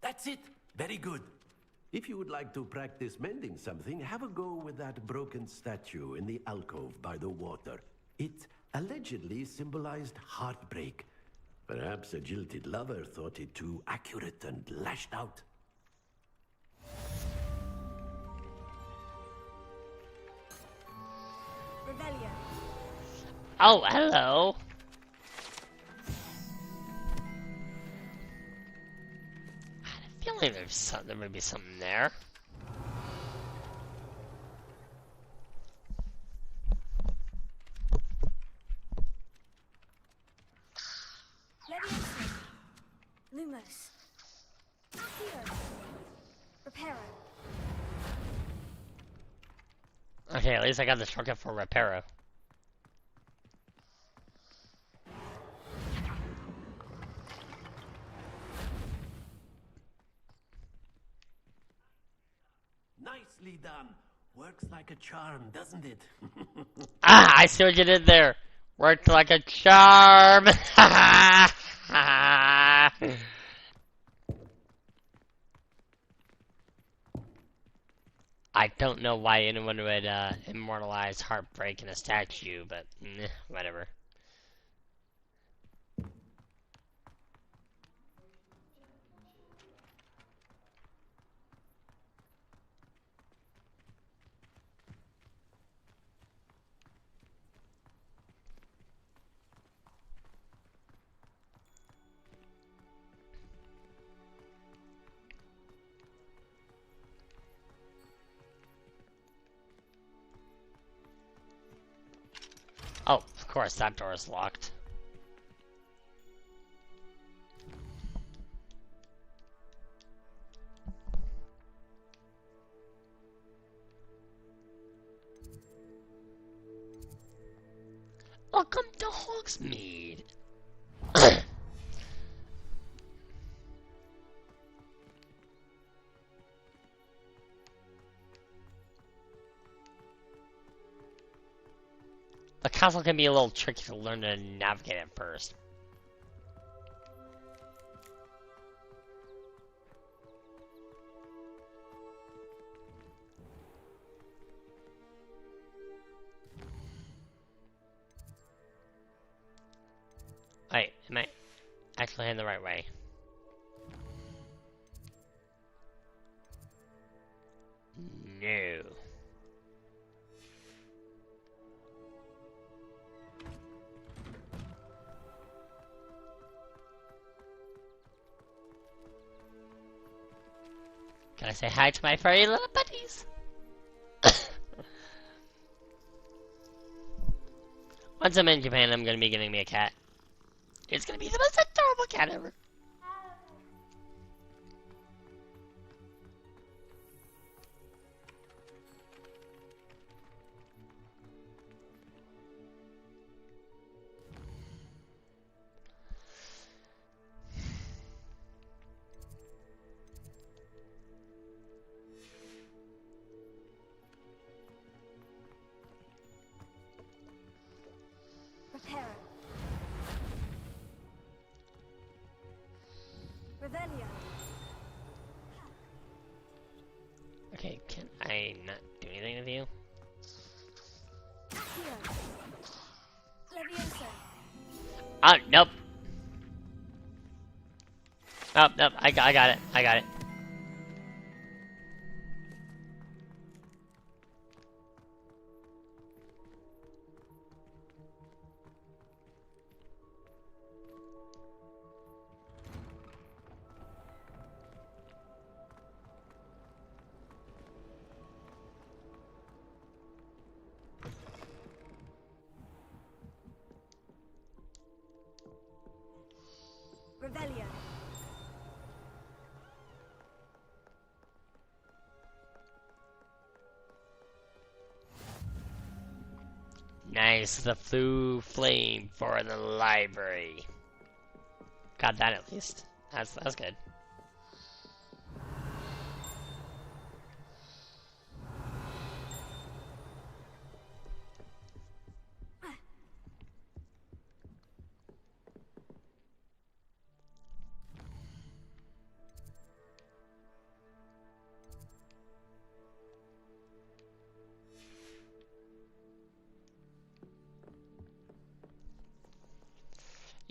That's it. Very good. If you would like to practice mending something, have a go with that broken statue in the alcove by the water. It allegedly symbolized heartbreak. Perhaps a jilted lover thought it too accurate and lashed out. Revelio. Oh, hello. I feel like there may be something there. Leviosa. Lumos. Accio. Reparo. Okay, at least I got the shortcut for Reparo. Nicely done. Works like a charm, doesn't it? Ah, I see what you did there. Worked like a charm. I don't know why anyone would immortalize heartbreak in a statue, but whatever. Oh, of course, that door is locked. Welcome to Hogsmeade. The castle can be a little tricky to learn to navigate at first. Wait, am I actually heading the right way? No. Can I say hi to my furry little buddies? Once I'm in Japan, I'm gonna be getting me a cat. It's gonna be the most adorable cat ever. Reparo. Revelio. Okay, can I not do anything with you? Accio. Leviosa. Ah, nope. Oh, nope, I got it. I got it. Revelio. Nice, the blue flame for the library. Got that at least. That's good.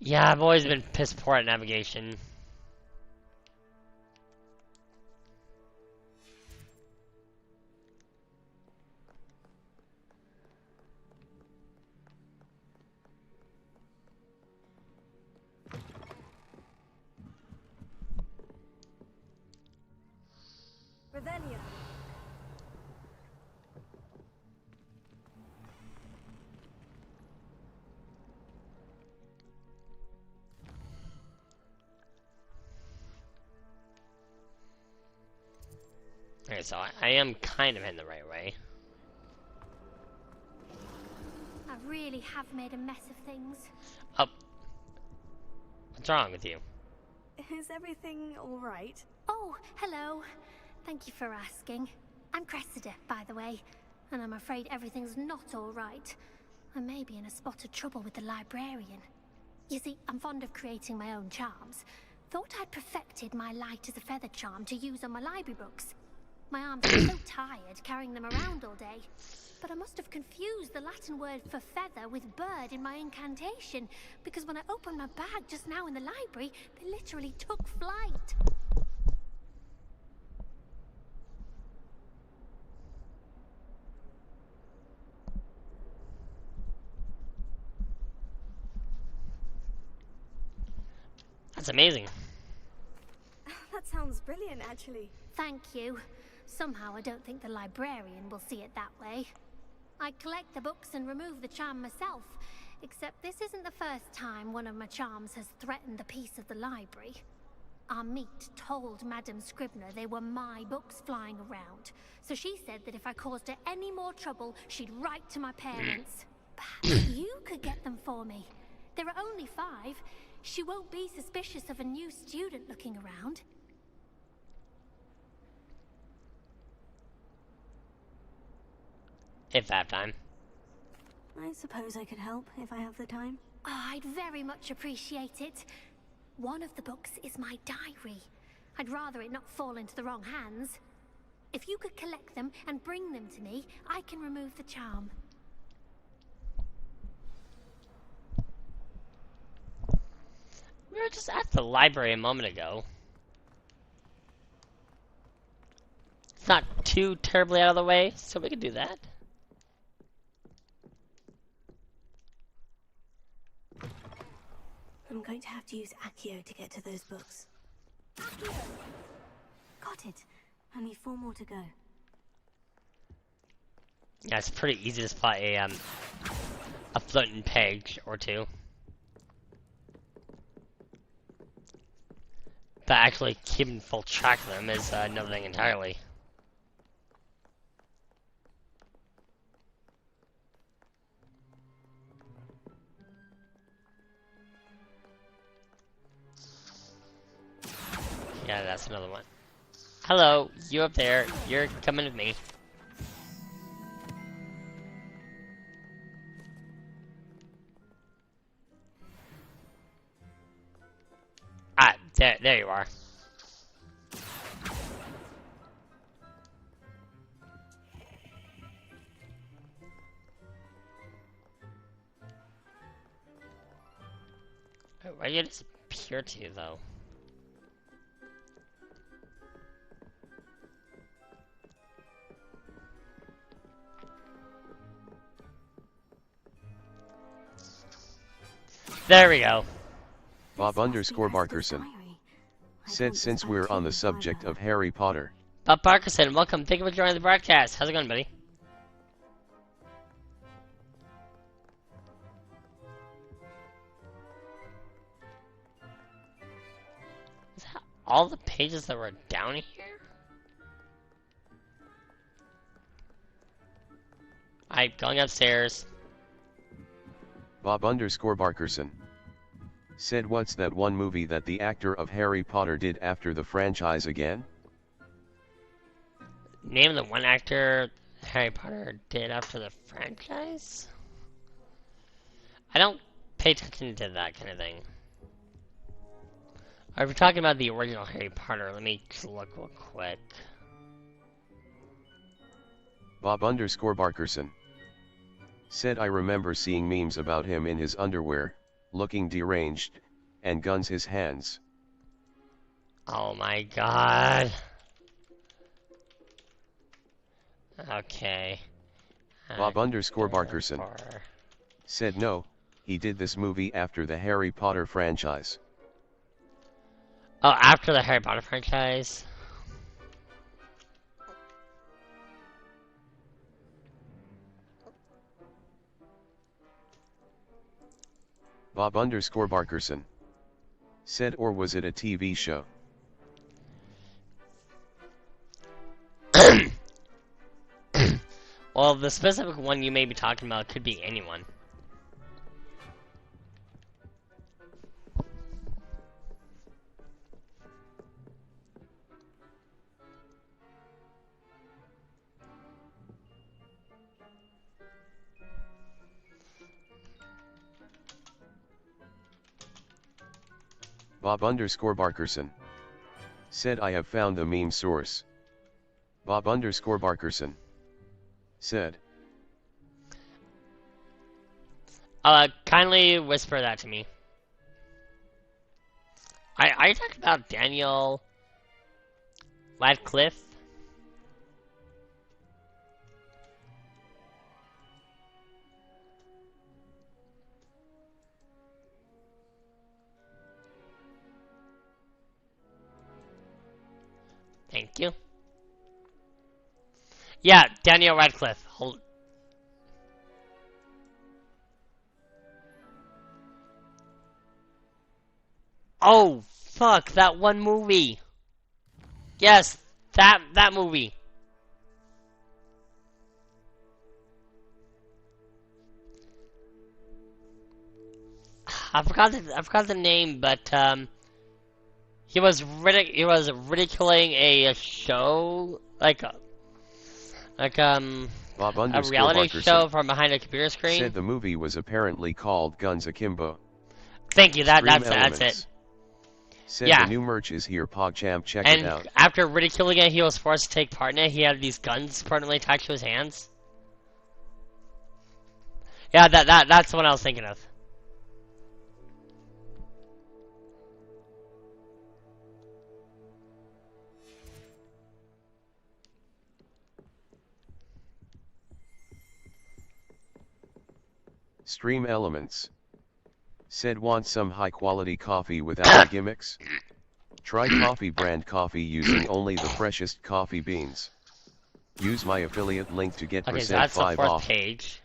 Yeah, I've always been piss poor at navigation. Revelio. Okay, so I am kind of in the right way. I really have made a mess of things. Oh. What's wrong with you? Is everything all right? Oh, hello. Thank you for asking. I'm Cressida, by the way, and I'm afraid everything's not all right. I may be in a spot of trouble with the librarian. You see, I'm fond of creating my own charms. Thought I'd perfected my light as a feather charm to use on my library books. My arms are so tired carrying them around all day. But I must have confused the Latin word for feather with bird in my incantation, because when I opened my bag just now in the library, they literally took flight. That's amazing. That sounds brilliant, actually. Thank you. Somehow I don't think the librarian will see it that way. I collect the books and remove the charm myself, except this isn't the first time one of my charms has threatened the peace of the library. Our meet told Madame Scribner they were my books flying around, so she said that if I caused her any more trouble, she'd write to my parents. Perhaps you could get them for me. There are only 5. She won't be suspicious of a new student looking around. If I have time. I suppose I could help if I have the time. Oh, I'd very much appreciate it. One of the books is my diary. I'd rather it not fall into the wrong hands. If you could collect them and bring them to me, I can remove the charm. We were just at the library a moment ago. It's not too terribly out of the way, so we could do that. I'm going to have to use Accio to get to those books. Accio! Got it. Only 4 more to go. Yeah, it's pretty easy to spot a floating peg or two. But actually keeping full track of them is another thing entirely. Yeah, that's another one. Hello, you up there. You're coming with me. Ah, there you are. Why did you disappear to you, though? There we go. Bob_Barkerson said, since we're on the subject of Harry Potter. Bob Barkerson, welcome. Thank you for joining the broadcast. How's it going, buddy? Is that all the pages that were down here? Alright, going upstairs. Bob_Barkerson said, what's that one movie that the actor of Harry Potter did after the franchise again? Name the one actor Harry Potter did after the franchise? I don't pay attention to that kind of thing. Are we talking about the original Harry Potter? Let me just look real quick. Bob_Barkerson said, I remember seeing memes about him in his underwear. looking deranged, and guns his hands. Oh my god. Okay. Bob _Barkerson said no, he did this movie after the Harry Potter franchise. Oh, after the Harry Potter franchise? Bob _Barkerson said, or was it a TV show? Well, the specific one you may be talking about could be anyone. Bob _Barkerson said, I have found the meme source. Bob _Barkerson said, Kindly whisper that to me. Are you talking about Daniel Radcliffe? Thank you. Yeah, Daniel Radcliffe. Hold. Oh, fuck, that one movie. Yes, that movie. I forgot the name, but he was ridiculing a show Bob a reality Barkerson show from behind a computer screen. said the movie was apparently called Guns Akimbo. Thank you. That's it. Said Yeah. the new merch is here, PogChamp. Check And it out. after ridiculing it, he was forced to take part in it. He had these guns permanently attached to his hands. Yeah, that's what I was thinking of. Stream Elements said, want some high quality coffee without the gimmicks? Try coffee brand coffee using only the freshest coffee beans. Use my affiliate link to get Okay, so that's the %5 fourth off. page.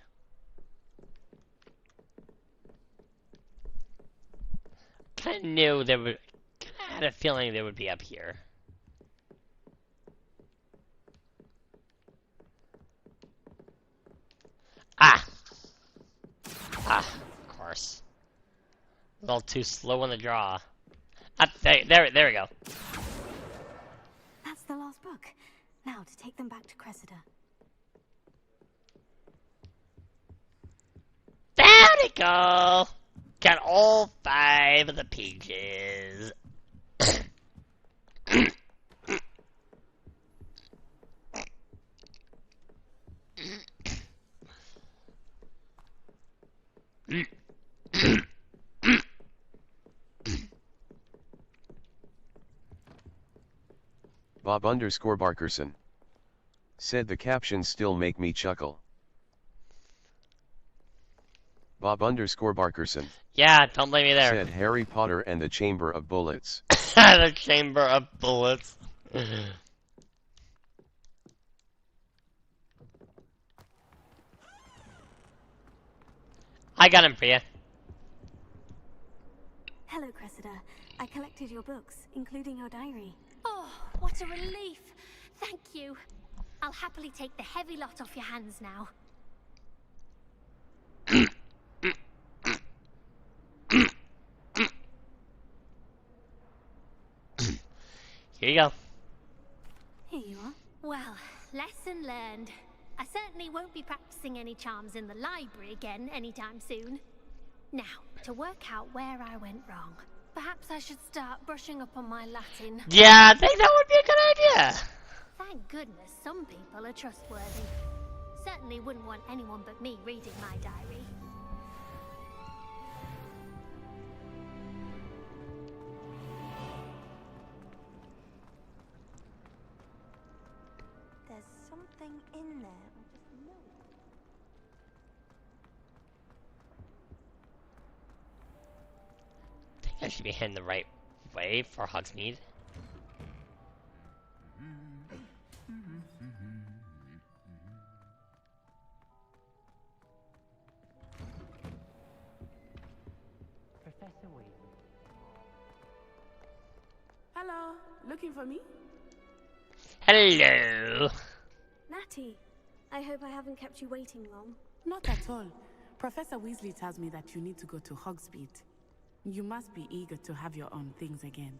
Kinda knew there would. Kinda had a feeling they would be up here. Of course. A little too slow on the draw. There we go. That's the last book. Now to take them back to Cressida. There we go. Got all 5 of the pages. Bob _Barkerson said the captions still make me chuckle. Bob _Barkerson Yeah, don't blame me there. said Harry Potter and the Chamber of Bullets. The Chamber of Bullets. I got him for you. Hello, Cressida. I collected your books, including your diary. Oh, what a relief. Thank you. I'll happily take the heavy lot off your hands now. Here you go. Here you are. Well, lesson learned. I certainly won't be practicing any charms in the library again anytime soon. Now, to work out where I went wrong. Perhaps I should start brushing up on my Latin. Yeah, I think that would be a good idea. Thank goodness some people are trustworthy. Certainly wouldn't want anyone but me reading my diary. something in there. I just know it. I think I should be heading the right way for Hogsmeade. Professor Weasley. Hello, looking for me? Hello. Natty, I hope I haven't kept you waiting long. Not at all. Professor Weasley tells me that you need to go to Hogsmeade. You must be eager to have your own things again.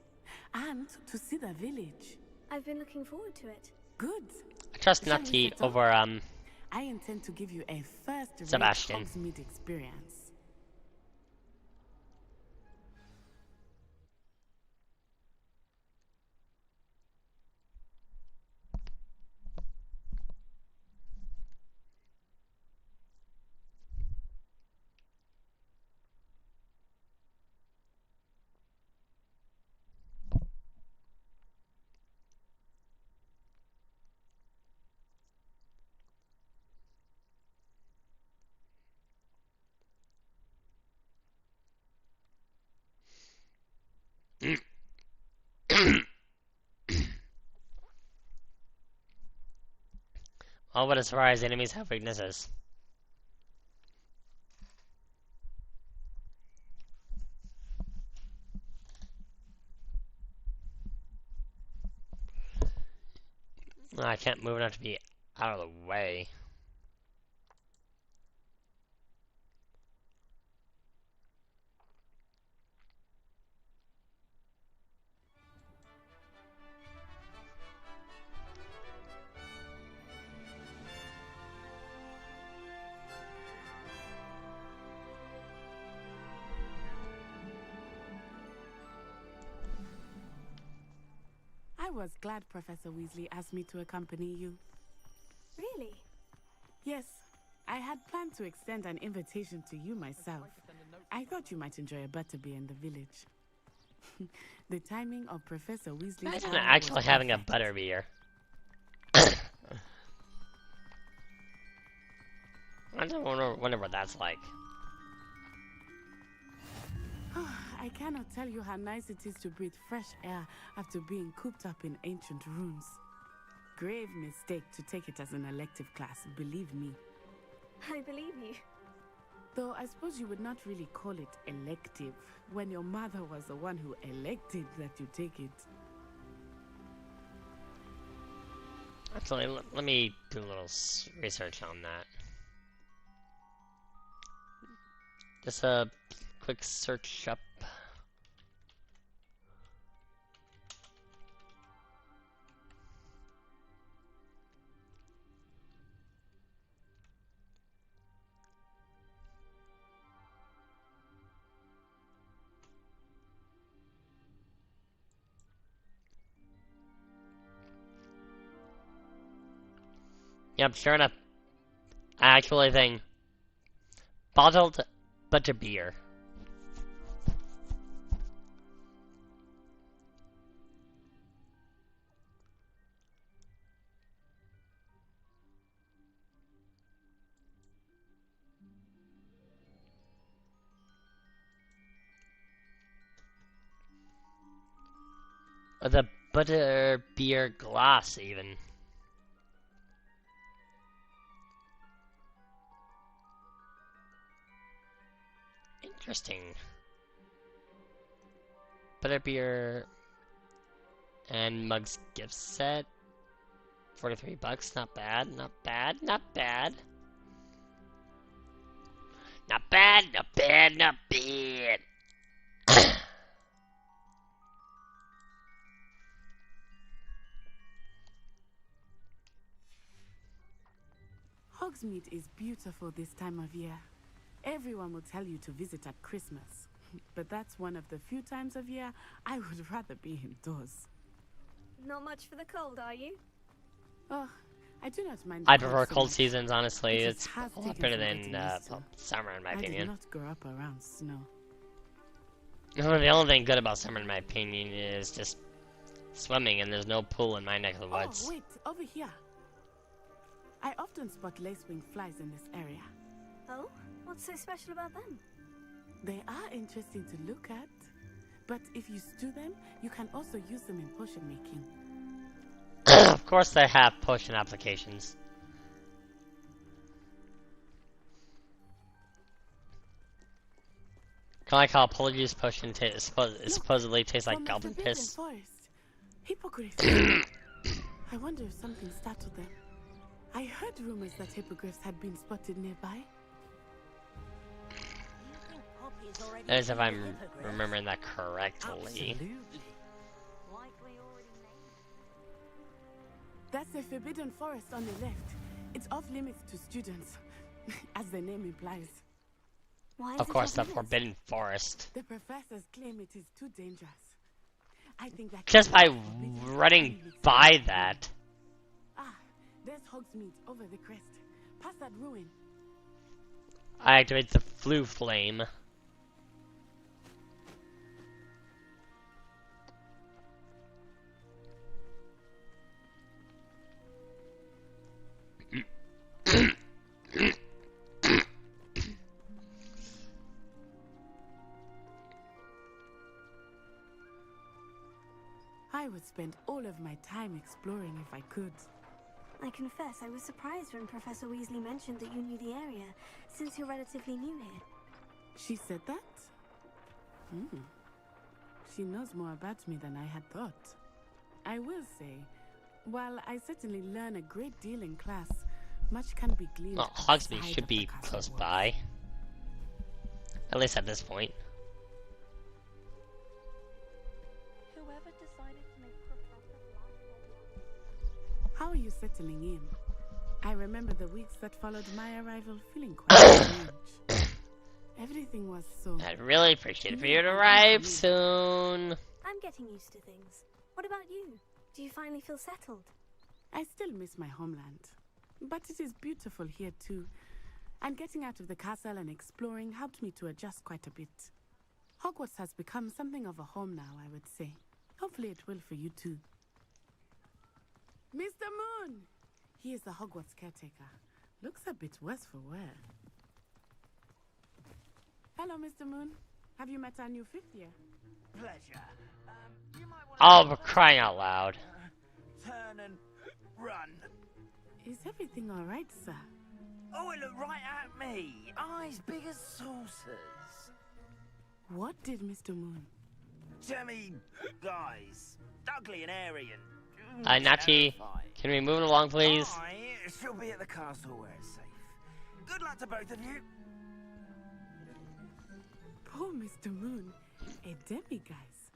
And to see the village. I've been looking forward to it. Good. I trust Shall we Natty set off? over I intend to give you a first-rate Sebastian. Hogsmeade experience. Oh, what a surprise, enemies have weaknesses. Oh, I can't move enough to be out of the way. I was glad Professor Weasley asked me to accompany you. Really? Yes, I had planned to extend an invitation to you myself. I thought you might enjoy a butterbeer in the village. The timing of Professor Weasley's Imagine hour actually was having a perfect. butterbeer. I don't wonder what that's like. I cannot tell you how nice it is to breathe fresh air after being cooped up in ancient rooms. Grave mistake to take it as an elective class, believe me. I believe you. Though I suppose you would not really call it elective when your mother was the one who elected that you take it. Actually, let me do a little research on that. Just a quick search up. Yep, sure enough. Actually, thing. Bottled butterbeer. Or the butterbeer glass, even. Interesting. Butterbeer and mugs gift set. 43 bucks, not bad, not bad, not bad. Not bad, not bad, not bad. Hogsmeade is beautiful this time of year. Everyone will tell you to visit at Christmas. But that's one of the few times of year I would rather be indoors. Not much for the cold, are you? Oh, I do not mind. I the prefer so cold much. seasons, honestly. It just It's has a lot taken better some than getting used to. summer, in my I opinion. did not grow up around snow. The only thing good about summer, in my opinion, is just swimming, and there's no pool in my neck of the woods. Oh, wait, over here. I often spot lacewing flies in this area. Oh? What's so special about them? They are interesting to look at, but if you stew them, you can also use them in potion making. Of course they have potion applications. Kinda like how Polyjuice potion supposedly tastes like goblin piss. Hippogriffs. I wonder if something startled them. I heard rumors that hippogriffs had been spotted nearby. That is if I'm remembering that correctly. That's the Forbidden Forest on the left. It's off limits to students, as the name implies. Why Of course, the Forbidden Forest. The professors claim it is too dangerous. I think that Just by running by that. Ah, there's Hogsmeade over the crest. Past that ruin. I activate the Flue Flame. I would spend all of my time exploring if I could. I confess I was surprised when Professor Weasley mentioned that you knew the area, since you're relatively new here. She said that? She knows more about me than I had thought. I will say, while I certainly learn a great deal in class, much can be gleaned. Well, Hogsmeade should be close by. At least at this point. How are you settling in? I remember the weeks that followed my arrival feeling quite strange. Everything was so... I'd really appreciate it for you to arrive soon. I'm getting used to things. What about you? Do you finally feel settled? I still miss my homeland. But it is beautiful here too. And getting out of the castle and exploring helped me to adjust quite a bit. Hogwarts has become something of a home now, I would say. Hopefully it will for you too. Mr. Moon! He is the Hogwarts caretaker. Looks a bit worse for wear. Hello, Mr. Moon. Have you met our new fifth year? Pleasure. Oh, we're crying out loud. Turn and run. Is everything alright, sir? Oh, it looked right at me. Eyes big as saucers. What did Mr. Moon? Jemmy guys. Ugly and airy and... Natty, can we move it along, please? She'll be at the castle where it's safe. Good luck to both of you. Poor Mr. Moon. A demiguise.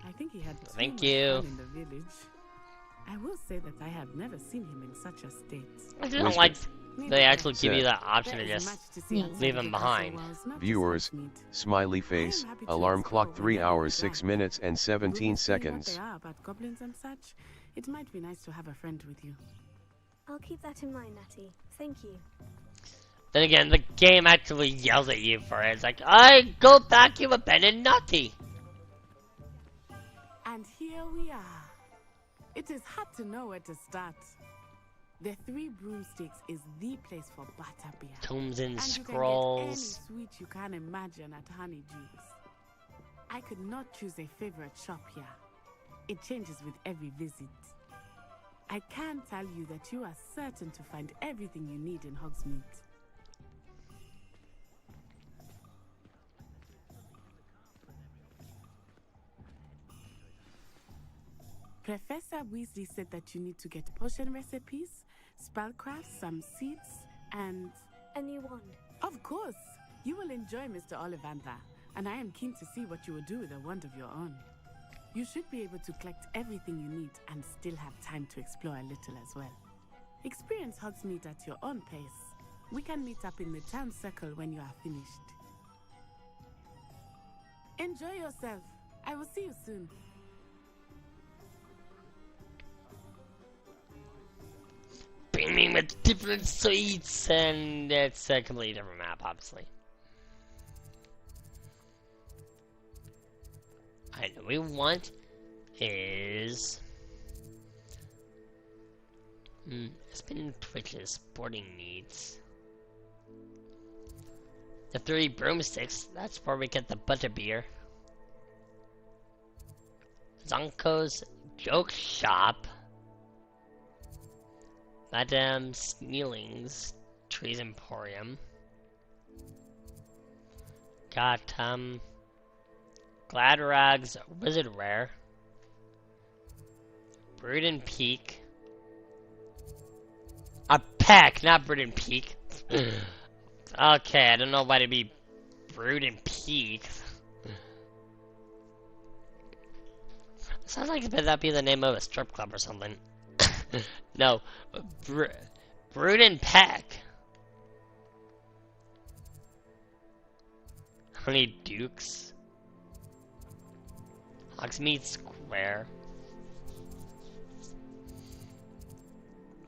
I think he had too Thank much you. fun in the village. I will say that I have never seen him in such a state. I don't like they actually give you that option to just leave him behind. Viewers, smiley face, alarm clock 3 hours 6 minutes and 17 seconds. They are about goblins and such. It might be nice to have a friend with you. I'll keep that in mind, Natty. Thank you. Then again, the game actually yells at you for it. It's like, I go back, you abandoned Natty. And here we are. It is hard to know where to start. The Three Broomsticks is the place for butterbeer. Tomes and You can Scrolls. get any sweet you can imagine at Honeydews. I could not choose a favorite shop here. It changes with every visit. I can tell you that you are certain to find everything you need in Hogsmeade. Professor Weasley said that you need to get potion recipes, spellcraft, some seeds, and... a new wand. Of course! You will enjoy Mr. Ollivander, and I am keen to see what you will do with a wand of your own. You should be able to collect everything you need and still have time to explore a little as well. Experience Hogsmeade at your own pace. We can meet up in the town circle when you are finished. Enjoy yourself. I will see you soon. Beaming with different sweets, and it's a completely different map, obviously. Alright, what we want is Spin Twitch's sporting needs. The 3 broomsticks, that's where we get the butterbeer. Zonko's joke shop. Madame Sneeling's Trees Emporium. Got, Gladrag's Wizard Rare. Bruden Peak. A peck, not Bruden Peak. Okay, I don't know why to be Bruden Peak. Sounds like that'd be the name of a strip club or something. No, Bruden Peck. Honey Dukes. Hogsmeade Square.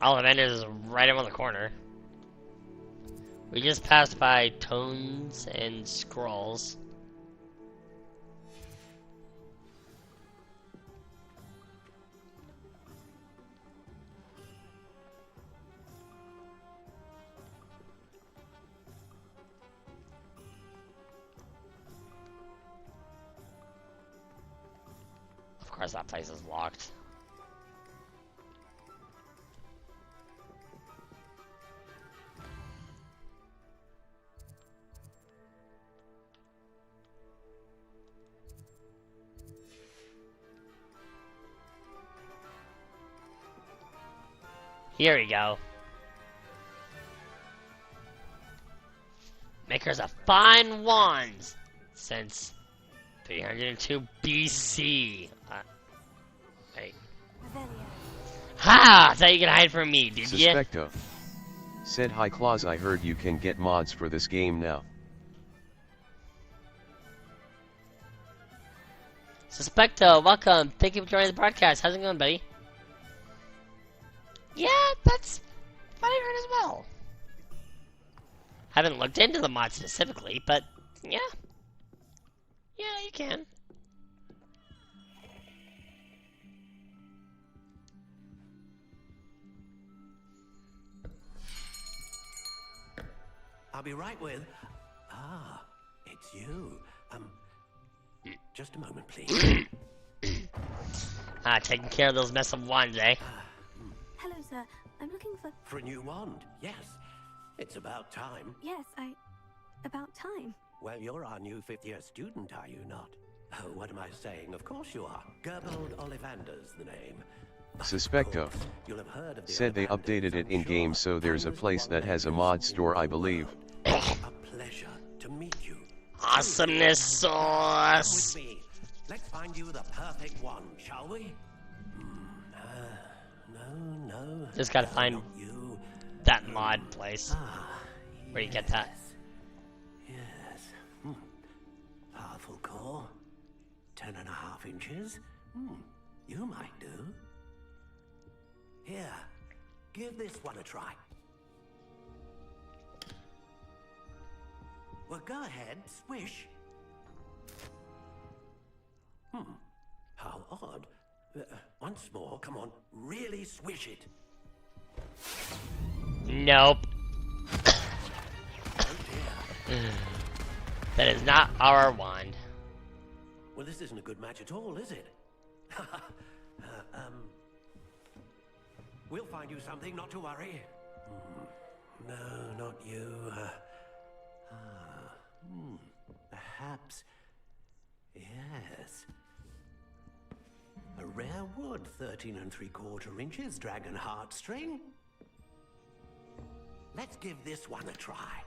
Ollivanders is right around the corner. We just passed by Tones and Scrolls. Of course that place is locked. Here we go. Makers of fine wands since 302 BC. Wait. Ha! I thought you could hide from me, did you? Suspecto. Said hi Claus, I heard you can get mods for this game now. Suspecto, welcome. Thank you for joining the broadcast. How's it going, buddy? Yeah, that's what I heard as well. Haven't looked into the mod specifically, but yeah. Yeah, you can. I'll be right with... Ah, it's you. Just a moment, please. Taking care of those mess of wands, eh? Hello, sir. I'm looking for... For a new wand, yes. It's about time. Yes, about time. Well, you're our new 5th-year student, are you not? Oh, what am I saying? Of course you are. Gerbold Ollivander's the name. Suspecto. You'll have heard of the Said they updated it in-game, so there's a place that has a mod store, I believe. A pleasure to meet you. Awesomeness sauce! Come with me. Let's find you the perfect one, shall we? No. Just gotta find that mod place. Where you get that. Yes. Powerful core. 10.5 inches. You might do. Here, give this one a try. Well, go ahead, swish. How odd. Once more, come on, really swish it. Nope. That is not our wand. Well, this isn't a good match at all, is it? We'll find you something, not to worry. No, not you. Perhaps. Yes. A rare wood, 13 3/4 inches, dragon heartstring. Let's give this one a try.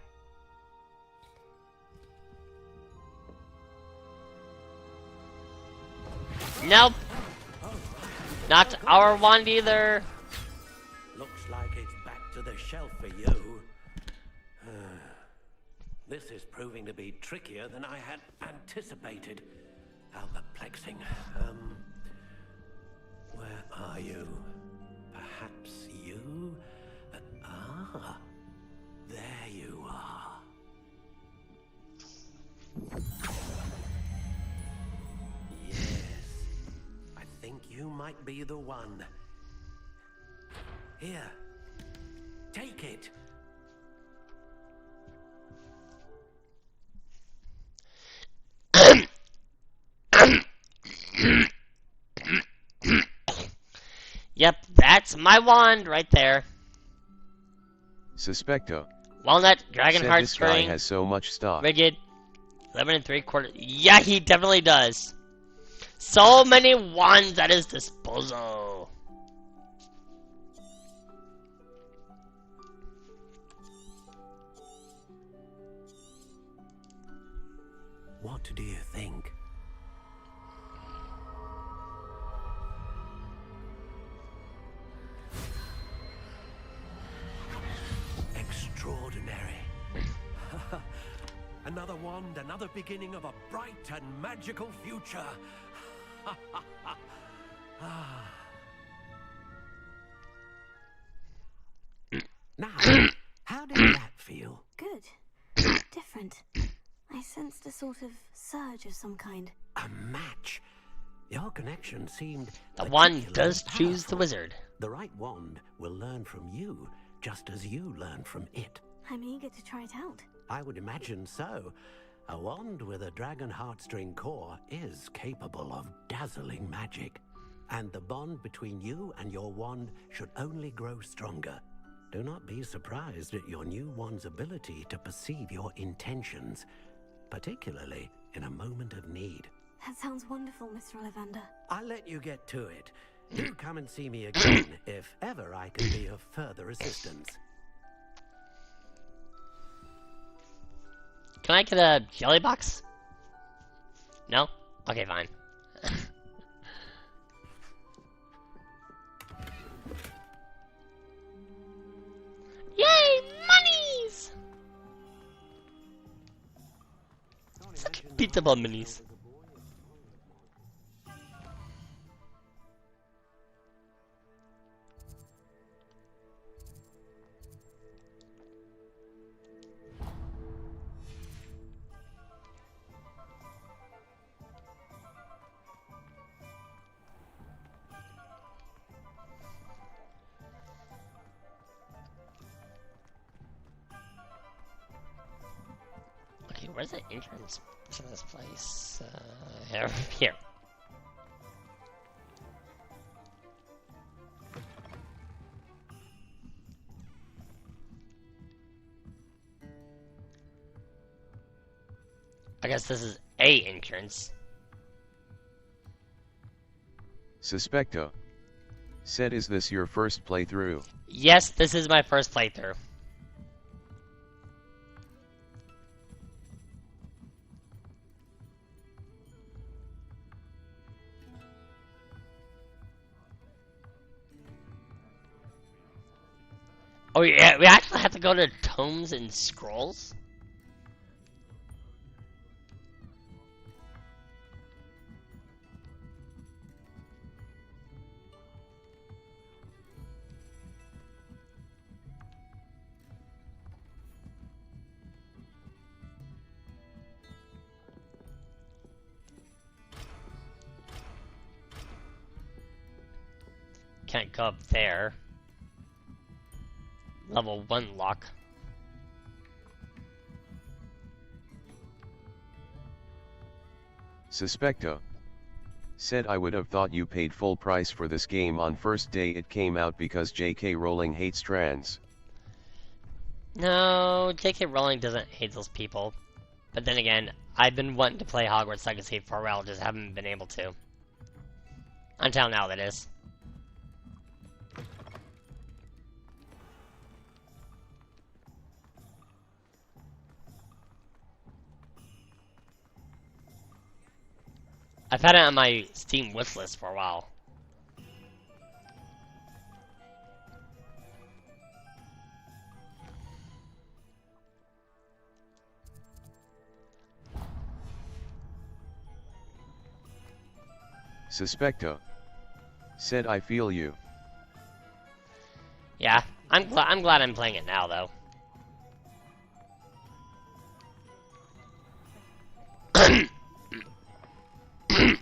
Nope. Not our wand either. Looks like it's back to the shelf for you. This is proving to be trickier than I had anticipated. How perplexing. Where are you? Perhaps you? There you are. Yes, I think you might be the one. Here, like it. Yep, that's my wand right there. Suspecto. Walnut, dragon Said heart this guy string, has so much stock. rigid, 11 3/4. Yeah, he definitely does. So many wands at his disposal. What do you think? Extraordinary. Another wand, another beginning of a bright and magical future. Now, how did that feel? Good. Different. I sensed a sort of surge of some kind. A match. Your connection seemed The wand particularly does choose the powerful. wizard. The right wand will learn from you, just as you learn from it. I'm eager to try it out. I would imagine so. A wand with a dragon heartstring core is capable of dazzling magic. And the bond between you and your wand should only grow stronger. Do not be surprised at your new wand's ability to perceive your intentions, particularly in a moment of need. That sounds wonderful, Mr. Ollivander. I'll let you get to it. Do come and see me again if ever I can be of further assistance. Can I get a jelly box? No? Okay, fine. Yay, monies! Pizza bun minis. Okay, where's the entrance to this place? Here. I guess this is a entrance. Suspecto. Said, is this your first playthrough? Yes, this is my first playthrough. Oh yeah, we actually have to go to tomes and scrolls? Can't go up there. Level 1 lock. Suspecto. Said, I would have thought you paid full price for this game on first day it came out because J.K. Rowling hates trans. No, J.K. Rowling doesn't hate those people. But then again, I've been wanting to play Hogwarts Legacy for a while, just haven't been able to. Until now, that is. I've had it on my Steam wishlist for a while. Suspecto. Said, I feel you. Yeah, I'm glad I'm playing it now, though.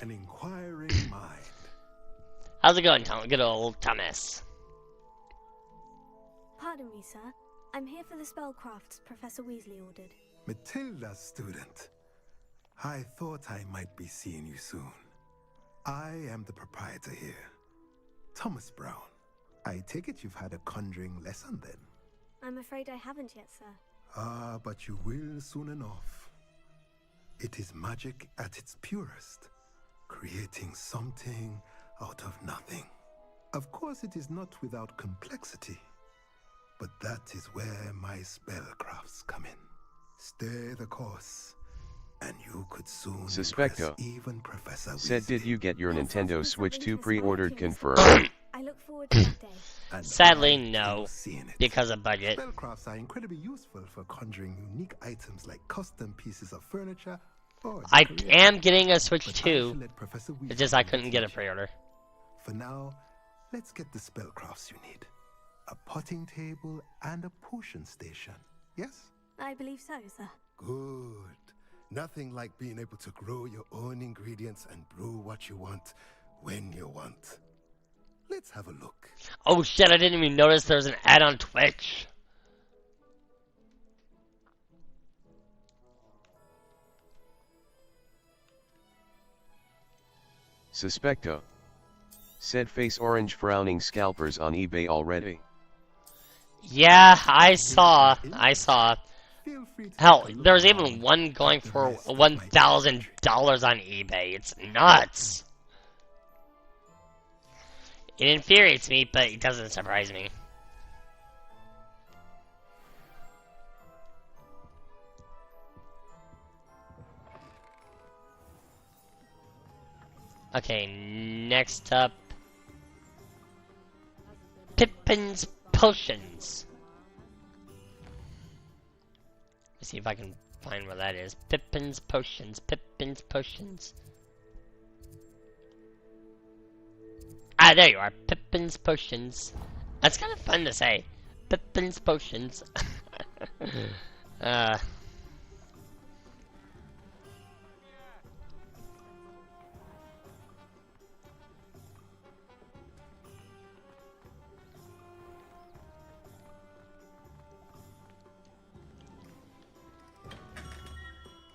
An inquiring mind. How's it going, Tom? Good old Thomas. Pardon me, sir. I'm here for the spellcrafts Professor Weasley ordered. Matilda's student. I thought I might be seeing you soon. I am the proprietor here, Thomas Brown. I take it you've had a conjuring lesson then? I'm afraid I haven't yet, sir. Ah, but you will soon enough. It is magic at its purest, creating something out of nothing. Of course, it is not without complexity, but that is where my spellcrafts come in. Stay the course, and you could soon Suspecto. impress even Professor Said, Weasley. did you get your Nintendo Switch 2 pre-ordered confirmed? I look forward to that day. And Sadly, I no, still seeing it. because of budget. Spellcrafts are incredibly useful for conjuring unique items like custom pieces of furniture or I decoration. am getting a Switch But I 2. shall let Professor Weasley It's just I do couldn't the get a teaching. pre-order. For now, let's get the spellcrafts you need. A potting table and a potion station. Yes? I believe so, sir. Good. Nothing like being able to grow your own ingredients and brew what you want when you want. Let's have a look. Oh shit, I didn't even notice there was an ad on Twitch. Suspecto. Said face orange frowning scalpers on eBay already. Yeah, I saw. Hell, there's even one going for $1,000 on eBay. It's nuts. It infuriates me, but it doesn't surprise me. Okay, next up, Pippin's Potions. Let's see if I can find where that is. Pippin's Potions, Pippin's Potions. Ah, there you are, Pippin's Potions. That's kind of fun to say. Pippin's Potions.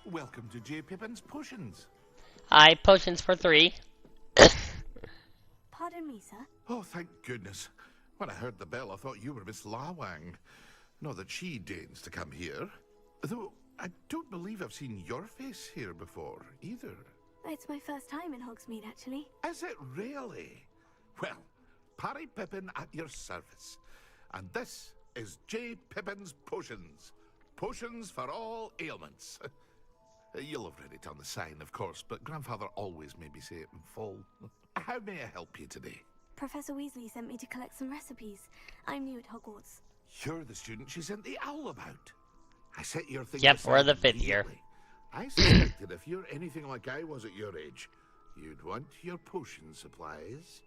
Welcome to J. Pippin's Potions. Hi, potions for 3. Pardon me, sir. Oh, thank goodness. When I heard the bell, I thought you were Miss Lawang. Not that she deigns to come here. Though, I don't believe I've seen your face here before, either. It's my first time in Hogsmeade, actually. Is it really? Well, Parry Pippin at your service. And this is J. Pippin's Potions. Potions for all ailments. You'll have read it on the sign, of course, but Grandfather always made me say it in full. How may I help you today? Professor Weasley sent me to collect some recipes. I'm new at Hogwarts. You're the student she sent the owl about. I set your thing Yep, aside we're the 5th year. immediately. I suspected if you're anything like I was at your age, you'd want your potion supplies.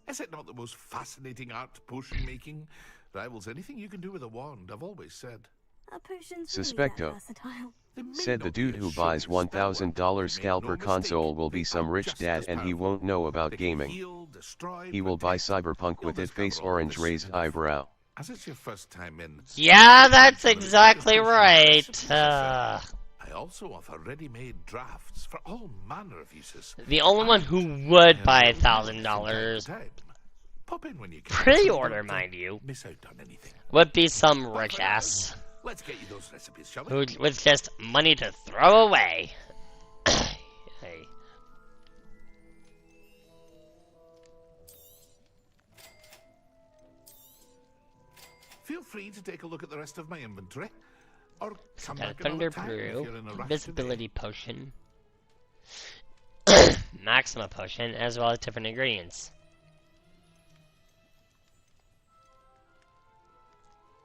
Is it not the most fascinating art, potion making? Rivals anything you can do with a wand, I've always said. A potion's Suspecto. really that versatile. Said the dude who buys $1,000 scalper console will be some rich dad and he won't know about gaming. He will buy Cyberpunk with it face orange raised eyebrow. As it's your first time in... Yeah, that's exactly right. I also offer ready-made drafts for all manner of uses. The only one who would buy $1,000 Pop in when you can. pre-order, mind you, Miss out on anything. would be some rich ass Let's get you those recipes, shall we? who with just money to throw away. Hey. Feel free to take a look at the rest of my inventory. Or come Got a back another thunder time if brew, you're in a rush invisibility potion, maxima potion, as well as different ingredients.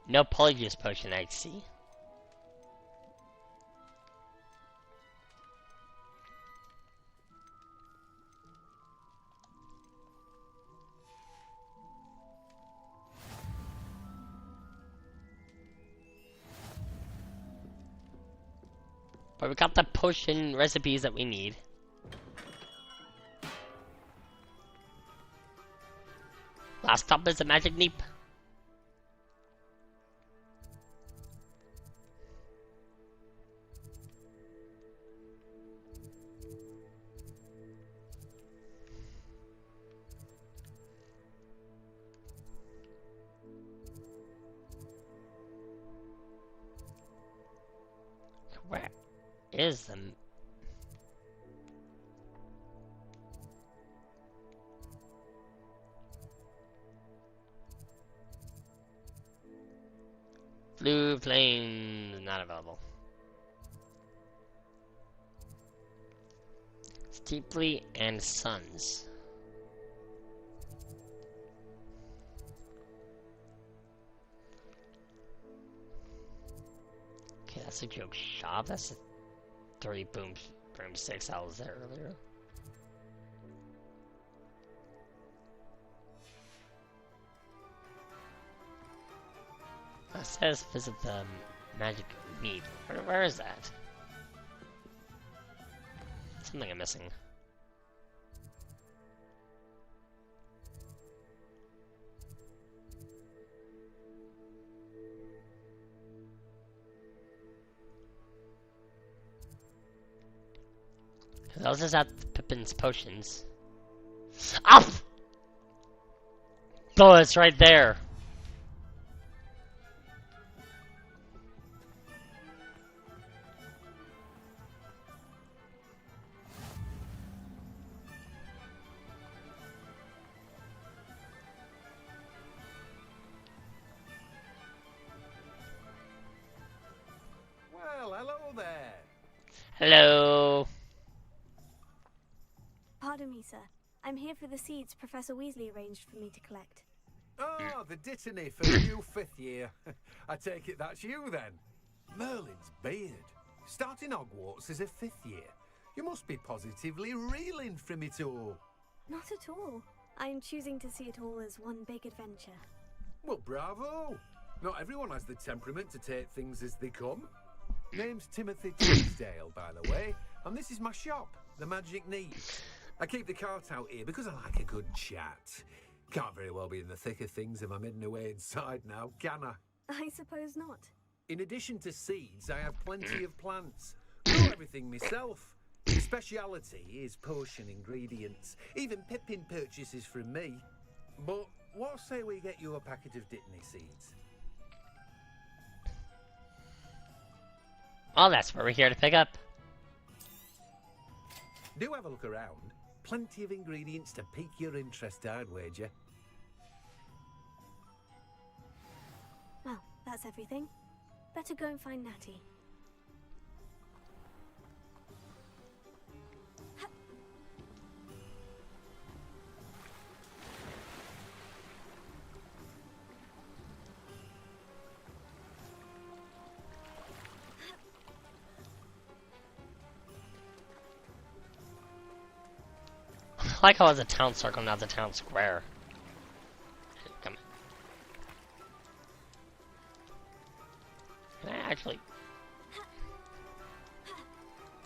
No polyjuice potion, I see. But we got the potion recipes that we need. Last stop is the magic neep. Where is the... Blue flame not available. Steeply and Sons. Okay, that's a joke shop. That's a 30 broomsticks I was there earlier. It says visit the magic mead. Where is that? Something I'm missing. Cause I was just at Pippin's potions. Oh! Oh, it's right there. Well, hello there. Hello. Pardon me, sir. I'm here for the seeds Professor Weasley arranged for me to collect. Oh, the Dittany for the new 5th year. I take it that's you then. Merlin's beard. Starting Hogwarts as a 5th year. You must be positively reeling from it all. Not at all. I am choosing to see it all as one big adventure. Well, bravo. Not everyone has the temperament to take things as they come. Name's Timothy Teasdale, by the way, and this is my shop, the Magic Neat. I keep the cart out here because I like a good chat. Can't very well be in the thick of things if I'm hidden away inside now, can I? I suppose not. In addition to seeds, I have plenty of plants. Grow everything myself. My speciality is potion ingredients. Even Pippin purchases from me. But what say we get you a packet of Dittany seeds? Oh, that's what we're here to pick up. Do have a look around. Plenty of ingredients to pique your interest, I'd wager. Well, that's everything. Better go and find Natty. I like how it's a town circle, not the town square. Come on. Can I actually...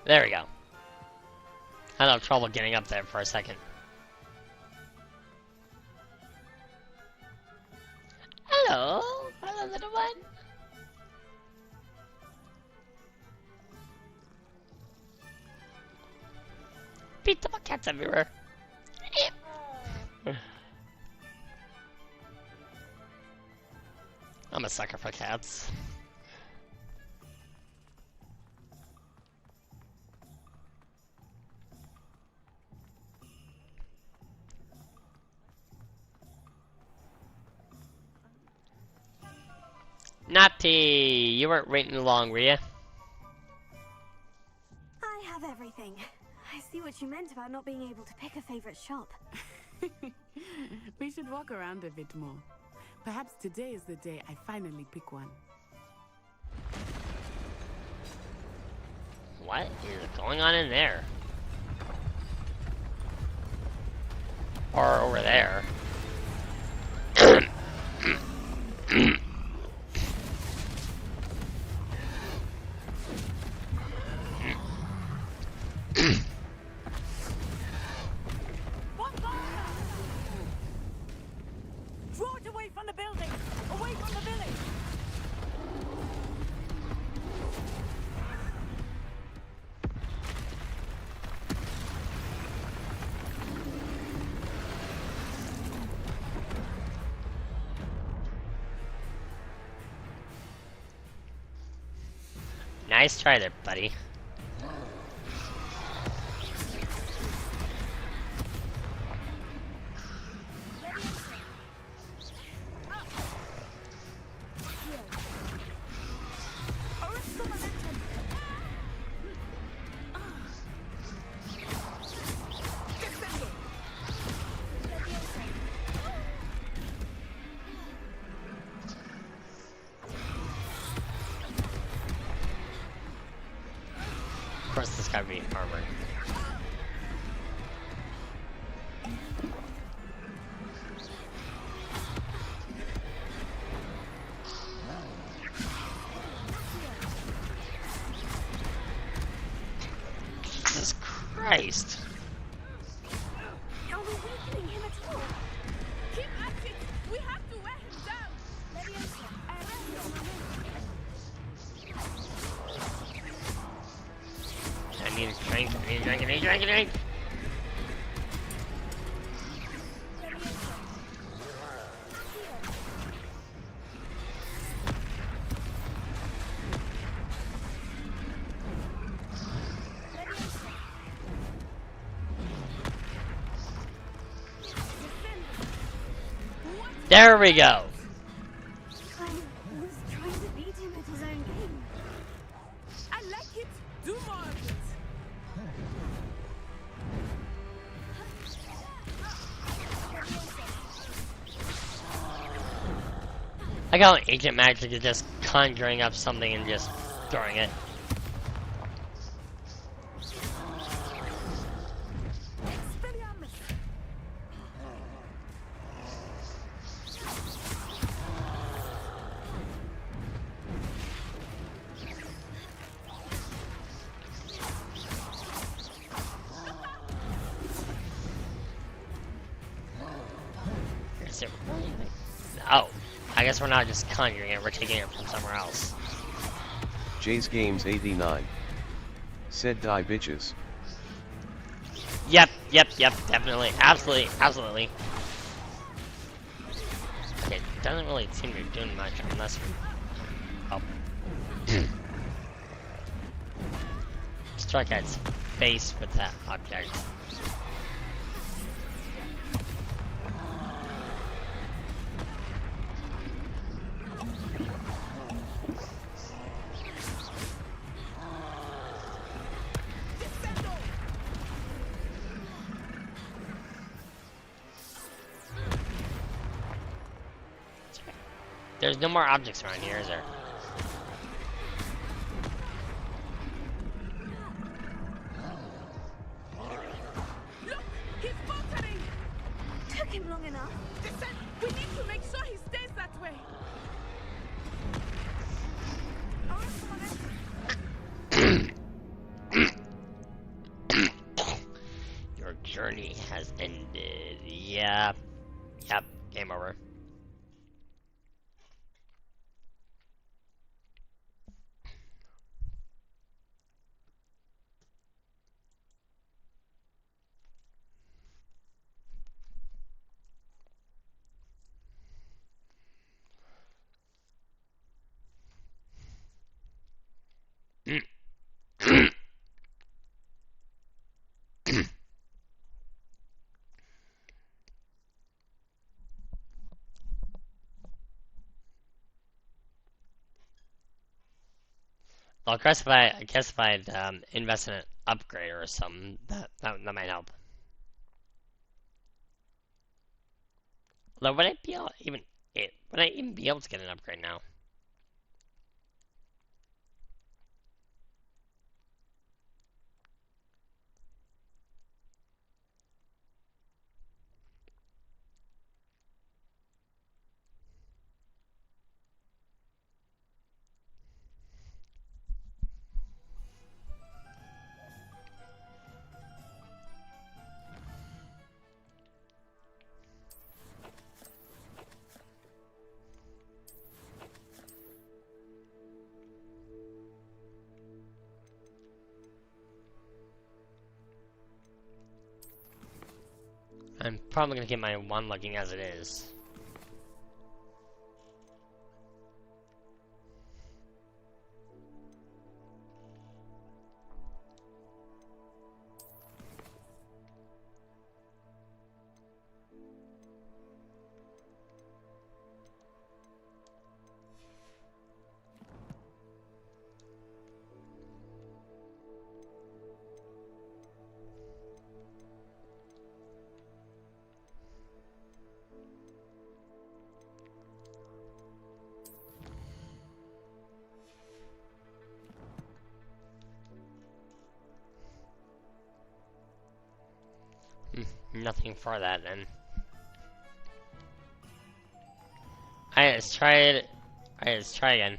There we go. I had trouble getting up there for a second. Hello! Hello, little one! Beat the cats everywhere. I'm a sucker for cats. Natty, you weren't waiting long, were you? I have everything. I see what you meant about not being able to pick a favorite shop. We should walk around a bit more. Perhaps today is the day I finally pick one. What is going on in there? Or over there? Draw it away from the building! Away from the village! Nice try there, buddy. Of course, this guy be armored. Jesus Christ! Are we weakening him at all? Keep at it! We have to wear him down! Leviosa, I need a drink, I need a drink, I need a drink, I need a drink! There we go! I was trying to beat him at his own game. I like it! Do more of it! I got ancient magic is just conjuring up something and just throwing it. Is it really? Oh, I guess we're not just conjuring it, we're taking it from somewhere else. Jay's Games 89. Said die bitches. Yep, definitely, absolutely, absolutely. It doesn't really seem to be doing much unless we... Oh. Strike at its face with that object. There's no more objects around here, is there? Look! He's faltering! Took him long enough. Descend! We need to make sure he stays that way! Your journey has ended. Yep, game over. Well, I guess if I'd invest in an upgrade or something, that might help. Although, would I even be able to get an upgrade now? I'm probably gonna get my one looking as it is. Nothing for that then. Alright, let's try it. Alright, let's try again.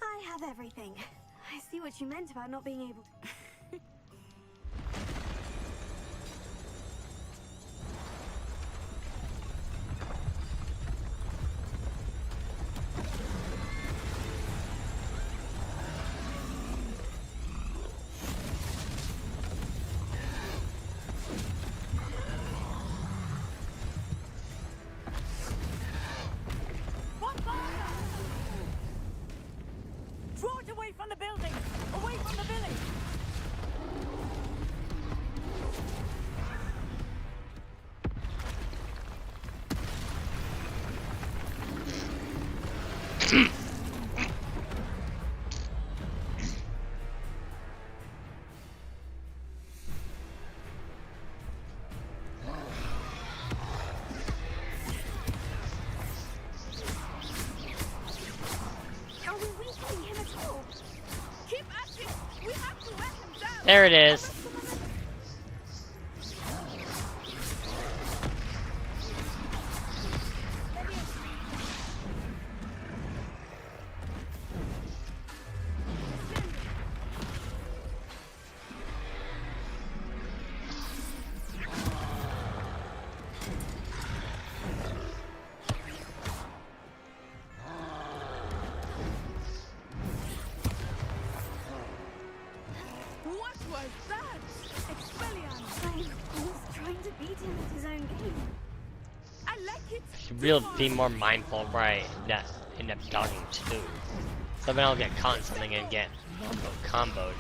I have everything. I see what you meant about not being able to. Draw it away from the building! Away from the village! Are we weakening him at all? Keep at it! We have to wear him down! There it is. What was that? Expelliarmus! I was trying to beat him at his own game. I like it! Should really be more mindful where I end up dodging too. So then I'll get caught in something and get comboed.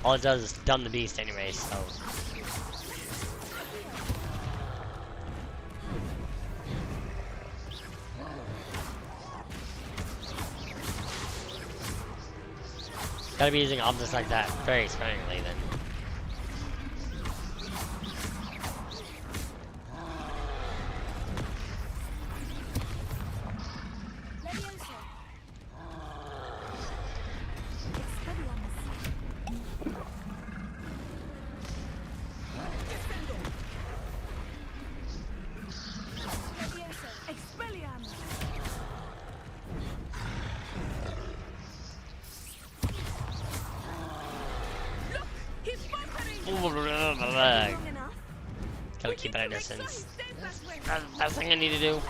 All it does is dumb the beast anyway, so. Gotta be using objects like that very sparingly then. Gotta keep it at distance. That's the best thing I need to do.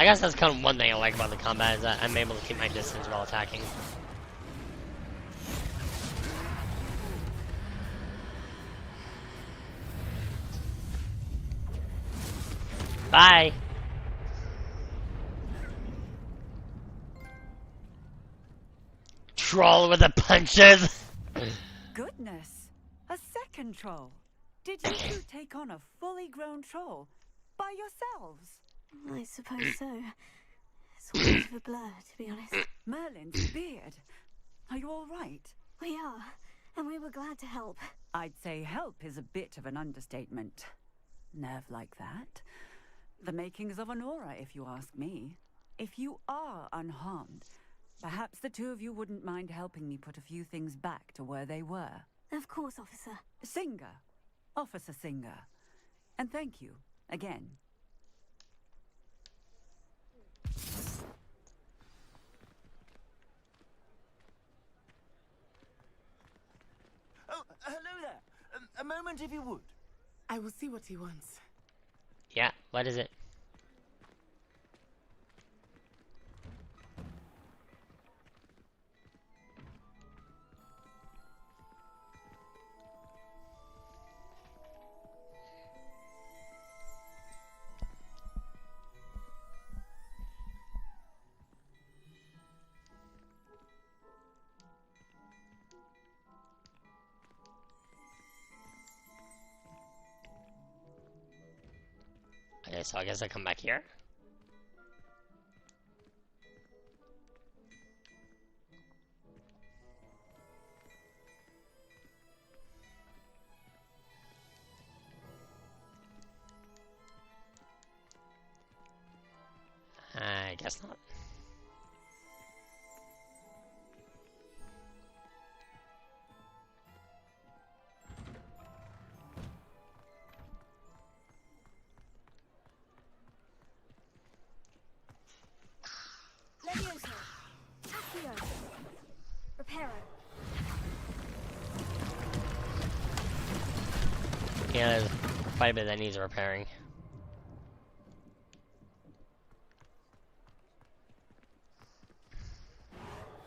I guess that's kind of one thing I like about the combat is that I'm able to keep my distance while attacking. Bye! Troll with the punches! Goodness! A second troll! Did you two take on a fully grown troll? By yourselves? I suppose so. It's all a bit of a blur, to be honest. Merlin's beard. Are you all right? We are, and we were glad to help. I'd say help is a bit of an understatement. Nerve like that. The makings of an aura, if you ask me. If you are unharmed, perhaps the two of you wouldn't mind helping me put a few things back to where they were. Of course, officer. Singer. Officer Singer. And thank you, again. Oh, hello there. A moment if you would. I will see what he wants. Yeah, what is it? Okay, so I guess I come back here. I guess not. Leviosa. Accio. Reparo. Yeah, there's quite a bit that needs repairing.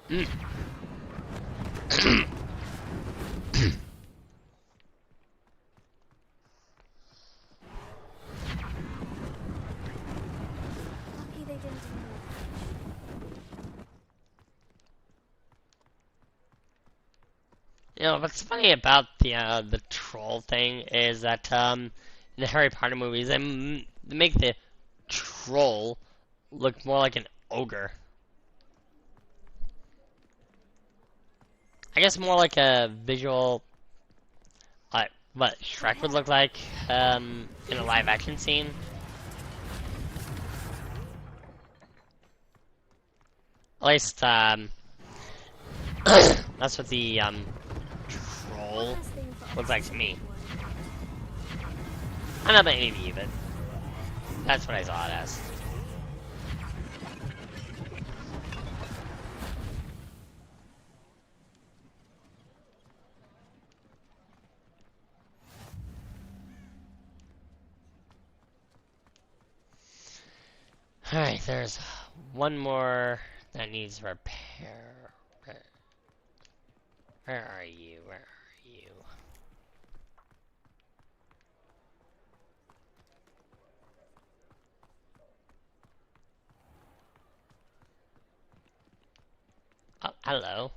Mm. Lucky they didn't move. You know, what's funny about the troll thing is that in the Harry Potter movies, they make the troll look more like an ogre. I guess more like a visual, like what Shrek would look like in a live action scene. At least that's what the troll looks like to me. I don't know about any of you, but that's what I saw it as. Alright, there's one more that needs repair. Where are you? Where are you? Oh, hello.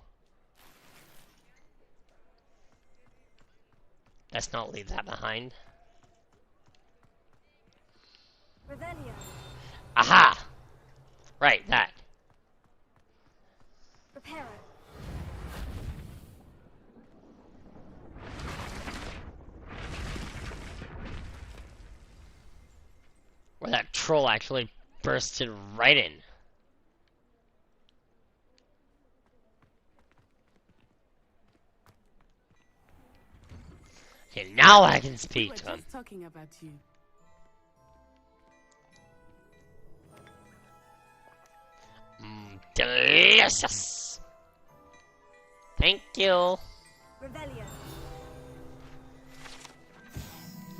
Let's not leave that behind. Revelio. Aha! Right, that. Reparo. Where that troll actually bursted right in. Okay, now I can speak to him. Just talking about you. Delicious! Thank you. Revelio.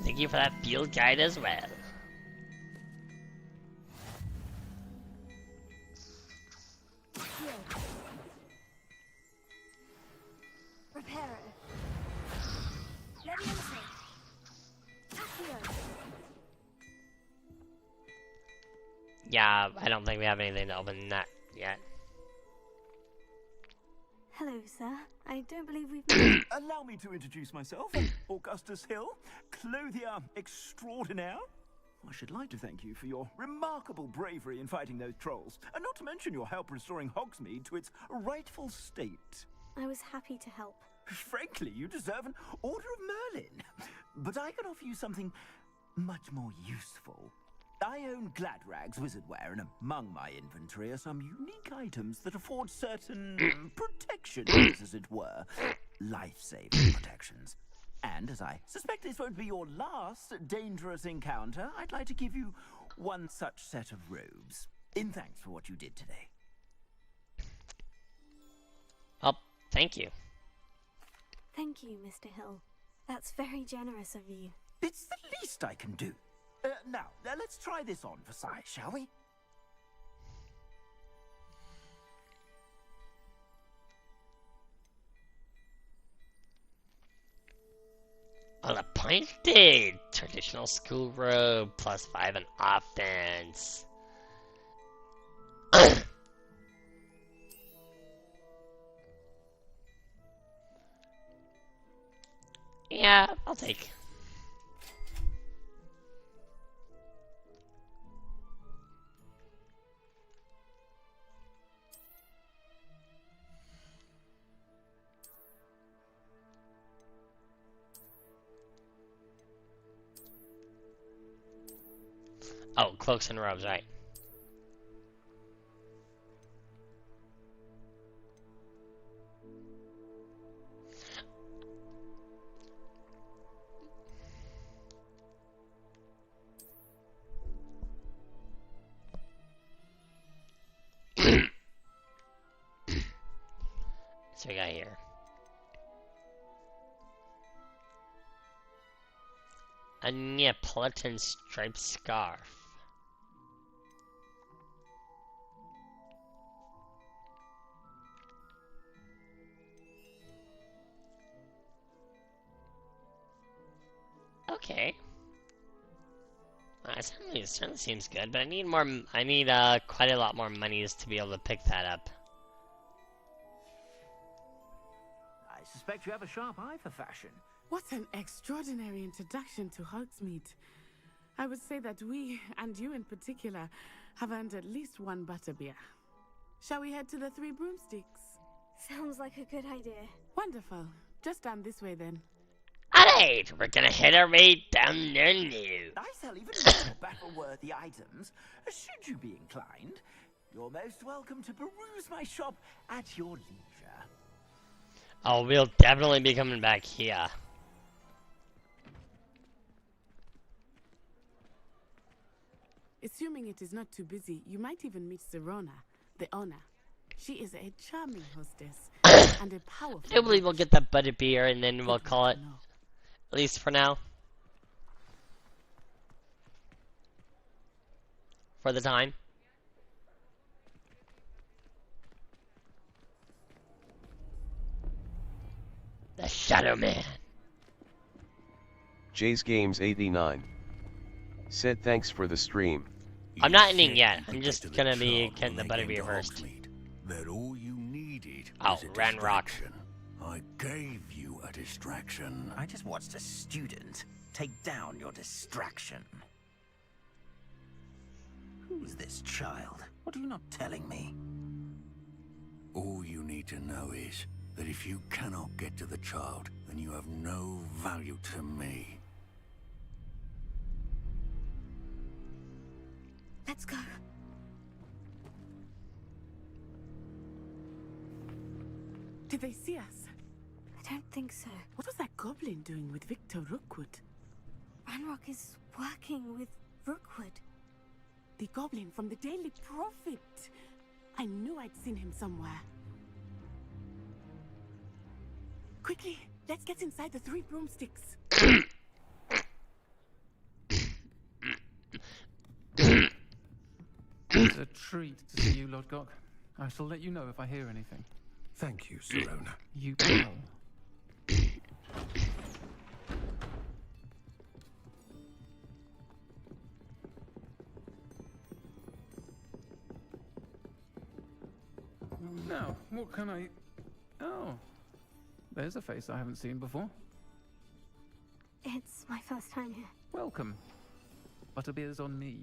Thank you for that field guide as well. Reparo. Leviosa. Accio. Yeah, I don't think we have anything to open that yet. Hello, sir. I don't believe we've... Allow me to introduce myself, Augustus Hill, clothier extraordinaire. I should like to thank you for your remarkable bravery in fighting those trolls, and not to mention your help restoring Hogsmeade to its rightful state. I was happy to help. Frankly, you deserve an Order of Merlin. But I can offer you something much more useful. I own Gladrag's wizardware, and among my inventory are some unique items that afford certain protections, as it were. Life-saving protections. And as I suspect this won't be your last dangerous encounter, I'd like to give you one such set of robes, in thanks for what you did today. Oh, thank you. Thank you, Mr. Hill. That's very generous of you. It's the least I can do. Now, let's try this on for size, shall we? Unappointed! Traditional school robe, +5 in offense. Yeah, I'll take. Oh, cloaks and robes, right. So we got here. A Neapolitan striped scarf. Okay. It certainly seems good, but I need more. I need quite a lot more monies to be able to pick that up. I suspect you have a sharp eye for fashion. What an extraordinary introduction to Hogsmeade. I would say that we, and you in particular, have earned at least one butterbeer. Shall we head to the Three Broomsticks? Sounds like a good idea. Wonderful. Just down this way then. Alright, we're gonna head our way down there now. I sell even more battle-worthy items. Should you be inclined, you're most welcome to peruse my shop at your leisure. Oh, we'll definitely be coming back here. Assuming it is not too busy, you might even meet Serona, the owner. She is a charming hostess and a powerful. I do believe we'll get that butterbeer and then we'll call it, at least for now. For the time. The Shadow Man. Jay's Games 89 said thanks for the stream. I'm not ending yet. I'm just gonna be getting the butterbeer first. That all you needed Oh, was a Ranrock. distraction. I gave you a distraction. I just watched a student take down your distraction. Who's this child? What are you not telling me? All you need to know is that if you cannot get to the child, then you have no value to me. Let's go. Did they see us? I don't think so. What was that goblin doing with Victor Rookwood? Ranrock is working with Rookwood. The goblin from the Daily Prophet. I knew I'd seen him somewhere. Quickly, let's get inside the Three Broomsticks. It's a treat to see you, Lodgok. I shall let you know if I hear anything. Thank you, Serona. You will. Now, what can I... Oh, there's a face I haven't seen before. It's my first time here. Welcome. Butterbeer's on me.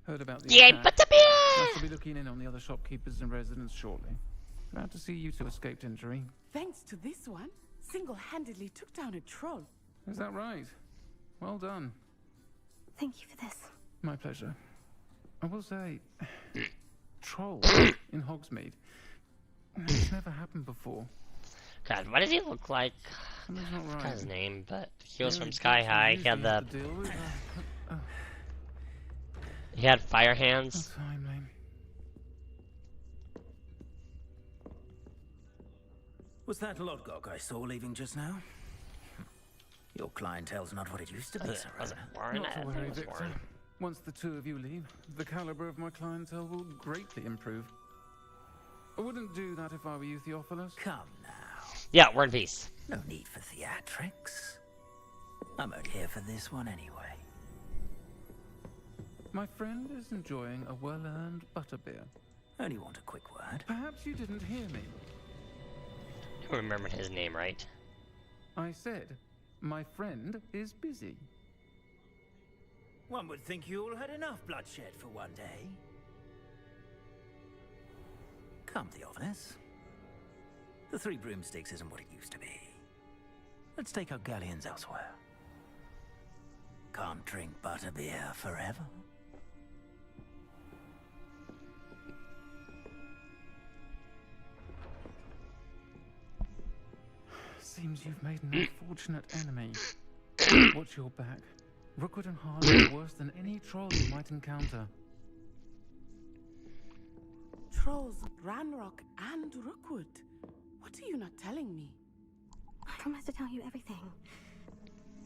Heard about the Yay, attack. Butterbeer! I shall be looking in on the other shopkeepers and residents shortly. Glad to see you two escaped injury. Thanks to this one, single-handedly took down a troll. Is that right? Well done. Thank you for this. My pleasure. I will say, trolls in Hogsmeade. It's never happened before. God, what does he look like? Something's not I right. forgot his name, but he was Yeah, from it's Sky what High. you He had usually the have to deal with. he had fire hands. Timely. Was that Lodgok I saw leaving just now? Your clientele's not what it used to be, Was it Warren? Not I to think worry, it was Victor. Warren. Once the two of you leave, the caliber of my clientele will greatly improve. I wouldn't do that if I were you, Theophilus. Come now. Yeah, War and Peace. No need for theatrics. I'm only here for this one anyway. My friend is enjoying a well-earned butterbeer. Only want a quick word. Perhaps you didn't hear me. I remembered his name right. I said, my friend is busy. One would think you all had enough bloodshed for one day. Come, Theophilus. The Three Broomsticks isn't what it used to be. Let's take our galleons elsewhere. can't drink butterbeer forever. Seems you've made an unfortunate enemy. Watch your back. Rookwood and Harley are worse than any trolls you might encounter. Trolls, Ranrock, and Rookwood. What are you not telling me? I promise to tell you everything.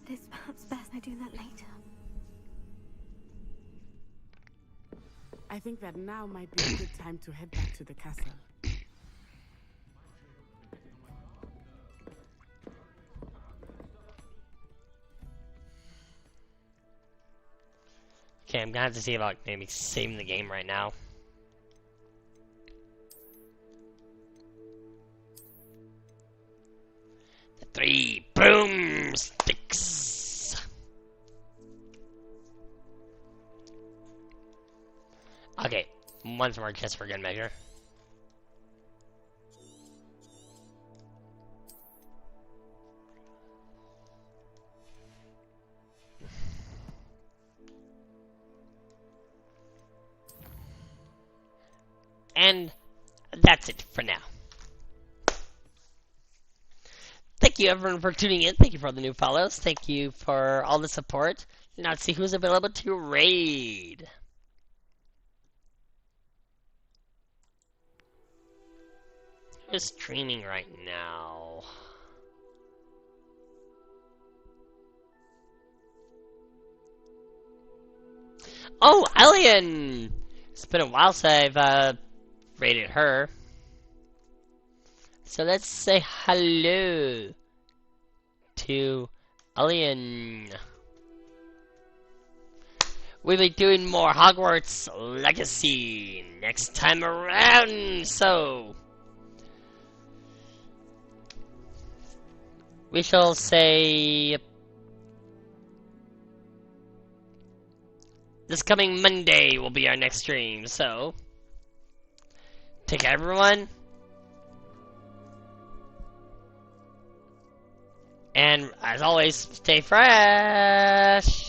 But it's perhaps best I do that later. I think that now might be a good time to head back to the castle. Okay, I'm gonna have to see about maybe saving the game right now. The 3 broomsticks. Okay, once more just for good measure. And that's it for now. Thank you everyone for tuning in. Thank you for all the new follows. Thank you for all the support. Now let's see who's available to raid. Who's streaming right now? Oh, Alien! It's been a while since I've rated her. So let's say hello to Alien. We'll be doing more Hogwarts Legacy next time around, so we shall say this coming Monday will be our next stream, so take care everyone. And as always, stay fresh!